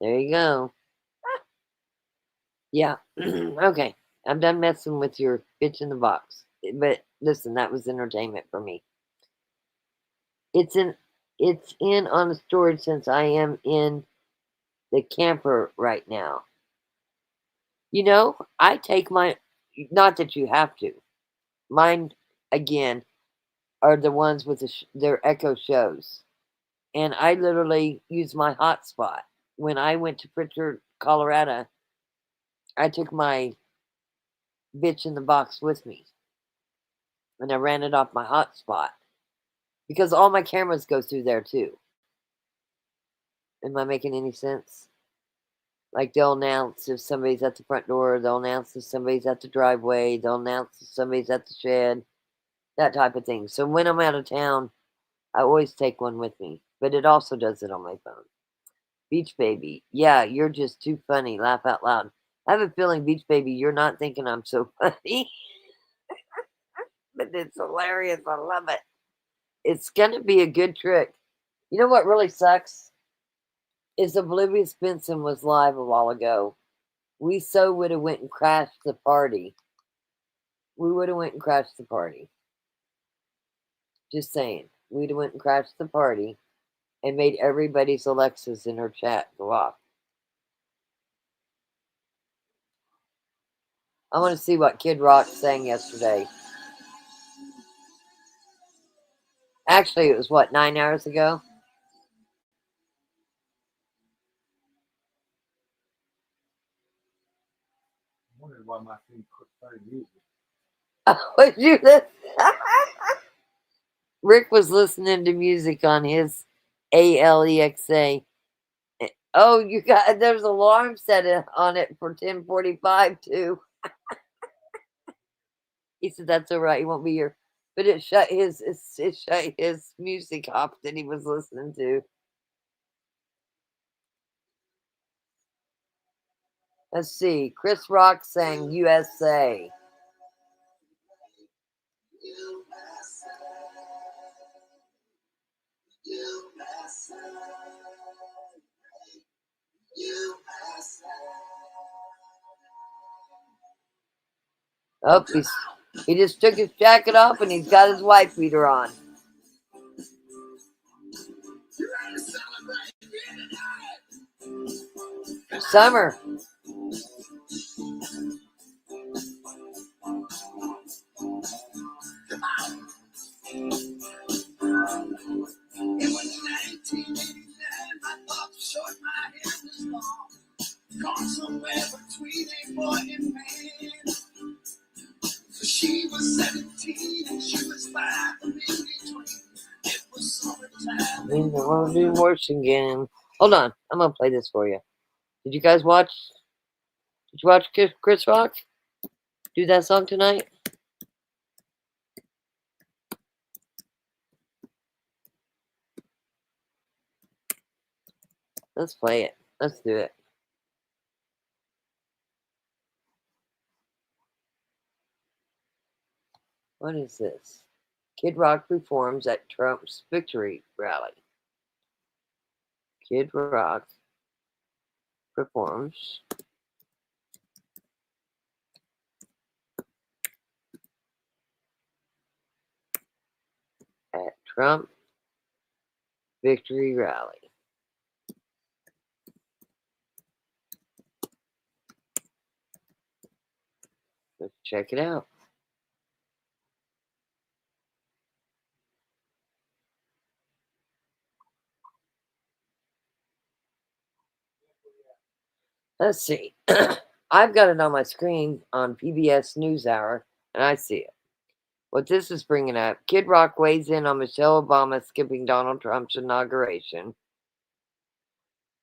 There you go. Yeah. Okay. I'm done messing with your bitch in the box. But listen, that was entertainment for me. It's in on the storage since I am in the camper right now. You know, I take my, not that you have to. Mine, again, are the ones with their Echo shows. And I literally use my hotspot. When I went to Pritchard, Colorado, I took my bitch in the box with me. and I ran it off my hotspot because all my cameras go through there too. Am I making any sense? Like they'll announce if somebody's at the front door, they'll announce if somebody's at the driveway, they'll announce if somebody's at the shed, that type of thing. So when I'm out of town, I always take one with me, but it also does it on my phone. Beach Baby, yeah, you're just too funny. Laugh out loud. I have a feeling, Beach Baby, you're not thinking I'm so funny. But it's hilarious. I love it. It's going to be a good trick. You know what really sucks? Is Oblivious Benson was live a while ago. We so would have went and crashed the party. We would have went and crashed the party. Just saying. We'd have went and crashed the party and made everybody's Alexas in her chat go off. I want to see what Kid Rock sang yesterday. Actually, it was what, 9 hours ago? I wondered why my thing quit playing music. Would you listen? Rick was listening to music on his Alexa. Oh, you got there's an alarm set on it for 10:45 too. He said that's all right. He won't be here, but it shut his music off that he was listening to. Let's see. Chris Rock sang USA. Oh, he just took his jacket off and he's got his wife beater on. Summer. Gone somewhere between a boy and man. So she was 17 and she was 5 in between. It was summertime. In the Lonely Worse again. Hold on, I'm gonna play this for you. Did you guys watch? Did you watch Chris Rock do that song tonight? Let's play it. Let's do it. What is this? Kid Rock performs at Trump's victory rally. Kid Rock performs at Trump victory rally. Let's check it out. Let's see. I've got it on my screen on PBS NewsHour, and I see it. What this is bringing up, Kid Rock weighs in on Michelle Obama skipping Donald Trump's inauguration.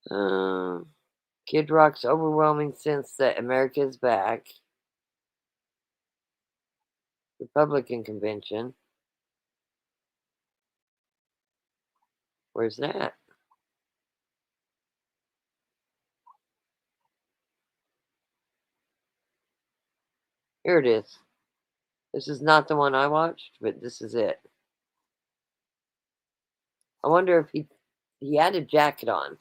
Kid Rock's overwhelming sense that America is back. Republican convention. Where's that? Here it is. This is not the one I watched, but this is it. I wonder if he had a jacket on.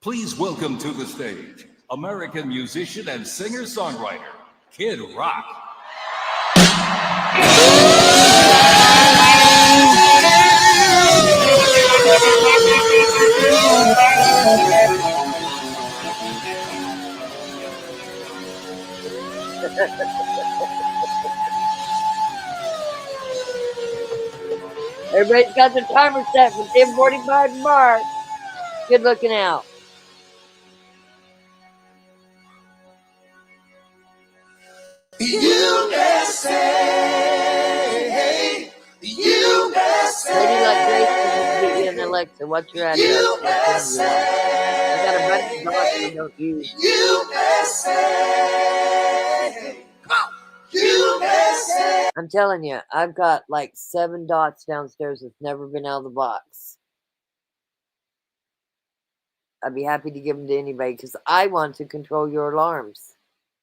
Please welcome to the stage American musician and singer-songwriter, Kid Rock. Everybody's got their timer set for 10:45 tomorrow. Good looking out. USA, USA. Lady like Grace can get you an Alexa. What's your address? USA, I got a bunch of dogs I don't use. USA, USA. I'm telling you, I've got like 7 dots downstairs that's never been out of the box. I'd be happy to give them to anybody because I want to control your alarms.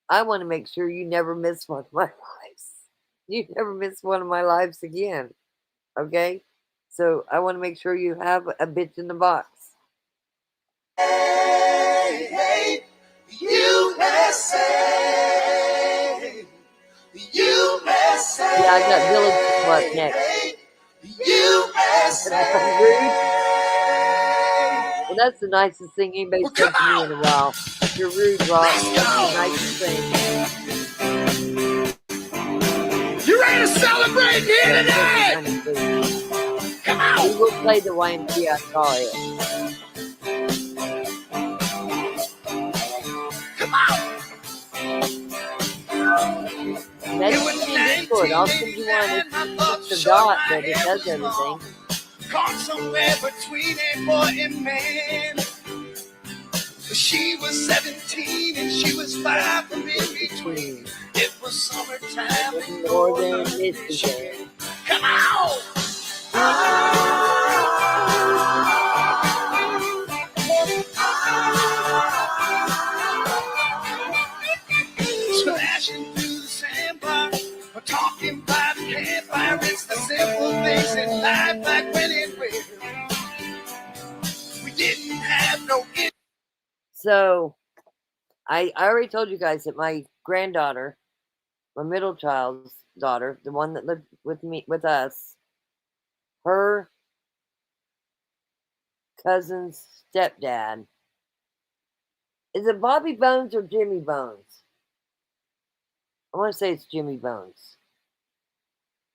I want to make sure you never miss one of my lives. You never miss one of my lives again. Okay? So I want to make sure you have a bitch in the box. Hey, USA, USA. Yeah, I got Village Club next. USA. Well, that's the nicest thing anybody's said to me in a while. You're rude, Ross. That's the nicest thing. You ready to celebrate here today? Come on. We will play the YMCA, I call it. Come on. Message me in Discord. I'll send you one. It's a dot, but it does everything. Caught somewhere between a boy and man. She was 17 and she was 5 from in between. It was summertime in Northern Michigan. Come on! Splashing through the sandbar, or talking by the campfire. It's the simple things in life, like when it rained. We didn't have no. So, I already told you guys that my granddaughter, my middle child's daughter, the one that lived with us, her cousin's stepdad, is it Bobby Bones or Jimmy Bones? I want to say it's Jimmy Bones.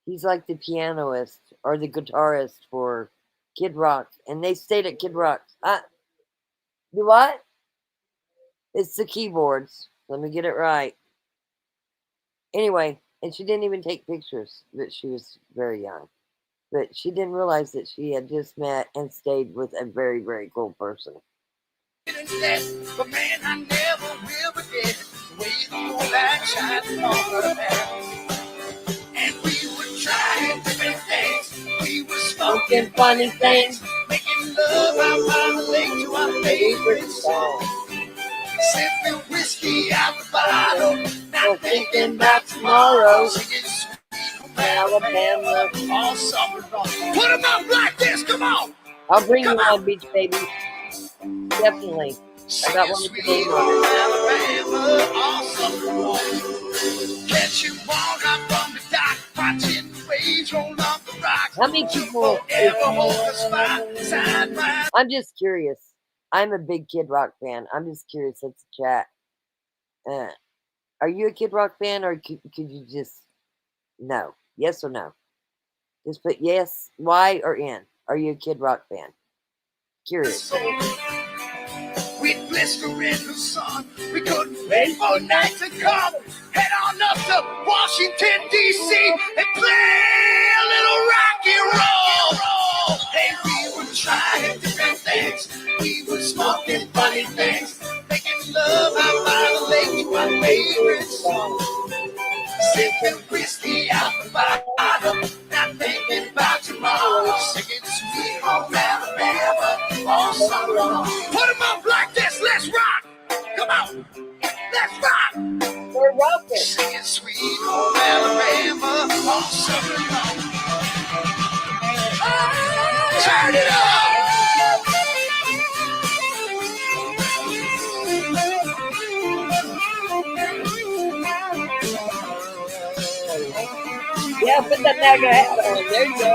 He's like the pianist or the guitarist for Kid Rock, and they stayed at Kid Rock. Do what? It's the keyboards. Let me get it right. Anyway, and she didn't even take pictures, but she was very young. But she didn't realize that she had just met and stayed with a very, very cool person. But man, I never will forget the way the moonlight shined on her hair. And we were trying different things. We were smoking funny things, making love out by the lake to our favorite song. Sipping whiskey out the bottle, not thinking about tomorrow. Singing Sweet Home Alabama all summer long. Put them up like this, come on. I'll bring you one, Beach Baby. Definitely. I got one with the name on it. All summer long. Catch you walk up on the dock, watching the waves roll off the rocks. How many people? I'm just curious. I'm a big Kid Rock fan. I'm just curious. Let's chat. Are you a Kid Rock fan, or could you just no? Yes or no? Just put yes, Y, or N. Are you a Kid Rock fan? Curious. We'd blister in the sun. We couldn't wait for night to come. Head on up to Washington, D.C. and play a little rock and roll. Hey, we were trying different things. We were smoking funny things. Making love out by the lake to our favorite song. Sipping whiskey out the bottom. Not thinking about tomorrow. Singing Sweet Home Alabama all summer long. Put them up like this. Let's rock. Come on. Let's rock. We're rocking. Singing Sweet Home Alabama all summer long. Turn it up. Yeah, put that MAGA hat on. There you go.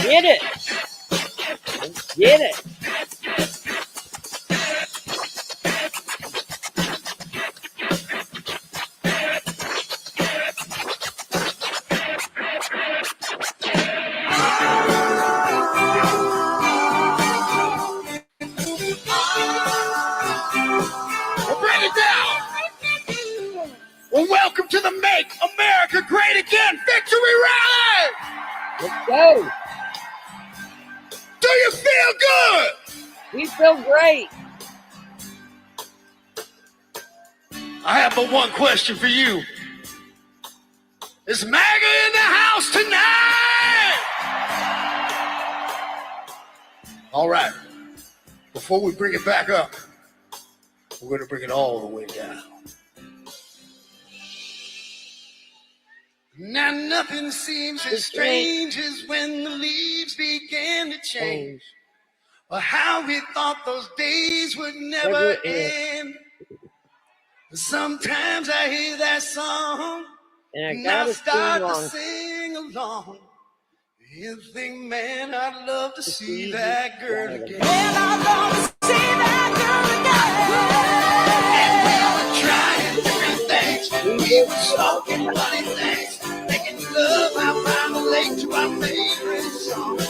Get it. Get it. Well, welcome to the Make America Great Again Victory Rally! Let's go. Do you feel good? We feel great. I have but one question for you. Is MAGA in the house tonight? All right. Before we bring it back up, we're going to bring it all the way down. Now nothing seems as strange as when the leaves begin to change, or how we thought those days would never end. Sometimes I hear that song and I start to sing along. You think, man, I'd love to see that girl again. Man, I'd love to see that girl again. And we were trying different things. We were smoking funny things, making love out by the lake to our favorite song.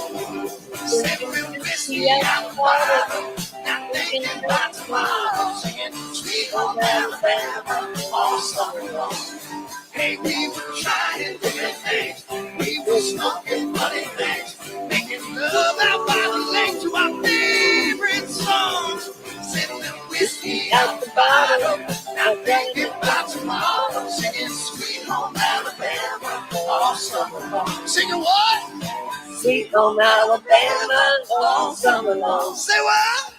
Sipping whiskey out the bottle, not thinking about tomorrow. Singing Sweet Home Alabama all summer long. Hey, we were trying different things. We were smoking funny things, making love out by the lake to our favorite songs. Sipping whiskey out the bottle, not thinking about tomorrow. Singing Sweet Home Alabama all summer long. Singing what? Sweet Home Alabama all summer long. Say what?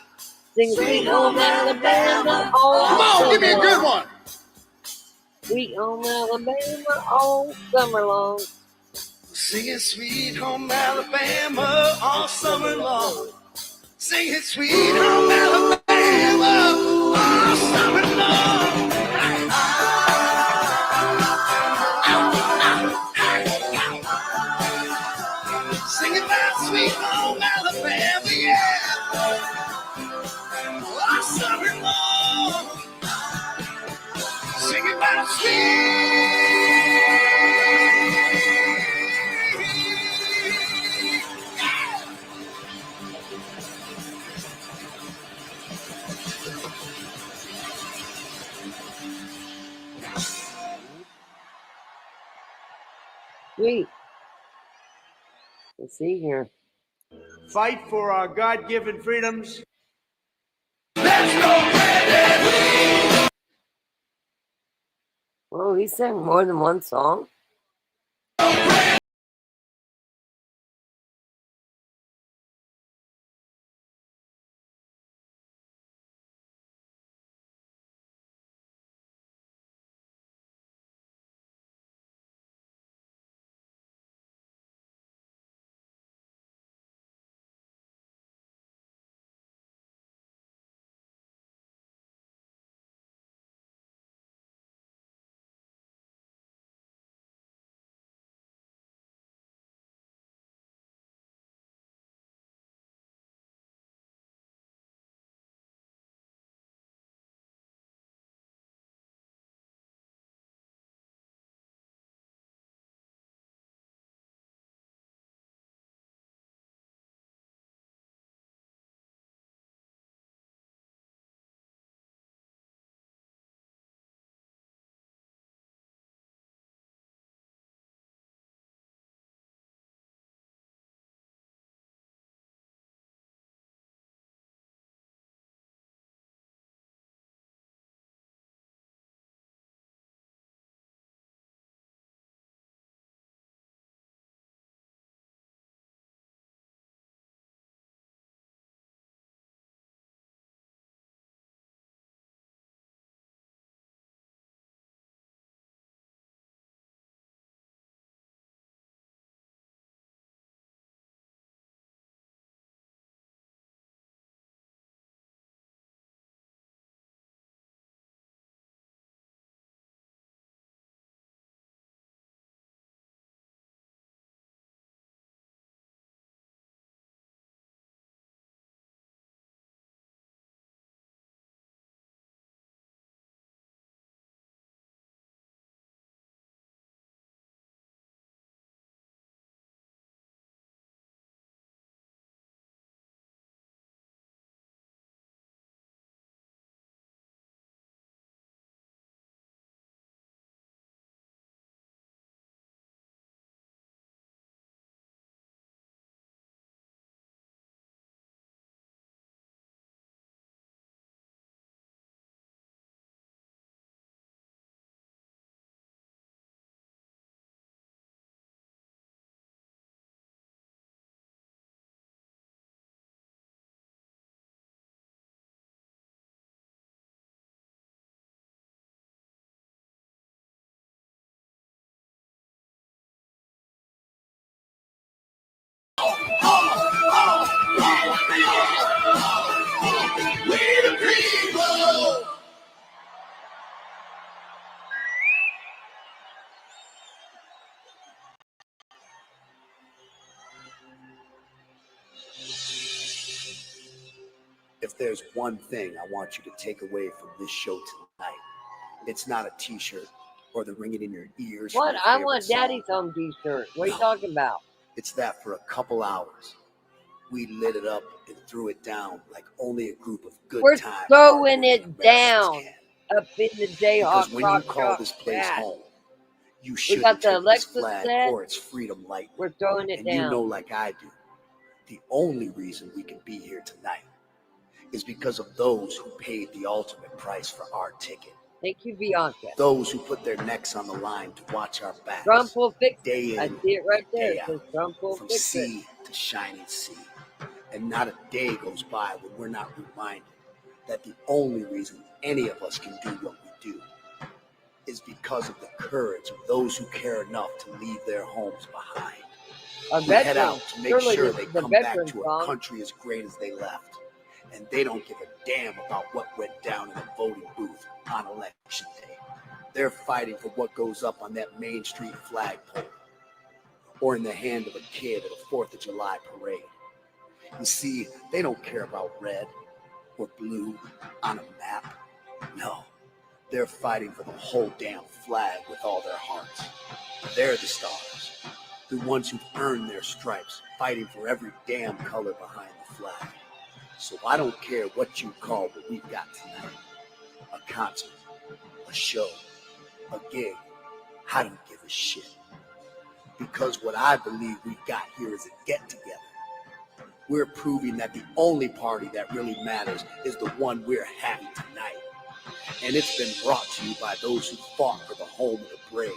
Sing Sweet Home Alabama all Come on, give me a good one. Sweet Home Alabama all summer long. Singing Sweet Home Alabama all summer long. Singing Sweet Home Alabama all summer long. Singing about Sweet Home Alabama, yeah. All summer long. Singing about Sweet. Let's see here. Fight for our God-given freedoms. Oh, he sang more than one song. If there's one thing I want you to take away from this show tonight, it's not a t-shirt or the ringing in your ears. from What? your I favorite want song. Daddy's home t-shirt. What are you No. talking about? It's that for a couple hours, we lit it up and threw it down like only a group of good We're time throwing hardworking it Americans down can. up in the Jayhawk Because when you Rock call Chalk this place Chat. home, you We shouldn't got the take this Alexa flag set. or its freedom lightly. We're throwing it And you down. know, like I do, the only reason we can be here tonight is because of those who paid the ultimate price for our ticket. Thank you, Bianca. Those who put their necks on the line to watch our backs. Trump will fix day it. I in, see it right there. day It says out, Trump will from fix it. sea to shining sea. And not a day goes by when we're not reminded that the only reason any of us can do what we do is because of the courage of those who care enough to leave their homes behind. A Who head veteran. out to make Surely sure this they is a come back veteran to a song. country as great as they left. And they don't give a damn about what went down in a voting booth on election day. They're fighting for what goes up on that Main Street flagpole or in the hand of a kid at a 4th of July parade. You see, they don't care about red or blue on a map. No, they're fighting for the whole damn flag with all their hearts. They're the stars, the ones who've earned their stripes, fighting for every damn color behind the flag. So I don't care what you call what we've got tonight. A concert, a show, a gig. I don't give a shit. Because what I believe we've got here is a get-together. We're proving that the only party that really matters is the one we're having tonight. And it's been brought to you by those who fought for the home of the brave.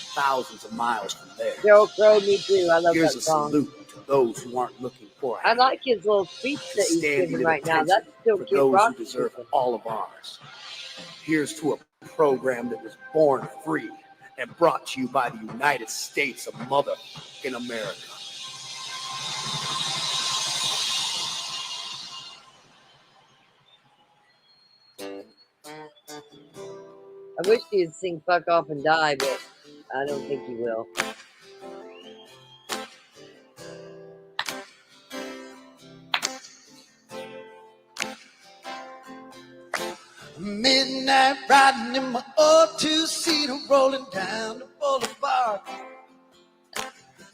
Thousands of miles from there. Joe Crow, me too. I love Here's that a song. salute to those who aren't looking for a I like his little speech that he's standing giving at right now. attention That's still for Kid those Rock. who deserve all of ours. Here's to a program that was born free and brought to you by the United States of motherfucking America. I wish he'd sing "Fuck Off and Die," but I don't think he will. Midnight riding in my old two-seater, rolling down the boulevard.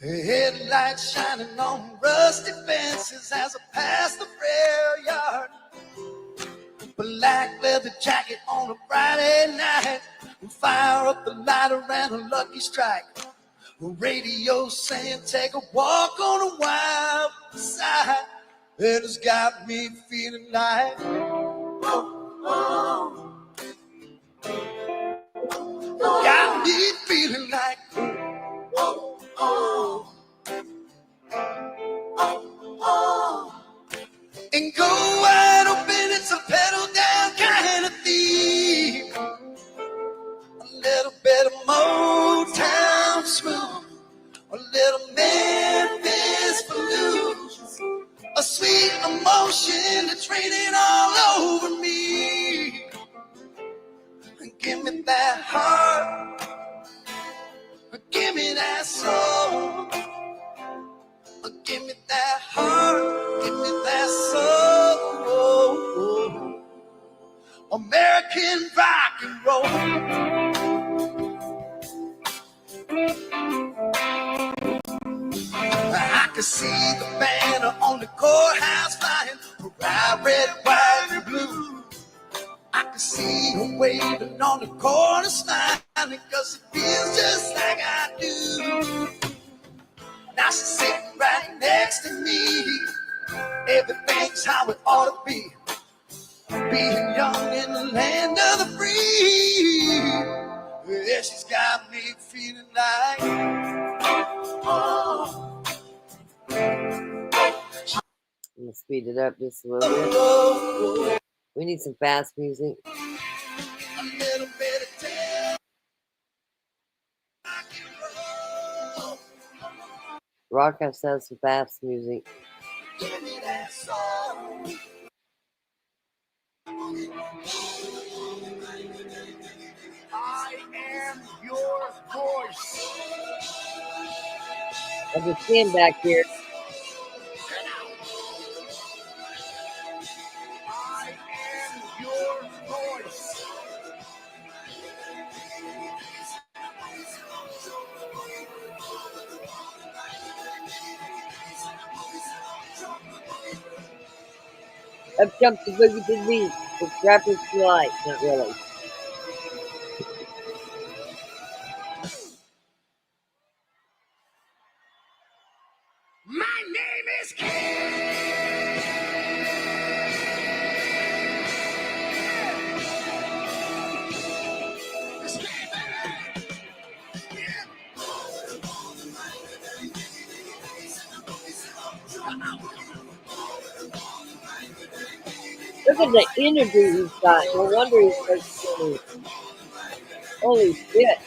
Headlights shining on rusty fences as I pass the rail yard. Black leather jacket on a Friday night. Fire up the lighter and a lucky strike. Radio saying take a walk on a wild side. It has got me feeling like got me feeling like and go wide open, it's a pedal down kind of theme. A little bit of Motown smooth, a little Memphis blues, a sweet emotion that's raining all over me. Give me that heart, give me that soul, give me that heart, give me that soul. American rock and roll. I can see the banner on the courthouse flying, bright red, white, and blue. I can see her waving on the corner smiling, cause it feels just like I do. Now she's sitting right next to me. Everything's how it ought to be. Being young in the land of the free. Yeah, she's got me feeling like I'm gonna speed it up just a little bit. We need some fast music. a little bit of tale. Rock has some fast music. Give me that soul. I am your voice. I just stand back here. Up jumps the boogie to the beat. The rappers delight. Not really. My name is Look at the energy he's got. No wonder he's so skinny. Holy shit.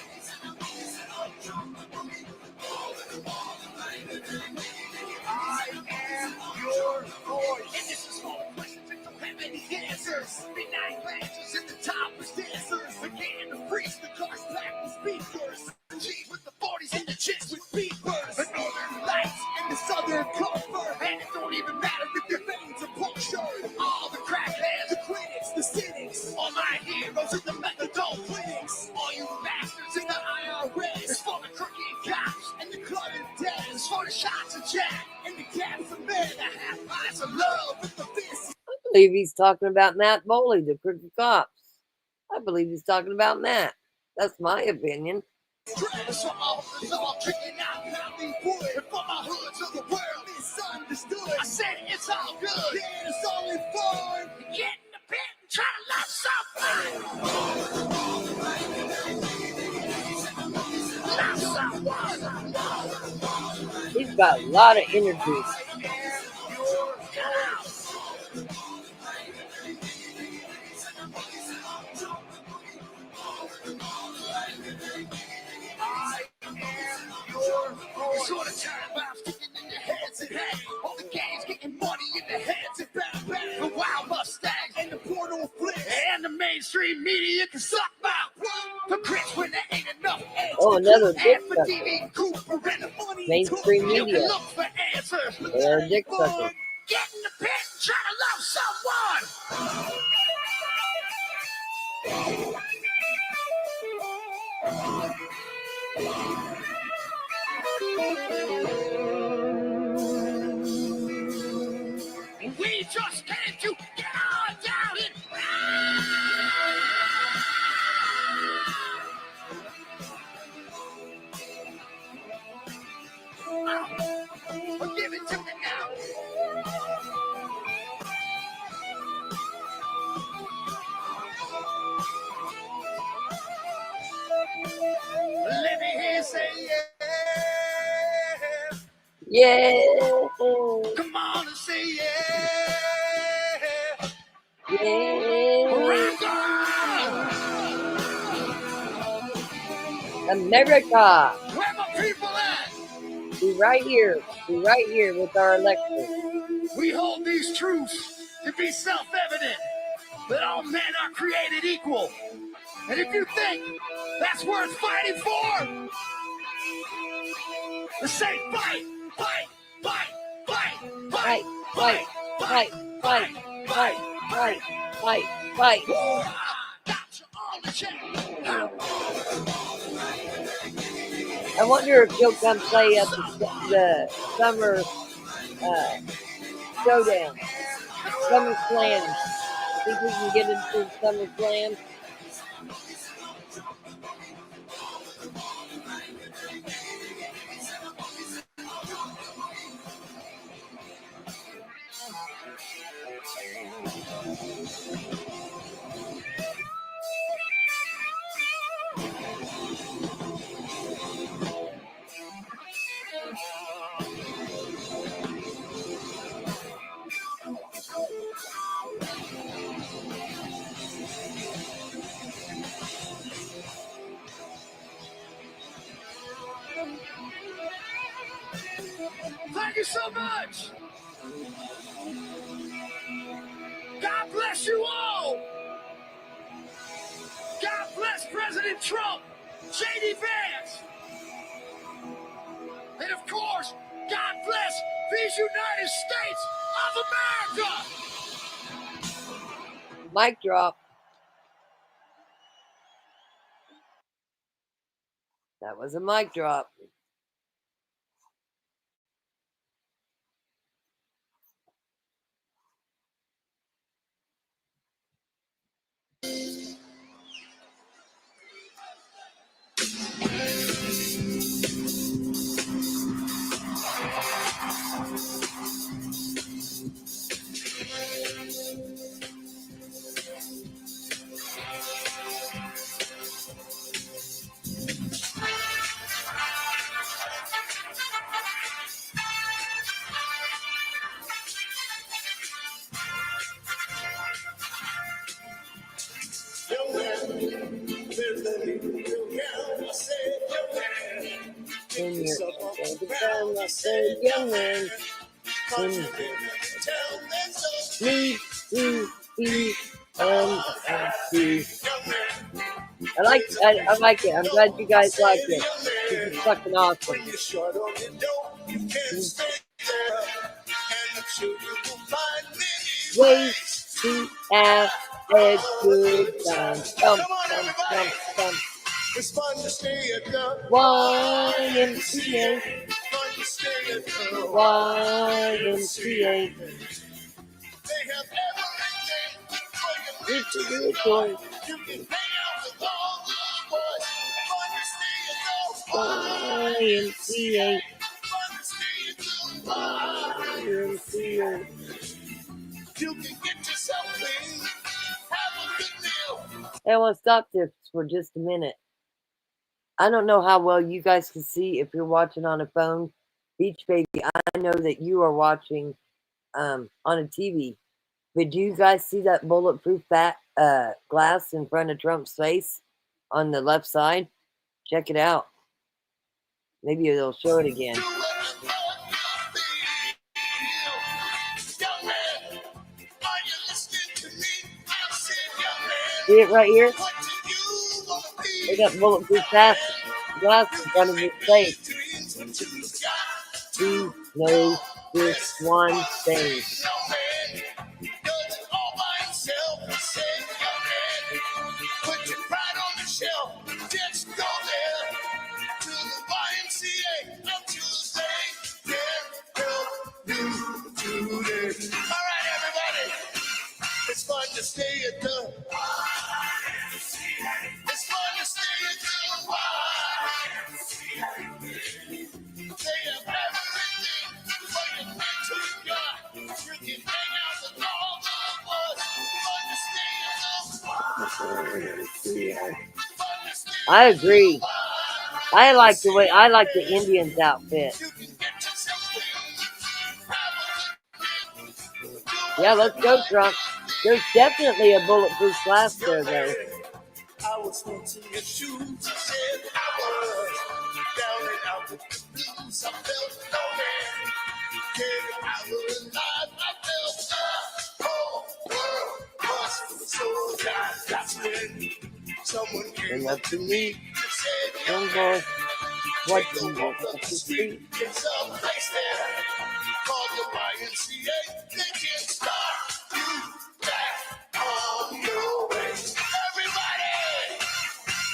dancers, midnight glances at the top of dancers. Again, the priest, the cars packed with speakers. The G's with the 40s and the chicks with beepers. The northern lights and the southern comfort. And it don't even matter if your veins are punctured. All the crackheads, the critics, the cynics. All my heroes in the methadone clinics. All you bastards in the IRS. It's for the crooked cops and the cluttered dead. It's for the shots of Jack and the cats of men. The half pints of love with the fists. I believe he's talking about Matt Boley, the crooked cops. I believe he's talking about Matt. That's my opinion. Travis for all kicking out Hollywood. And for my hoods of the world, misunderstood. I said it's all good. Yeah, it's only fun. Get in the pit and try to love someone. He's got a lot of energy. Sort of time bombs kicking in your heads and hey, all the gangs getting money in the heads and bang bang. The wild Mustangs and the portal flicks and the mainstream media can suck my the grits when there ain't enough eggs. Oh, another dick and for sucker. TV Cooper and the money Mainstream took, you media. can look for answers. They're a dick sucker. Get in the pit and try to love someone. We just came to get on down and give it to me now. Let me hear you say yeah. Yeah. Come on and say yeah. Yeah. Rock on. America. Where my people at? Be right here. Be right here with our election. We hold these truths to be self-evident that all men are created equal. And if you think that's worth fighting for, then say fight, fight, fight, fight, fight, Fight, fight, fight, fight, fight, fight, fight, fight. I wonder if he'll come play at the summer showdown, summer slam. Think we can get into the summer slam? Thank you so much. God bless you all. God bless President Trump, J.D. Vance. And of course, God bless these United States of America. Mic drop. That was a mic drop. I said, young man, need to be unhappy. I like it. I'm glad you guys like it. This is fucking awesome. Ways to have a good time. Come. It's fun to stay at the YMCA. Fun to stay at the YMCA. They have everything for your It's a good toy. You can hang out with all the boys. Fun to stay at the YMCA. Fun to stay at the YMCA. You can get yourself clean. Have a good meal. Hey, I want to stop this for just a minute. I don't know how well you guys can see if you're watching on a phone. Beach Baby, I know that you are watching on a TV. But do you guys see that bulletproof glass in front of Trump's face on the left side? Check it out. Maybe they'll show it again. See it right here? They got bulletproof glass in front of his face. He knows this one thing. Put your pride on the shelf. Just go there to the YMCA on Tuesday. Yeah, go today. All right, everybody. It's fun to stay at the YMCA. It's fun to stay at the YMCA. They have everything for your mental God. You can hang out with all the boys. Fun to stay at the I agree. I like the Indians outfit. Yeah, let's go, Trump. There's definitely a bulletproof glass there, though. I was once in your shoes. I said I was down and out with the blues. I felt no man. Yeah, I was alive. I felt the whole world was so down. That's when someone came up to me and said, young boy, what do you want up the street? It's a place there called the YMCA. They can start you back on your way. Everybody,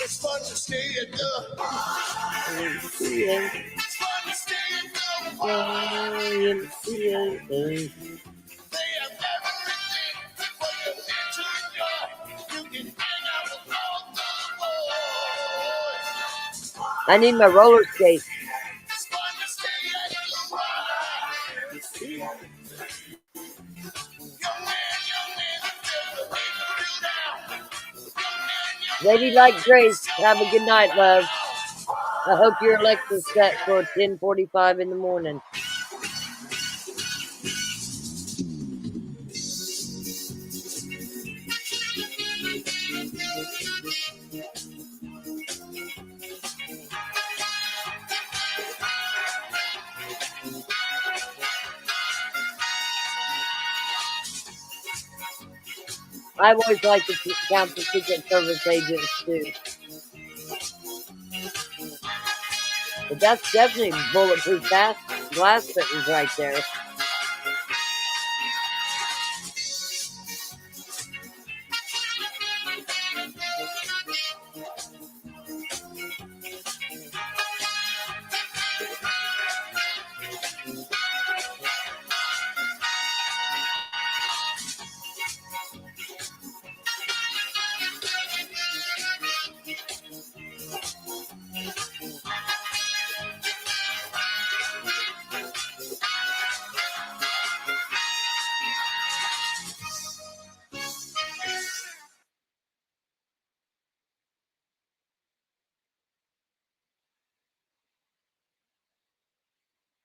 it's fun to stay at the YMCA. It's fun to stay at the YMCA. They have everything for your mental enjoy. You can hang out with all the boys. I need my roller skates. It's fun to stay at the YMCA. Young man, feel the beat down. Lady like Grace, have a good night, love. I hope your Alexa's set for 10:45 in the morning. I've always liked to count the Secret Service agents too. But that's definitely bulletproof glass fittings right there.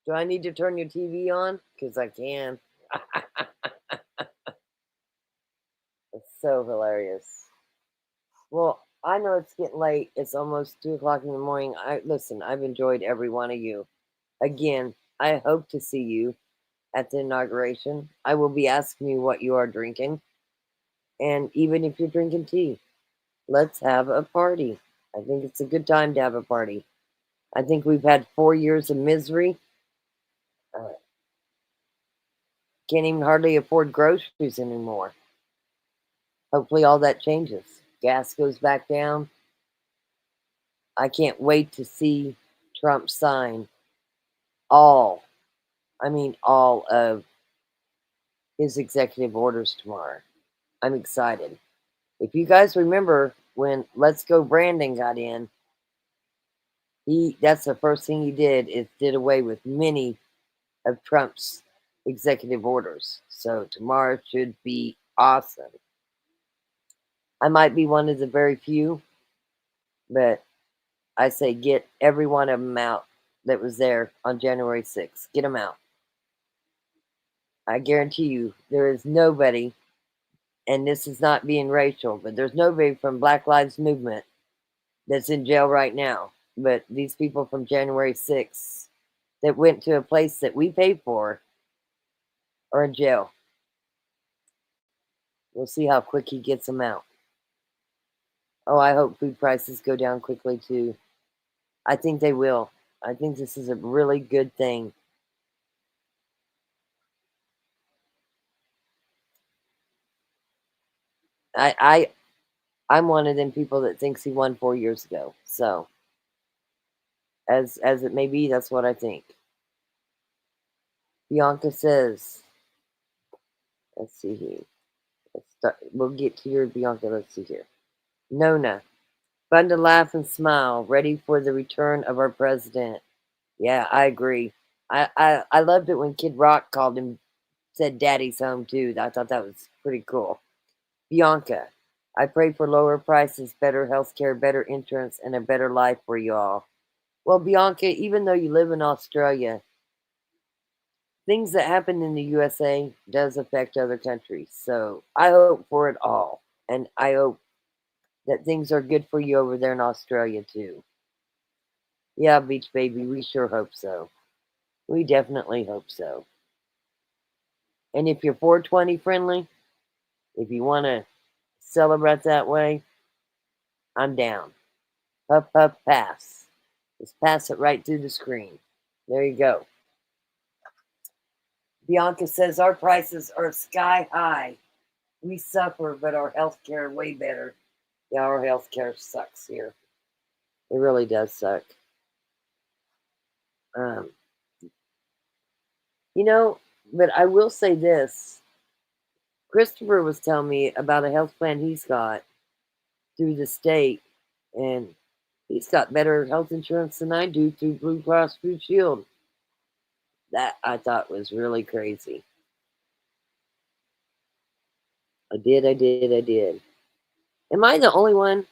Do I need to turn your TV on? Because I can. It's so hilarious. Well, I know it's getting late. It's almost 2 o'clock in the morning. Listen, I've enjoyed every one of you. Again, I hope to see you at the inauguration. I will be asking you what you are drinking. And even if you're drinking tea, let's have a party. I think it's a good time to have a party. I think we've had 4 years of misery. Can't even hardly afford groceries anymore. Hopefully all that changes. Gas goes back down. I can't wait to see Trump sign all of his executive orders tomorrow. I'm excited. If you guys remember when Let's Go Brandon got in, that's the first thing he did did away with many of Trump's executive orders. So tomorrow should be awesome. I might be one of the very few, but I say get every one of them out that was there on January 6th. Get them out. I guarantee you there is nobody, and this is not being racial, but there's nobody from Black Lives Movement that's in jail right now. But these people from January 6th that went to a place that we paid for are in jail. We'll see how quick he gets them out. Oh, I hope food prices go down quickly too. I think they will. I think this is a really good thing. I'm one of them people that thinks he won 4 years ago. So, as it may be, that's what I think. Bianca says, let's see here. We'll get to your Bianca. Let's see here. Nona, fun to laugh and smile. Ready for the return of our president. Yeah, I agree. I loved it when Kid Rock called him, said Daddy's home too. I thought that was pretty cool. Bianca, I pray for lower prices, better health care, better insurance, and a better life for you all. Well, Bianca, even though you live in Australia, things that happen in the USA does affect other countries. So I hope for it all. And I hope that things are good for you over there in Australia too. Yeah, Beach Baby, we sure hope so. We definitely hope so. And if you're 420 friendly, if you want to celebrate that way, I'm down. Up, pass. Just pass it right through the screen. There you go. Bianca says our prices are sky high. We suffer, but our health care way better. Yeah, our health care sucks here. It really does suck. But I will say this. Christopher was telling me about a health plan he's got through the state, and he's got better health insurance than I do through Blue Cross Blue Shield. That I thought was really crazy. I did. Am I the only one?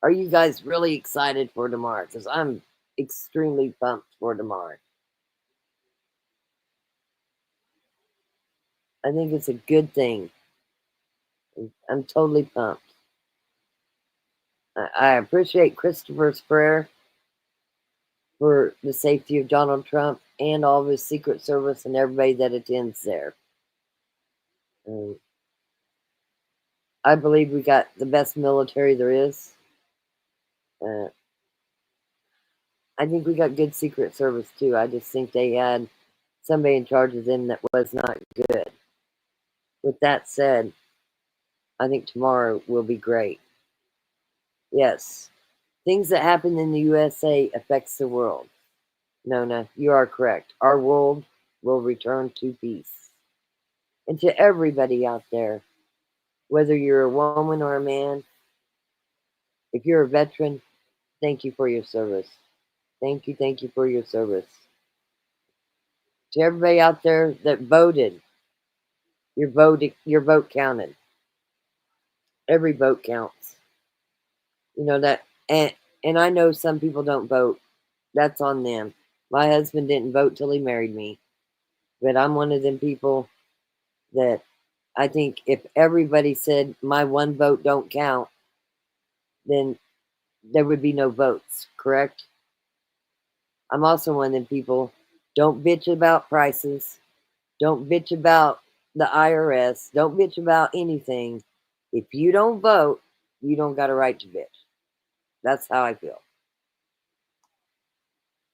Are you guys really excited for tomorrow? Because I'm extremely pumped for tomorrow. I think it's a good thing. I'm totally pumped. I appreciate Christopher's prayer for the safety of Donald Trump and all of his Secret Service and everybody that attends there. I believe we got the best military there is. I think we got good Secret Service too. I just think they had somebody in charge of them that was not good. With that said, I think tomorrow will be great. Yes, things that happen in the USA affects the world. Nona, you are correct. Our world will return to peace. And to everybody out there, whether you're a woman or a man, if you're a veteran, thank you for your service. Thank you for your service. To everybody out there that voted, your vote counted. Every vote counts. You know that, and I know some people don't vote. That's on them. My husband didn't vote till he married me, but I'm one of them people that I think if everybody said my one vote don't count, then there would be no votes, correct? I'm also one of them people, don't bitch about prices, don't bitch about the IRS, don't bitch about anything. If you don't vote, you don't got a right to bitch. That's how I feel.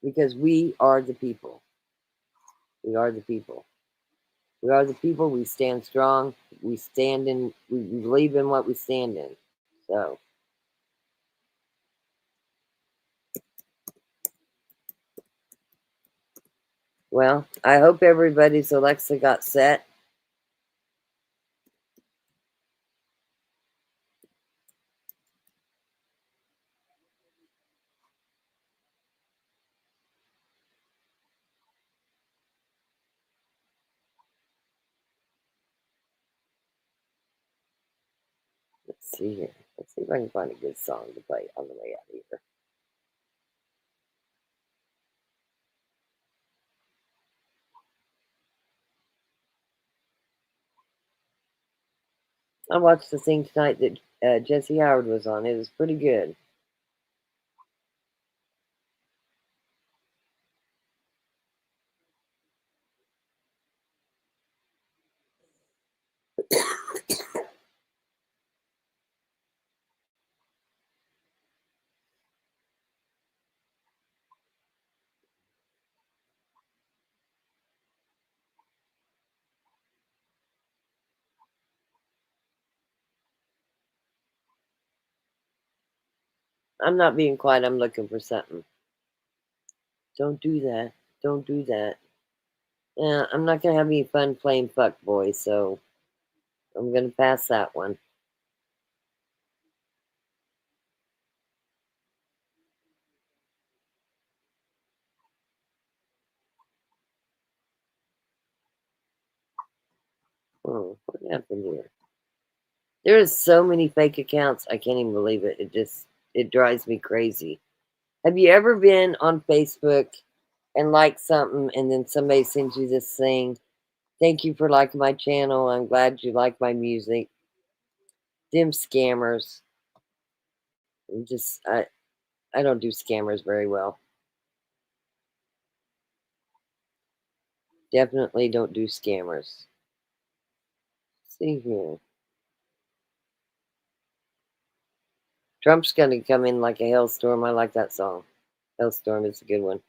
Because we are the people. We are the people. We are the people. We stand strong. We believe in what we stand in. So. Well, I hope everybody's Alexa got set. Let's see here. Let's see if I can find a good song to play on the way out of here. I watched the thing tonight that Jesse Howard was on. It was pretty good. I'm not being quiet. I'm looking for something. Don't do that. Don't do that. I'm not going to have any fun playing fuckboy, so I'm going to pass that one. Oh, what happened here? There's so many fake accounts. I can't even believe it. It drives me crazy. Have you ever been on Facebook and liked something and then somebody sends you this thing? Thank you for liking my channel. I'm glad you like my music. Them scammers. I don't do scammers very well. Definitely don't do scammers. Let's see here. Trump's going to come in like a hailstorm. I like that song. Hailstorm is a good one.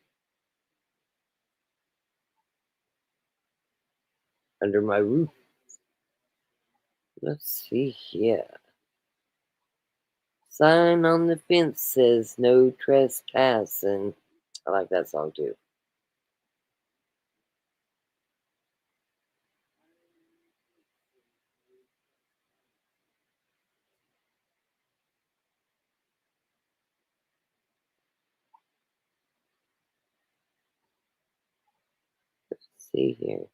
Under my roof. Let's see here. Sign on the fence says no trespassing. I like that song too. Let's see here.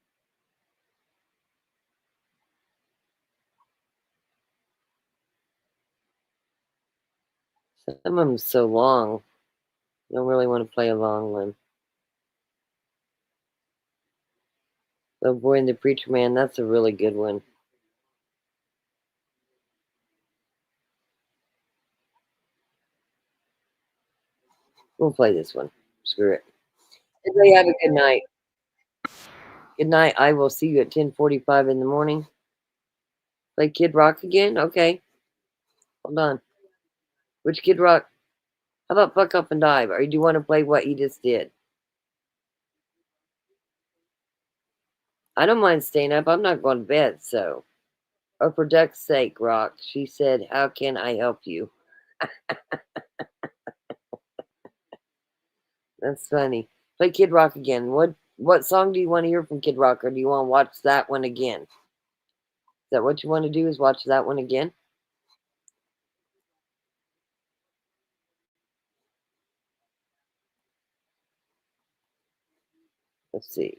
Some of them so long. I don't really want to play a long one. Oh Boy and the Preacher Man, that's a really good one. We'll play this one. Screw it. Everybody have a good night. Good night. I will see you at 10:45 in the morning. Play Kid Rock again? Okay. Hold on. Which Kid Rock? How about Fuck Up and Dive? Or do you want to play what he just did? I don't mind staying up. I'm not going to bed, so. Or for duck's sake, Rock. She said, how can I help you? That's funny. Play Kid Rock again. What song do you want to hear from Kid Rock, or do you want to watch that one again? Is that what you want to do, is watch that one again? Let's see.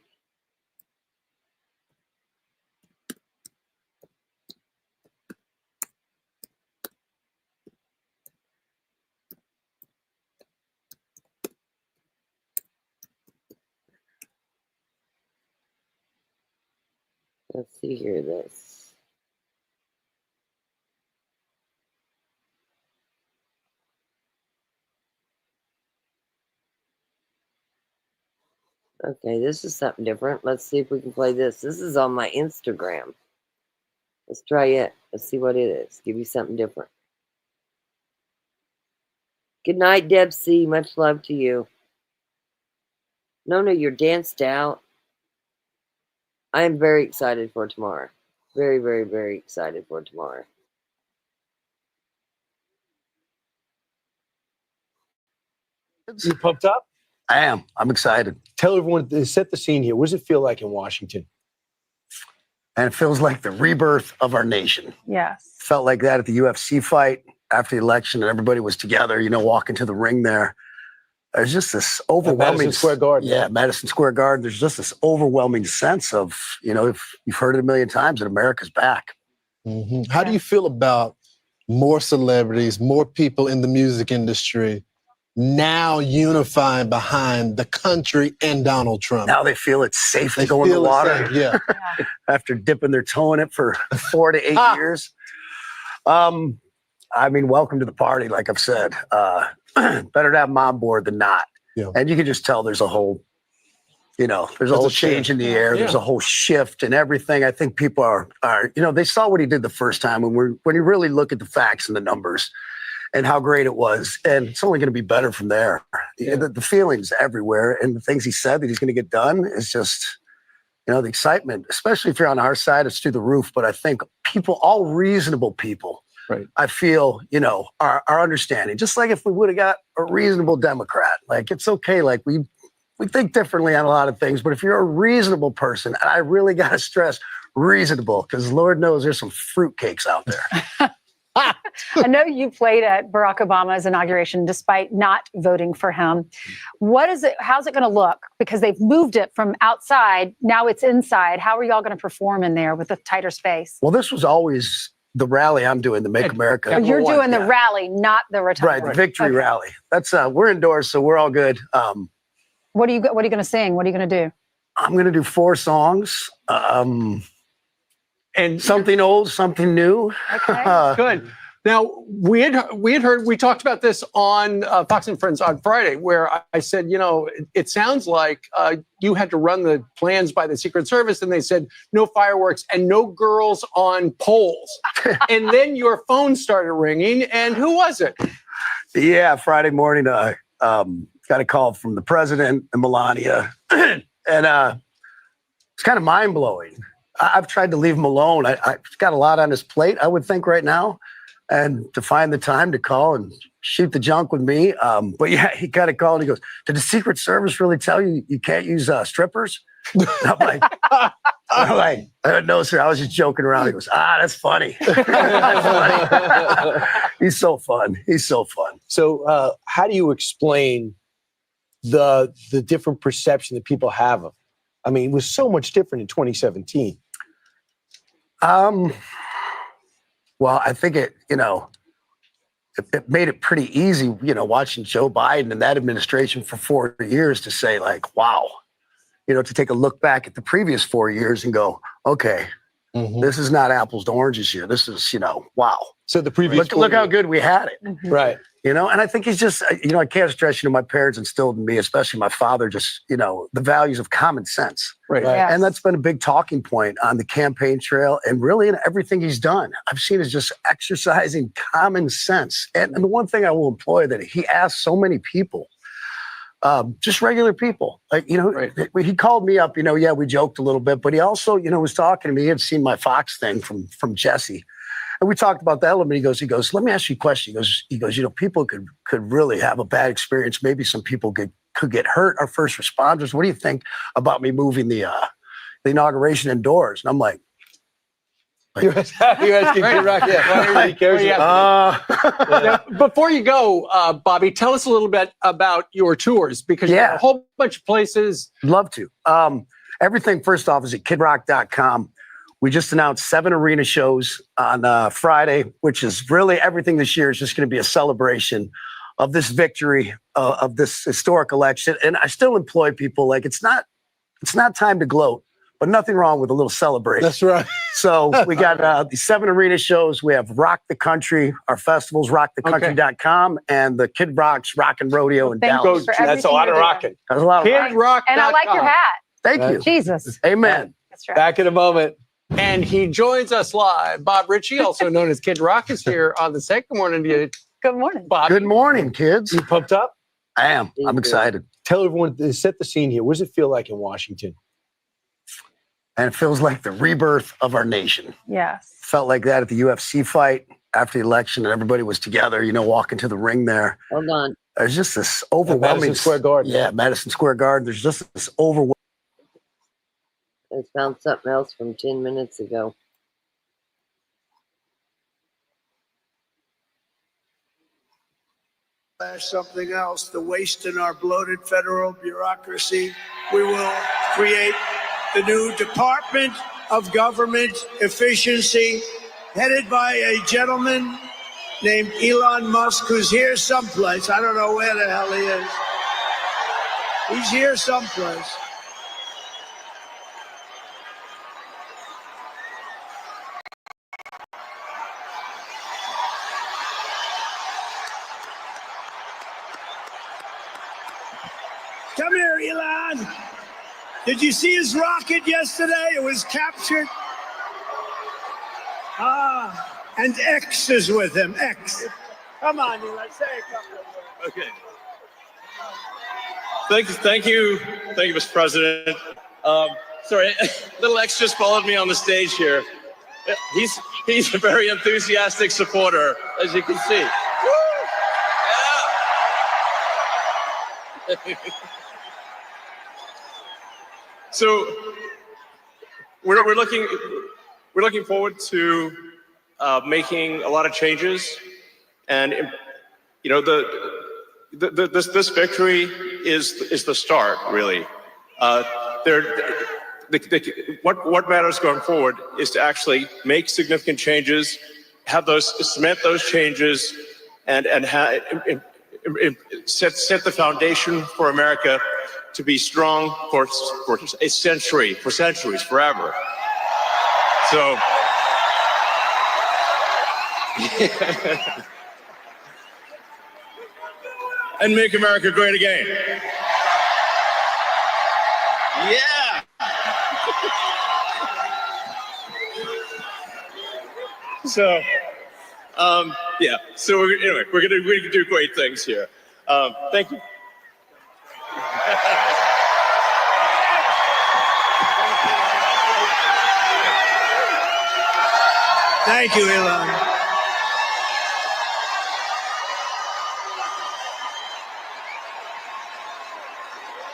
Let's see here, this. Okay, this is something different. Let's see if we can play this. This is on my Instagram. Let's try it. Let's see what it is. Give you something different. Good night, Deb C. Much love to you. Nona, you're danced out. I am very excited for tomorrow. Very, very, very excited for tomorrow. You pumped up? I am. I'm excited. Tell everyone, set the scene here. What does it feel like in Washington? And it feels like the rebirth of our nation. Yes. Felt like that at the UFC fight after the election, and everybody was together, walking to the ring there. There's just this overwhelming... Madison Square Garden. Yeah, Madison Square Garden. There's just this overwhelming sense of, if you've heard it a million times, that America's back. Mm-hmm. How do you feel about more celebrities, more people in the music industry now unifying behind the country and Donald Trump? Now they feel it's safe to go in the water. Yeah. After dipping their toe in it for 4 to 8 years. Welcome to the party, like I've said. Better to have them on board than not. Yeah. And you can just tell there's a whole, there's a whole change in the air. There's a whole shift and everything. I think people are they saw what he did the first time when you really look at the facts and the numbers and how great it was. And it's only going to be better from there. Yeah. The feelings everywhere and the things he said that he's going to get done is just, the excitement, especially if you're on our side, it's through the roof. But I think people, all reasonable people, right, I feel, are understanding. Just like if we would have got a reasonable Democrat, like it's okay. Like we think differently on a lot of things, but if you're a reasonable person, and I really got to stress reasonable, because Lord knows there's some fruitcakes out there. I know you played at Barack Obama's inauguration despite not voting for him. How's it going to look? Because they've moved it from outside, now it's inside. How are y'all going to perform in there with a tighter space? Well, this was always the rally I'm doing, the Make America. So you're doing the rally, not the retirement. Right, the victory rally. That's we're indoors, so we're all good. What are you going to sing? What are you going to do? I'm going to do 4 songs. And something old, something new. Okay. Good. Now, we talked about this on Fox and Friends on Friday, where I said, it sounds like you had to run the plans by the Secret Service, and they said no fireworks and no girls on poles. And then your phone started ringing, and who was it? Yeah, Friday morning, got a call from the president and Melania, and it's kind of mind-blowing. I've tried to leave him alone. I've got a lot on his plate, I would think, right now. And to find the time to call and shoot the junk with me. But yeah, he got a call and he goes, did the Secret Service really tell you you can't use strippers? And I'm like, no, sir, I was just joking around. He goes, that's funny. That's funny. He's so fun. He's so fun. So how do you explain the different perception that people have of him? I mean, it was so much different in 2017. Well, I think it made it pretty easy, watching Joe Biden and that administration for 4 years to say, like, wow, to take a look back at the previous 4 years and go, okay, this is not apples to oranges here. This is, wow. So the previous look how good we had it. Right. And I think he's just, I can't stress, my parents instilled in me, especially my father, just, the values of common sense. Right. Yes. And that's been a big talking point on the campaign trail and really in everything he's done. I've seen is just exercising common sense. And the one thing I will employ that he asked so many people, just regular people, like, he called me up, yeah, we joked a little bit, but he also, was talking to me. He had seen my Fox thing from Jesse. And we talked about the element. He goes, let me ask you a question. He goes, people could really have a bad experience. Maybe some people could get hurt. Our first responders. What do you think about me moving the inauguration indoors? And I'm like, you're asking Kid Rock, yeah. He cares Before you go, Bobby, tell us a little bit about your tours, because you have a whole bunch of places. Love to. Everything, first off, is at kidrock.com. We just announced 7 arena shows on Friday, which is really everything this year is just going to be a celebration of this victory, of this historic election. And I still employ people like it's not time to gloat. but nothing wrong with a little celebration. That's right. So we got the 7 arena shows. We have Rock the Country, our festivals, rockthecountry.com, and the Kid Rock's Rockin' Rodeo in Thank you Dallas. for everything you're doing. That's a lot of Kid rocking. Rock. And I like your hat. Thank you. Jesus. Amen. That's right. Back in a moment. And he joins us live. Bob Ritchie, also known as Kid Rock, is here on the set. Good morning to you, Good morning. Bob. Good morning, kids. You pumped up? I am. I'm excited. Tell everyone, set the scene here. What does it feel like in Washington? And it feels like the rebirth of our nation. Yes. Felt like that at the UFC fight after the election, and everybody was together, walking to the ring there. Hold on. There's just this overwhelming. Madison Square Garden. Yeah, Madison Square Garden. There's just this overwhelming. I found something else from 10 minutes ago. Something else, the waste in our bloated federal bureaucracy. We will create the new Department of Government Efficiency, headed by a gentleman named Elon Musk, who's here someplace. I don't know where the hell he is. He's here someplace. Come here, Elon. Did you see his rocket yesterday? It was captured. And X is with him. X. Come on, Elon. Say a couple of words. Okay. Thank you, Mr. President. Sorry, little X just followed me on the stage here. He's a very enthusiastic supporter, as you can see. Woo! Yeah. So we're looking forward to making a lot of changes, and this victory is the start, really. What matters going forward is to actually make significant changes, cement those changes, and set the foundation for America to be strong for a century, for centuries, forever. So, and make America great again. Yeah. So, yeah. So anyway, we're gonna do great things here. Thank you. Thank you, Elon.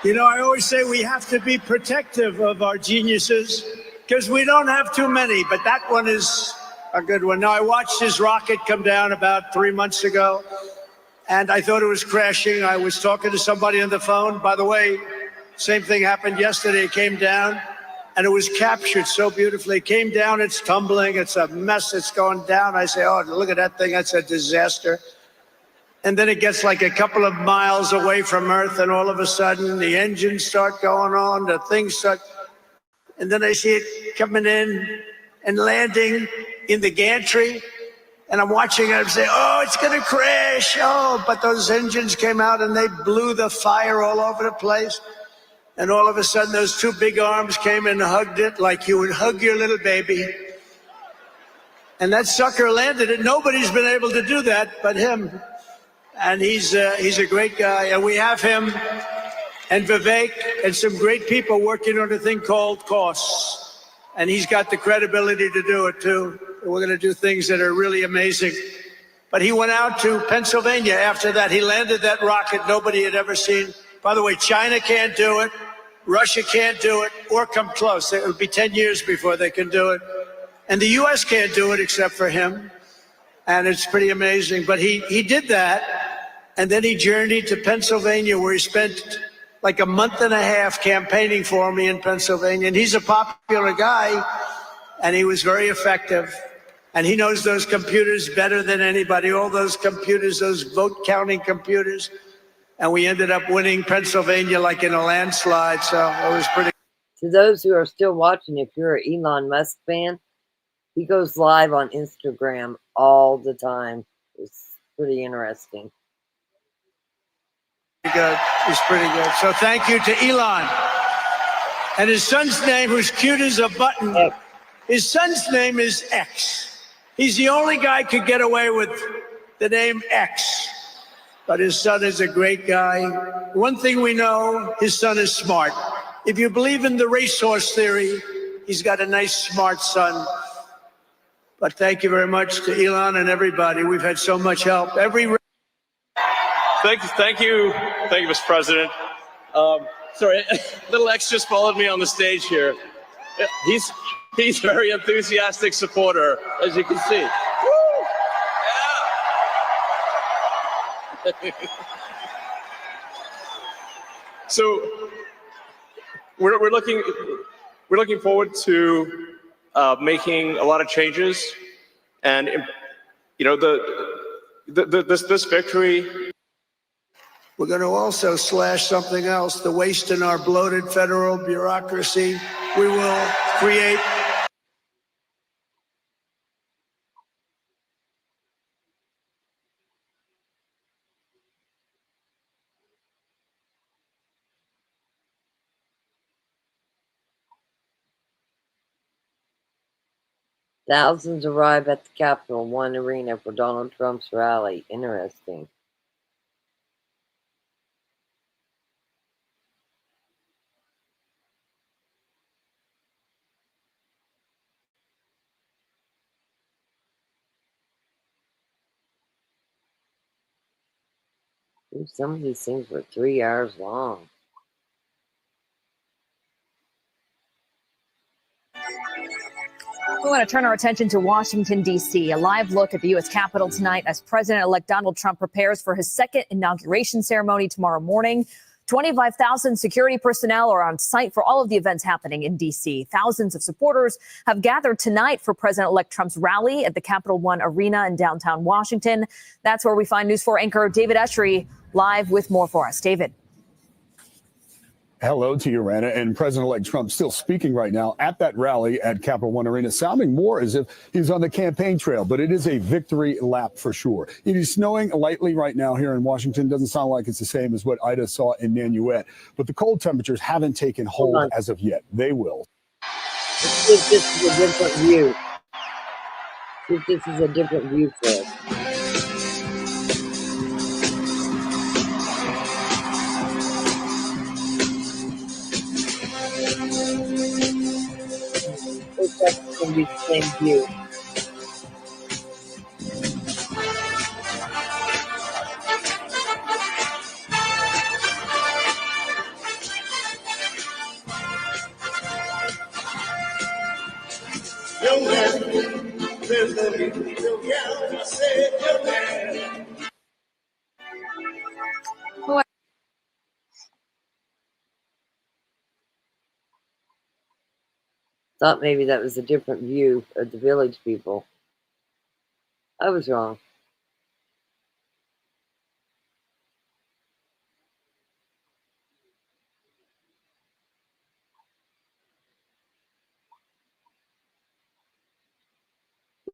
I always say we have to be protective of our geniuses because we don't have too many, but that one is a good one. Now, I watched his rocket come down about 3 months ago, and I thought it was crashing. I was talking to somebody on the phone. By the way, same thing happened yesterday. It came down, and it was captured so beautifully. It came down, it's tumbling, it's a mess, it's going down. I say, oh, look at that thing, that's a disaster. And then it gets like a couple of miles away from Earth, and all of a sudden the engines start going on, the things start, and then I see it coming in and landing in the gantry, and I'm watching it, I'm saying, oh, it's gonna crash, oh, but those engines came out and they blew the fire all over the place. And all of a sudden, those two big arms came and hugged it like you would hug your little baby. And that sucker landed it. Nobody's been able to do that but him. And he's a great guy. And we have him and Vivek and some great people working on a thing called costs. And he's got the credibility to do it, too. We're going to do things that are really amazing. But he went out to Pennsylvania after that. He landed that rocket nobody had ever seen. By the way, China can't do it. Russia can't do it or come close. It would be 10 years before they can do it. And the U.S. can't do it except for him. And it's pretty amazing. But he did that. And then he journeyed to Pennsylvania, where he spent like a month and a half campaigning for me in Pennsylvania. And he's a popular guy. And he was very effective. And he knows those computers better than anybody. All those computers, those vote counting computers. And we ended up winning Pennsylvania like in a landslide. So it was pretty. To those who are still watching, if you're an Elon Musk fan, he goes live on Instagram all the time. It's pretty interesting. Good. He's pretty good. So thank you to Elon. And his son's name, who's cute as a button, his son's name is X. He's the only guy could get away with the name X. But his son is a great guy. One thing we know, his son is smart. If you believe in the racehorse theory, he's got a nice, smart son. But thank you very much to Elon and everybody. We've had so much help. Thank you, Mr. President. Sorry, little X just followed me on the stage here. He's a very enthusiastic supporter, as you can see. Woo! Yeah. So we're looking forward to making a lot of changes, and you know this victory. We're going to also slash something else, the waste in our bloated federal bureaucracy. We will create. Thousands arrive at the Capital One Arena for Donald Trump's rally. Interesting. Ooh, some of these things were 3 hours long. We want to turn our attention to Washington, D.C. A live look at the U.S. Capitol tonight as President-elect Donald Trump prepares for his second inauguration ceremony tomorrow morning. 25,000 security personnel are on site for all of the events happening in D.C. Thousands of supporters have gathered tonight for President-elect Trump's rally at the Capital One Arena in downtown Washington. That's where we find News 4 anchor David Esri live with more for us. David. Hello to you, Rana. And President-elect Trump still speaking right now at that rally at Capital One Arena, sounding more as if he's on the campaign trail, but it is a victory lap for sure. It is snowing lightly right now here in Washington. Doesn't sound like it's the same as what Ida saw in Nanuet, but the cold temperatures haven't taken hold as of yet. They will. This is a different view. This is a different view for us. That's going to be the same view. Young man, there's no need to feel young. I said, young man. Thought maybe that was a different view of the Village People. I was wrong.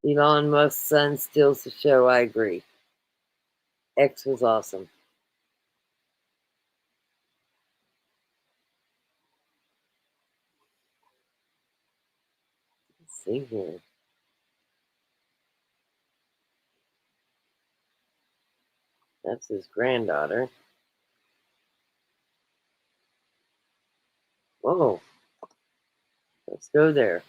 Elon Musk's son steals the show. I agree. X was awesome. Let's see here. That's his granddaughter. Whoa. Let's go there.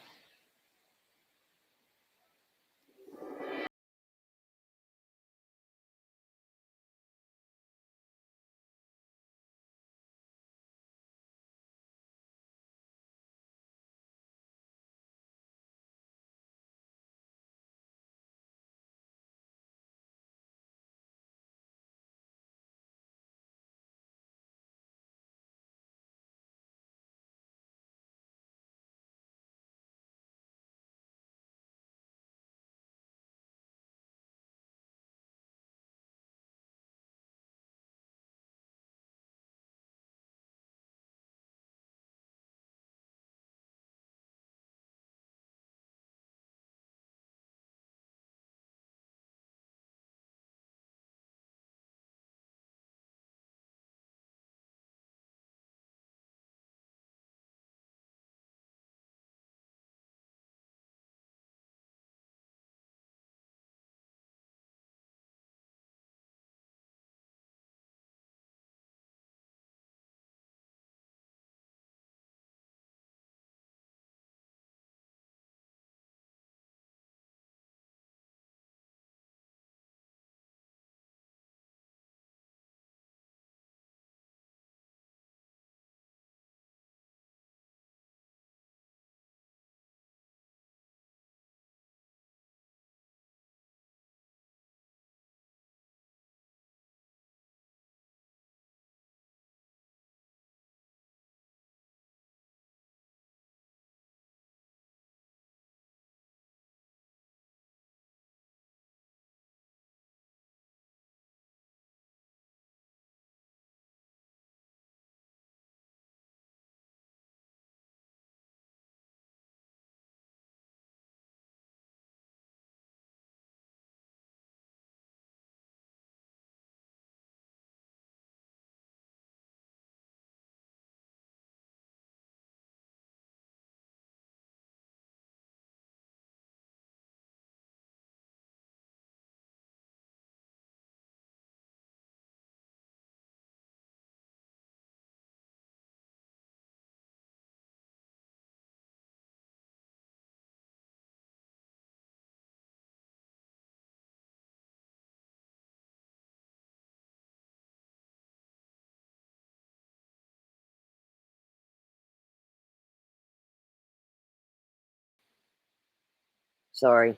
Sorry.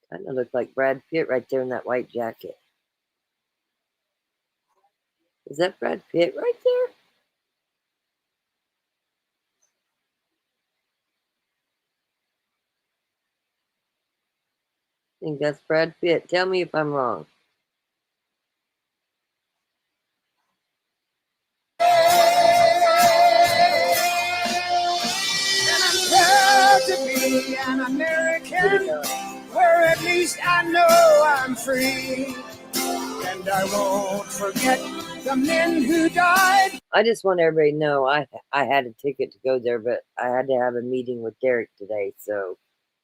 Kind of looked like Brad Pitt right there in that white jacket. Is that Brad Pitt right there? I think that's Brad Pitt. Tell me if I'm wrong. And I'm proud to be an American, where at least I know I'm free. And I won't forget the men who died. I just want everybody to know I had a ticket to go there, but I had to have a meeting with Derek today, so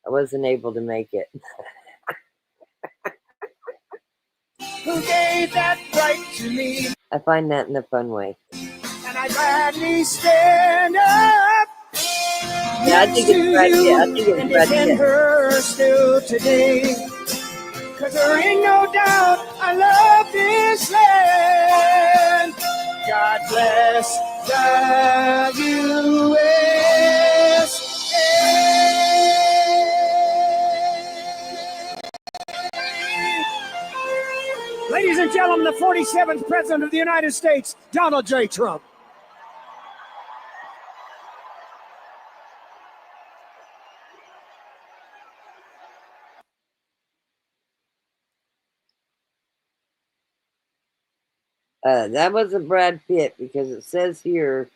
I wasn't able to make it. Who gave that right to me? I find that in a fun way. And I gladly stand up. Yeah, I think it's Brad Pitt. I think it's and Brad defend Pitt. her still today. 'Cause there ain't no doubt I love this land. God bless the USA. Ladies and gentlemen, the 47th President of the United States, Donald J. Trump. That wasn't Brad Pitt because it says here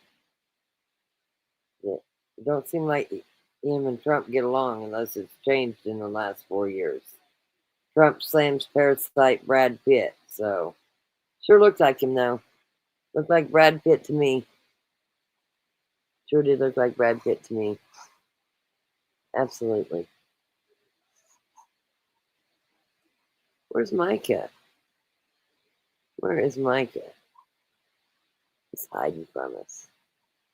that it don't seem like him and Trump get along unless it's changed in the last 4 years. Trump slams parasite Brad Pitt, so sure looked like him though. Looked like Brad Pitt to me. Sure did look like Brad Pitt to me. Absolutely. Where's Micah? Where is Micah? He's hiding from us.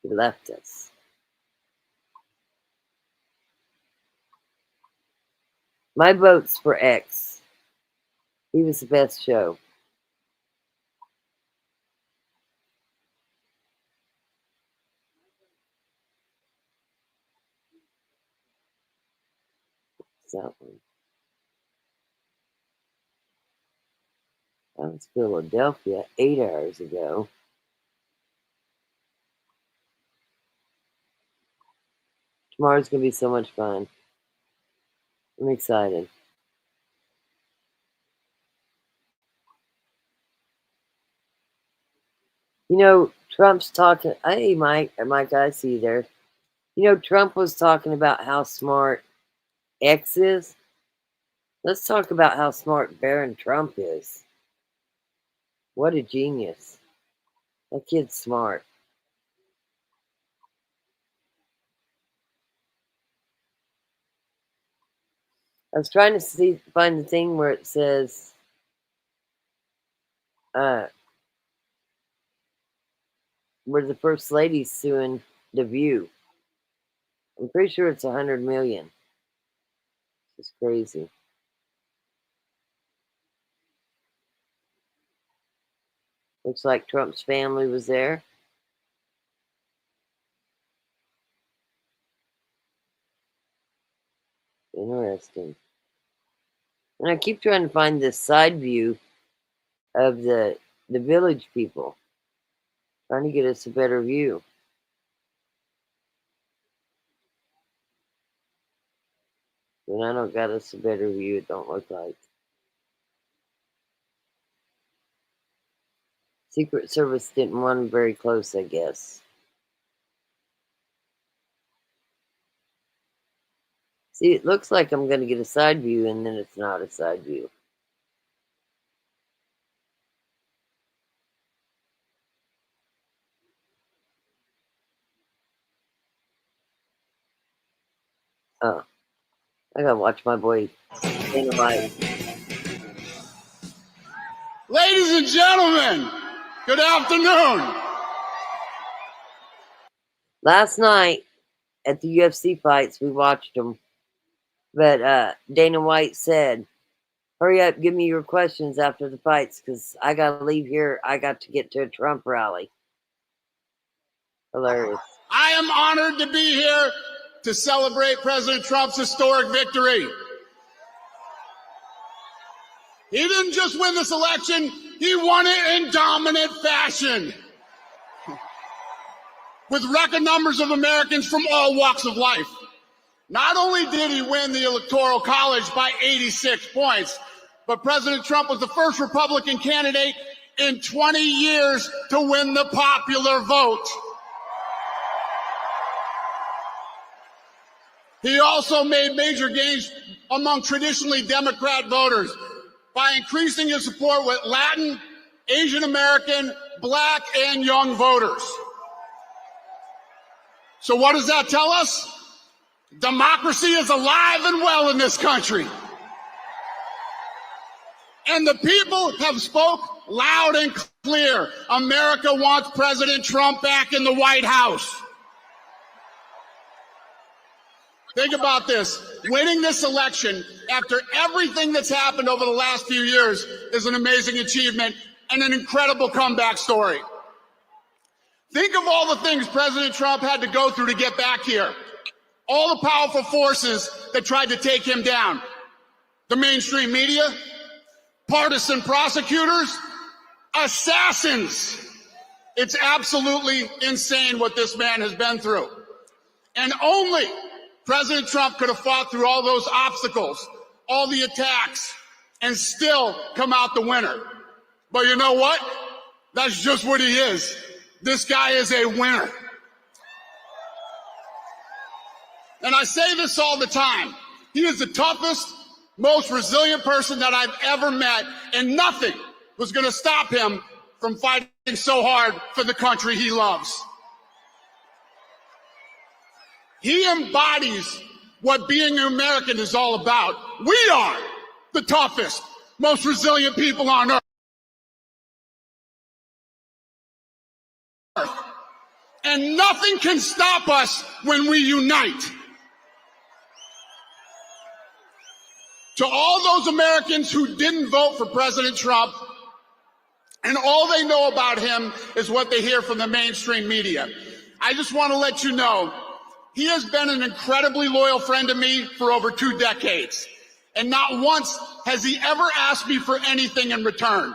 He left us. My vote's for X. He was the best show. What's that one? That was Philadelphia 8 hours ago. Tomorrow's going to be so much fun. I'm excited. You know, Trump's talking. Hey, Mike, I see you there. You know, Trump was talking about how smart X is. Let's talk about how smart Barron Trump is. What a genius. That kid's smart. I was trying to find the thing where it says where the first lady's suing The View. I'm pretty sure it's 100 million. It's crazy. Looks like Trump's family was there. Interesting. And I keep trying to find this side view of the village people. Trying to get us a better view. And I don't got us a better view, it don't look like. Secret Service didn't want them very close, I guess. See, it looks like I'm going to get a side view, and then it's not a side view. Oh, I got to watch my boy Dana White. Ladies and gentlemen, good afternoon. Last night at the UFC fights, we watched them. But Dana White said, hurry up, give me your questions after the fights, because I got to leave here. I got to get to a Trump rally. Hilarious. I am honored to be here to celebrate President Trump's historic victory. He didn't just win this election, he won it in dominant fashion, with record numbers of Americans from all walks of life. Not only did he win the Electoral College by 86 points, but President Trump was the first Republican candidate in 20 years to win the popular vote. He also made major gains among traditionally Democrat voters by increasing his support with Latin, Asian American, Black, and young voters. So what does that tell us? Democracy is alive and well in this country. And the people have spoke loud and clear. America wants President Trump back in the White House. Think about this. Winning this election after everything that's happened over the last few years is an amazing achievement and an incredible comeback story. Think of all the things President Trump had to go through to get back here. All the powerful forces that tried to take him down. The mainstream media, partisan prosecutors, assassins. It's absolutely insane what this man has been through. And only President Trump could have fought through all those obstacles, all the attacks, and still come out the winner. But you know what? That's just what he is. This guy is a winner. And I say this all the time. He is the toughest, most resilient person that I've ever met, and nothing was going to stop him from fighting so hard for the country he loves. He embodies what being an American is all about. We are the toughest, most resilient people on earth. And nothing can stop us when we unite. To all those Americans who didn't vote for President Trump, and all they know about him is what they hear from the mainstream media, I just want to let you know, he has been an incredibly loyal friend to me for over 2 decades. And not once has he ever asked me for anything in return.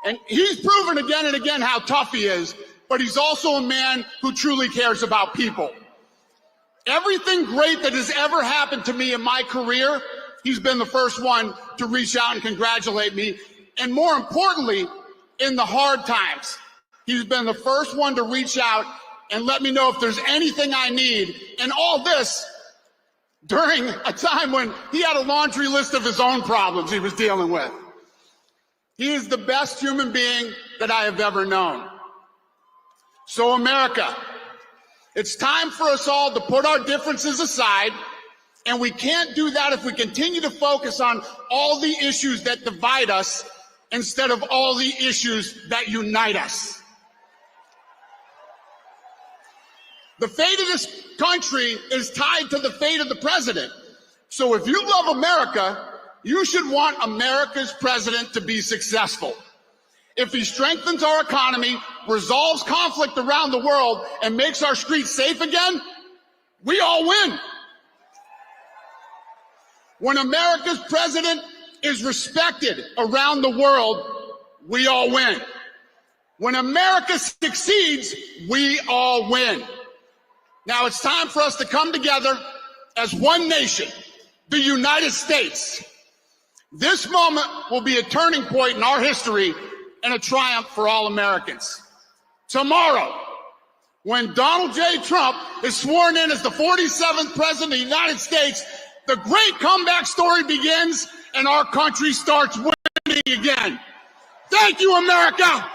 And he's proven again and again how tough he is, but he's also a man who truly cares about people. Everything great that has ever happened to me in my career, he's been the first one to reach out and congratulate me. And more importantly, in the hard times, he's been the first one to reach out and let me know if there's anything I need. And all this during a time when he had a laundry list of his own problems he was dealing with. He is the best human being that I have ever known. So America, it's time for us all to put our differences aside. And we can't do that if we continue to focus on all the issues that divide us instead of all the issues that unite us. The fate of this country is tied to the fate of the president. So if you love America, you should want America's president to be successful. If he strengthens our economy, resolves conflict around the world, and makes our streets safe again, we all win. When America's president is respected around the world, we all win. When America succeeds, we all win. Now it's time for us to come together as one nation, the United States. This moment will be a turning point in our history and a triumph for all Americans. Tomorrow, when Donald J. Trump is sworn in as the 47th president of the United States, the great comeback story begins and our country starts winning again. Thank you, America.